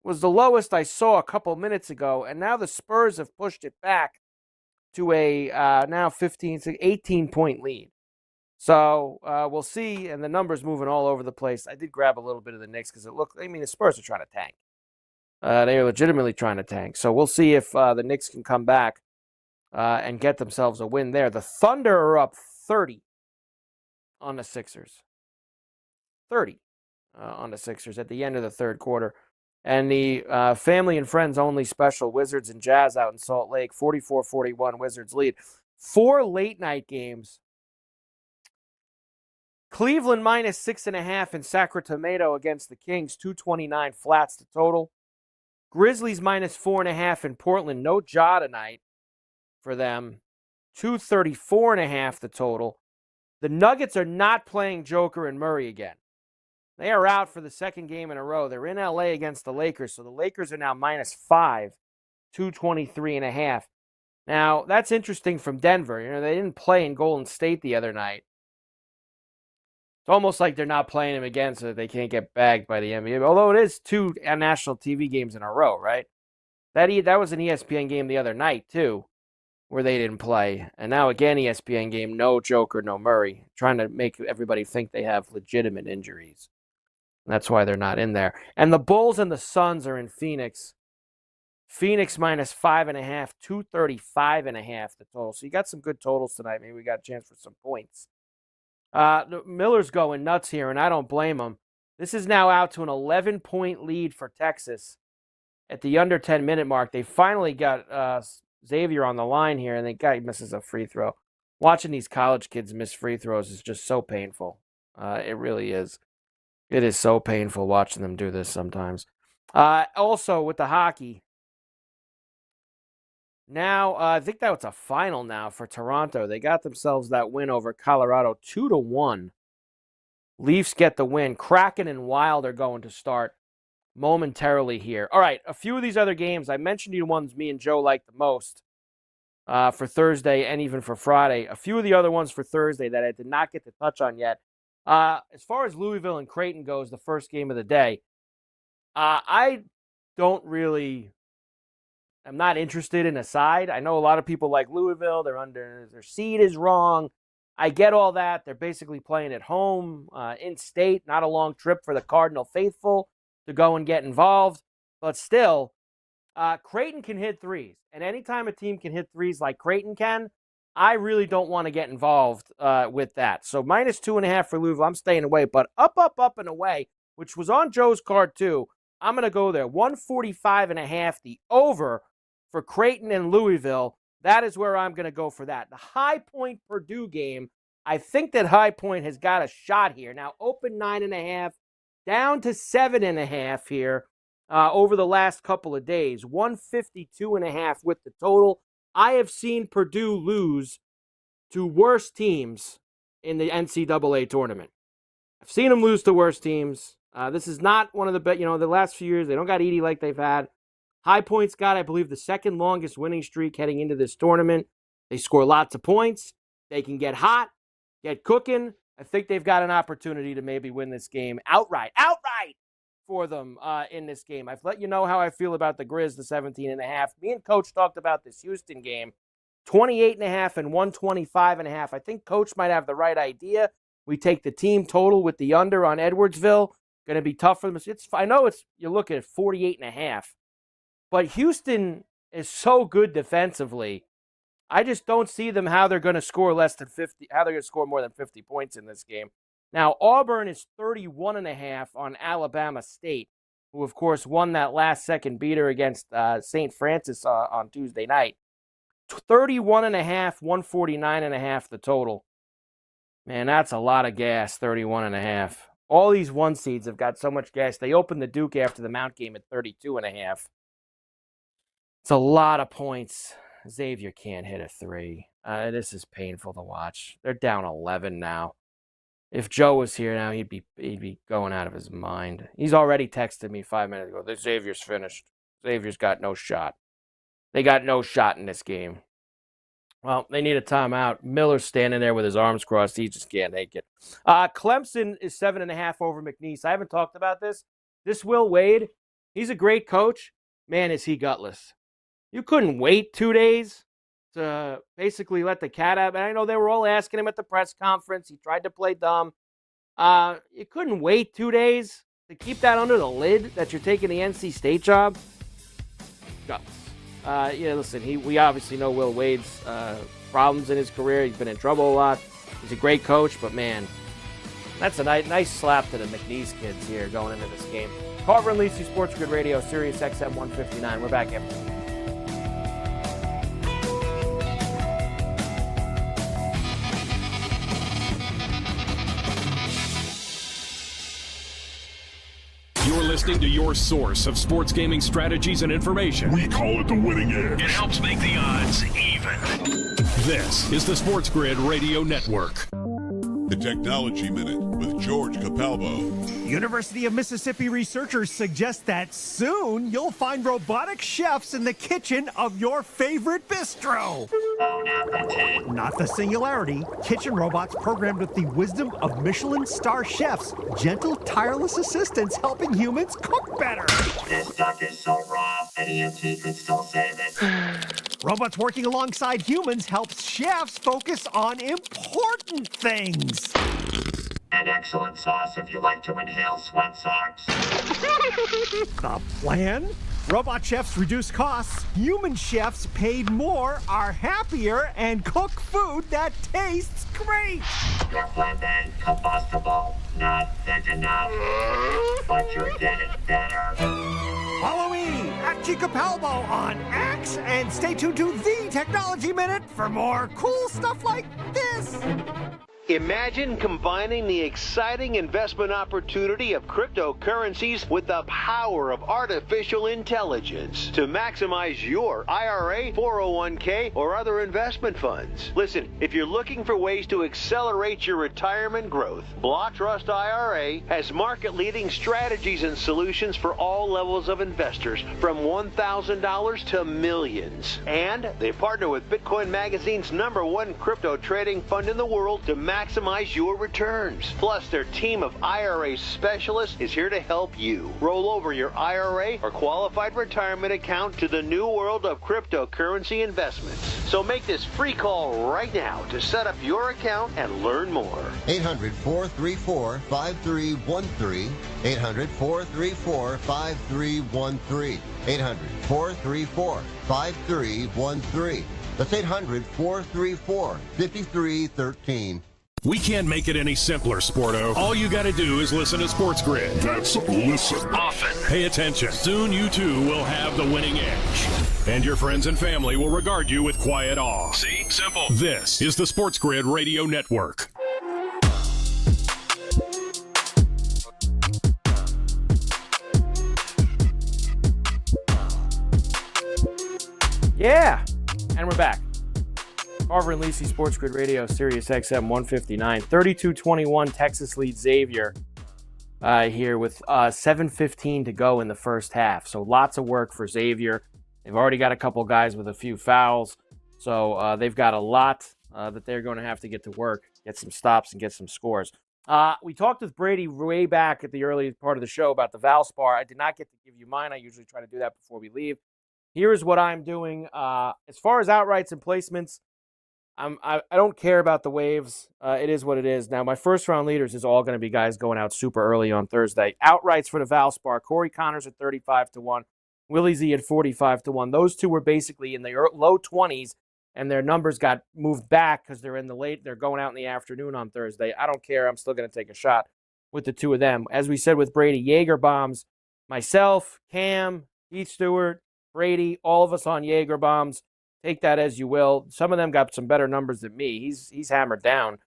Speaker 9: Was the lowest I saw a couple minutes ago, and now the Spurs have pushed it back to a now 18-point lead. So we'll see, and the numbers moving all over the place. I did grab a little bit of the Knicks because the Spurs are trying to tank. They are legitimately trying to tank. So we'll see if the Knicks can come back and get themselves a win there. The Thunder are up 30 on the Sixers. 30 on the Sixers at the end of the third quarter. And the family and friends only special, Wizards and Jazz out in Salt Lake, 44-41, Wizards lead. 4 late night games. Cleveland minus 6.5 in Sacramento against the Kings, 229 flats the total. Grizzlies minus 4.5 in Portland, no Ja tonight for them, 234.5 the total. The Nuggets are not playing Joker and Murray again. They are out for the second game in a row. They're in LA against the Lakers, so the Lakers are now minus 5, 223.5. Now, that's interesting from Denver. They didn't play in Golden State the other night. It's almost like they're not playing him again so that they can't get bagged by the NBA. Although it is 2 national TV games in a row, right? That was an ESPN game the other night, too, where they didn't play. And now again, ESPN game, no Joker, no Murray, trying to make everybody think they have legitimate injuries. That's why they're not in there. And the Bulls and the Suns are in Phoenix. Phoenix minus 5.5, 235.5 the total. So you got some good totals tonight. Maybe we got a chance for some points. Miller's going nuts here, and I don't blame him. This is now out to an 11-point lead for Texas at the under 10-minute mark. They finally got Xavier on the line here, and the guy misses a free throw. Watching these college kids miss free throws is just so painful. It really is. It is so painful watching them do this sometimes. Also, with the hockey, now I think that was a final now for Toronto. They got themselves that win over Colorado, 2-1. Leafs get the win. Kraken and Wild are going to start momentarily here. All right, a few of these other games. I mentioned you the ones me and Joe like the most for Thursday and even for Friday. A few of the other ones for Thursday that I did not get to touch on yet. As far as Louisville and Creighton goes, the first game of the day, I'm not interested in a side. I know a lot of people like Louisville. Their seed is wrong. I get all that. They're basically playing at home, in state, not a long trip for the Cardinal faithful to go and get involved. But still, Creighton can hit threes. And anytime a team can hit threes like Creighton can, I really don't want to get involved with that. So minus 2.5 for Louisville. I'm staying away. But up, and away, which was on Joe's card too. I'm going to go there. 145.5, the over for Creighton and Louisville. That is where I'm going to go for that. The High Point Purdue game, I think that High Point has got a shot here. Now open 9.5, down to 7.5 here over the last couple of days. 152.5 with the total. I have seen Purdue lose to worse teams in the NCAA tournament. I've seen them lose to worse teams. This is not one of the best, the last few years, they don't got Edey like they've had. High Point's got, I believe, the second longest winning streak heading into this tournament. They score lots of points. They can get hot. get cooking. I think they've got an opportunity to maybe win this game outright for them in this game. I've let you know how I feel about the Grizz, the 17.5. Me and Coach talked about this Houston game, 28.5 and 125.5. I think Coach might have the right idea. We take the team total with the under on Edwardsville. Going to be tough for them. I know you're looking at 48.5, but Houston is so good defensively. I just don't see them how they're going to score less than 50, how they're going to score more than 50 points in this game. Now, Auburn is 31.5 on Alabama State, who, of course, won that last-second beater against St. Francis on Tuesday night. 31.5, 149.5 the total. Man, that's a lot of gas, 31.5. All these one seeds have got so much gas. They opened the Duke after the Mount game at 32.5. It's a lot of points. Xavier can't hit a 3. This is painful to watch. They're down 11 now. If Joe was here now, he'd be going out of his mind. He's already texted me 5 minutes ago. The Xavier's finished. Xavier's got no shot. They got no shot in this game. Well, they need a timeout. Miller's standing there with his arms crossed. He just can't take it. Clemson is 7.5 over McNeese. I haven't talked about this. This Will Wade, he's a great coach. Man, is he gutless. You couldn't wait 2 days to basically let the cat out. And I know they were all asking him at the press conference. He tried to play dumb. You couldn't wait 2 days to keep that under the lid that you're taking the NC State job. Gutless. Listen, we obviously know Will Wade's problems in his career. He's been in trouble a lot. He's a great coach, but man, that's a nice slap to the McNeese kids here going into this game. Carver Lisi, SportsGrid Radio, Sirius XM 159. We're back after.
Speaker 2: You're listening to your source of sports gaming strategies and information.
Speaker 3: We call it the winning edge.
Speaker 2: It helps make the odds even. This is the SportsGrid Radio Network.
Speaker 3: The Technology Minute with George Capalbo.
Speaker 4: University of Mississippi researchers suggest that soon you'll find robotic chefs in the kitchen of your favorite bistro. Not the singularity. Kitchen robots programmed with the wisdom of Michelin star chefs. Gentle, tireless assistants helping humans cook better.
Speaker 5: This duck is so raw, an EMT could still save it.
Speaker 4: Robots working alongside humans helps chefs focus on important things.
Speaker 5: An excellent sauce if you like to inhale sweat socks.
Speaker 4: The plan? Robot chefs reduce costs. Human chefs paid more, are happier, and cook food that tastes great.
Speaker 5: Your flatbed, combustible, not thick enough, but you're getting better.
Speaker 4: Follow me at Capalbo on X and stay tuned to The Technology Minute for more cool stuff like this.
Speaker 8: Imagine combining the exciting investment opportunity of cryptocurrencies with the power of artificial intelligence to maximize your IRA, 401k, or other investment funds. Listen, if you're looking for ways to accelerate your retirement growth, Block Trust IRA has market-leading strategies and solutions for all levels of investors, from $1,000 to millions. And they partner with Bitcoin Magazine's #1 crypto trading fund in the world to maximize your returns. Plus, their team of IRA specialists is here to help you roll over your IRA or qualified retirement account to the new world of cryptocurrency investments. So make this free call right now to set up your account and learn more.
Speaker 10: 800-434-5313. 800-434-5313. 800-434-5313. That's 800-434-5313.
Speaker 2: We can't make it any simpler, Sporto. All you got to do is listen to SportsGrid.
Speaker 3: That's listen.
Speaker 2: Often. Pay attention. Soon you too will have the winning edge. And your friends and family will regard you with quiet awe. See? Simple. This is the SportsGrid Radio Network.
Speaker 9: Yeah, and we're back. Carver and Lisi, SportsGrid Radio, Sirius XM 159. 32-21, Texas leads Xavier here with 7:15 to go in the first half. So lots of work for Xavier. They've already got a couple guys with a few fouls. So they've got a lot that they're going to have to get to work get some stops and get some scores. We talked with Brady way back at the early part of the show about the Valspar. I did not get to give you mine. I usually try to do that before we leave. Here's what I'm doing. As far as outrights and placements, I don't care about the waves. It is what it is. Now, my first-round leaders is all going to be guys going out super early on Thursday. Outrights for the Valspar, Corey Connors at 35-1, Willie Z at 45-1. Those two were basically in the low 20s, and their numbers got moved back because they're in the late. They're going out in the afternoon on Thursday. I don't care. I'm still going to take a shot with the two of them. As we said with Brady, Jaeger bombs. Myself, Cam, Heath Stewart, Brady, all of us on Jaeger bombs. Take that as you will. Some of them got some better numbers than me. He's hammered down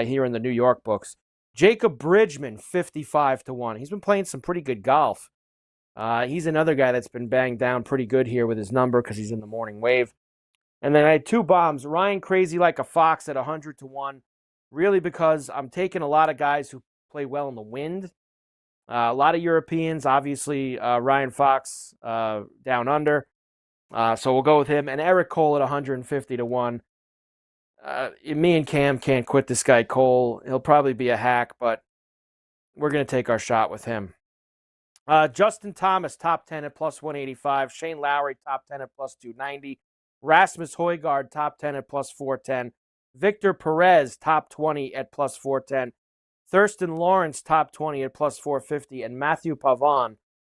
Speaker 9: here in the New York books. Jacob Bridgman, 55-1. He's been playing some pretty good golf. He's another guy that's been banged down pretty good here with his number because he's in the morning wave. And then I had two bombs. Ryan Crazy Like a Fox at 100-1. Really because I'm taking a lot of guys who play well in the wind. A lot of Europeans, obviously Ryan Fox down under. So we'll go with him. And Eric Cole at 150-1. Me and Cam can't quit this guy Cole. He'll probably be a hack, but we're going to take our shot with him. Justin Thomas, top 10 at plus 185. Shane Lowry, top 10 at plus 290. Rasmus Højgaard, top 10 at plus 410. Victor Perez, top 20 at plus 410. Thurston Lawrence, top 20 at plus 450. And Matthew Pavon,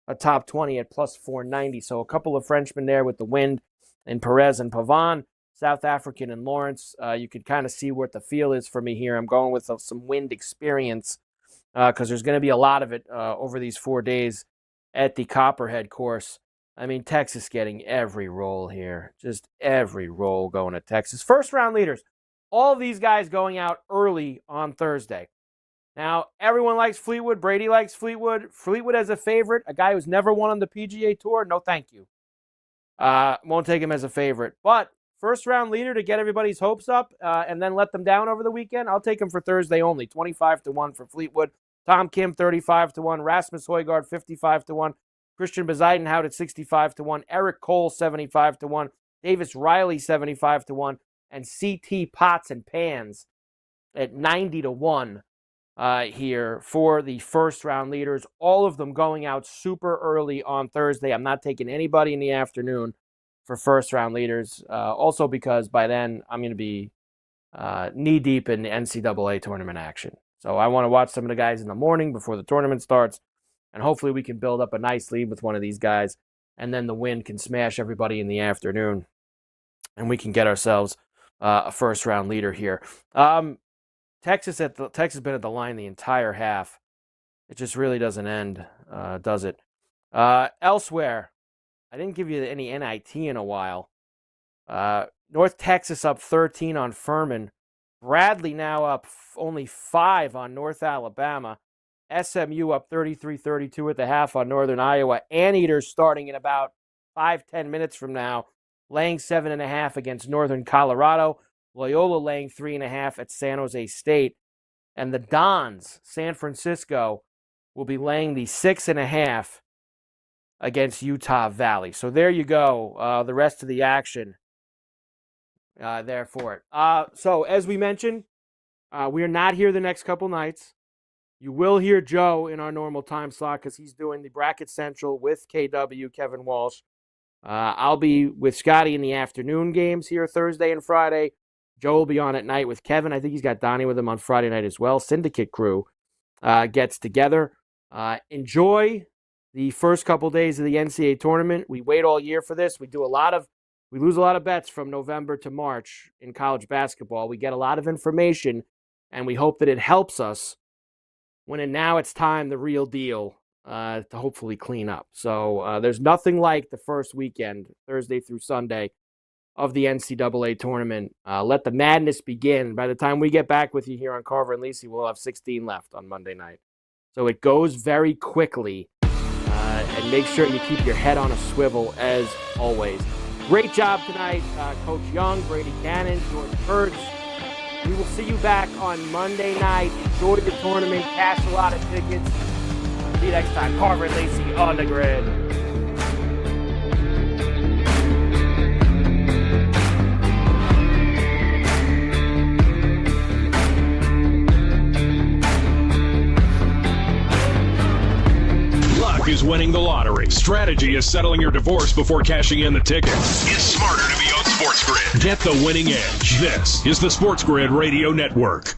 Speaker 9: a top 20 at plus 490. So a couple of Frenchmen there with the wind in Perez and Pavon. South African and Lawrence. You could kind of see what the feel is for me here. I'm going with some wind experience because there's going to be a lot of it over these 4 days at the Copperhead course. I mean, Texas getting every roll here. Just every roll going to Texas. First round leaders. All of these guys going out early on Thursday. Now, everyone likes Fleetwood. Brady likes Fleetwood. Fleetwood as a favorite. A guy who's never won on the PGA Tour. No, thank you. Won't take him as a favorite. But first round leader to get everybody's hopes up and then let them down over the weekend. I'll take him for Thursday only. 25-1 for Fleetwood. Tom Kim, 35-1. Rasmus Højgaard, 55-1. Christian Bezuidenhout at 65-1. Eric Cole, 75-1. Davis Riley, 75-1. And CT Pots and Pans at 90-1 here for the first round leaders. All of them going out super early on Thursday. I'm not taking anybody in the afternoon for first round leaders. Also because by then I'm going to be knee deep in the NCAA tournament action. So I want to watch some of the guys in the morning before the tournament starts. And hopefully we can build up a nice lead with one of these guys. And then the wind can smash everybody in the afternoon. And we can get ourselves a first-round leader here. Texas has been at the line the entire half. It just really doesn't end, does it? Elsewhere, I didn't give you any NIT in a while. North Texas up 13 on Furman. Bradley now up only 5 on North Alabama. SMU up 33-32 at the half on Northern Iowa. Anteaters starting in about 5-10 minutes from now, laying 7.5 against Northern Colorado. Loyola laying 3.5 at San Jose State. And the Dons, San Francisco, will be laying the 6.5 against Utah Valley. So there you go. The rest of the action there for it. So as we mentioned, we are not here the next couple nights. You will hear Joe in our normal time slot because he's doing the Bracket Central with KW, Kevin Walsh. I'll be with Scotty in the afternoon games here Thursday and Friday. Joe will be on at night with Kevin. I think he's got Donnie with him on Friday night as well. Syndicate crew gets together. Enjoy the first couple days of the NCAA tournament. We wait all year for this. We lose a lot of bets from November to March in college basketball. We get a lot of information, and we hope that it helps us when now it's time, the real deal, to hopefully clean up. So there's nothing like the first weekend, Thursday through Sunday, of the NCAA tournament. Let the madness begin. By the time we get back with you here on Carver and Lisi, we'll have 16 left on Monday night. So it goes very quickly. And make sure you keep your head on a swivel, as always. Great job tonight, Coach Young, Brady Cannon, George Kurtz. We will see you back on Monday night. Enjoy the tournament. Cash a lot of tickets. See you next time. Carver and Lisi on the grid.
Speaker 2: winning the lottery. Strategy is settling your divorce before cashing in the tickets.
Speaker 18: It's smarter to be on SportsGrid.
Speaker 2: Get the winning edge. This is the SportsGrid Radio Network.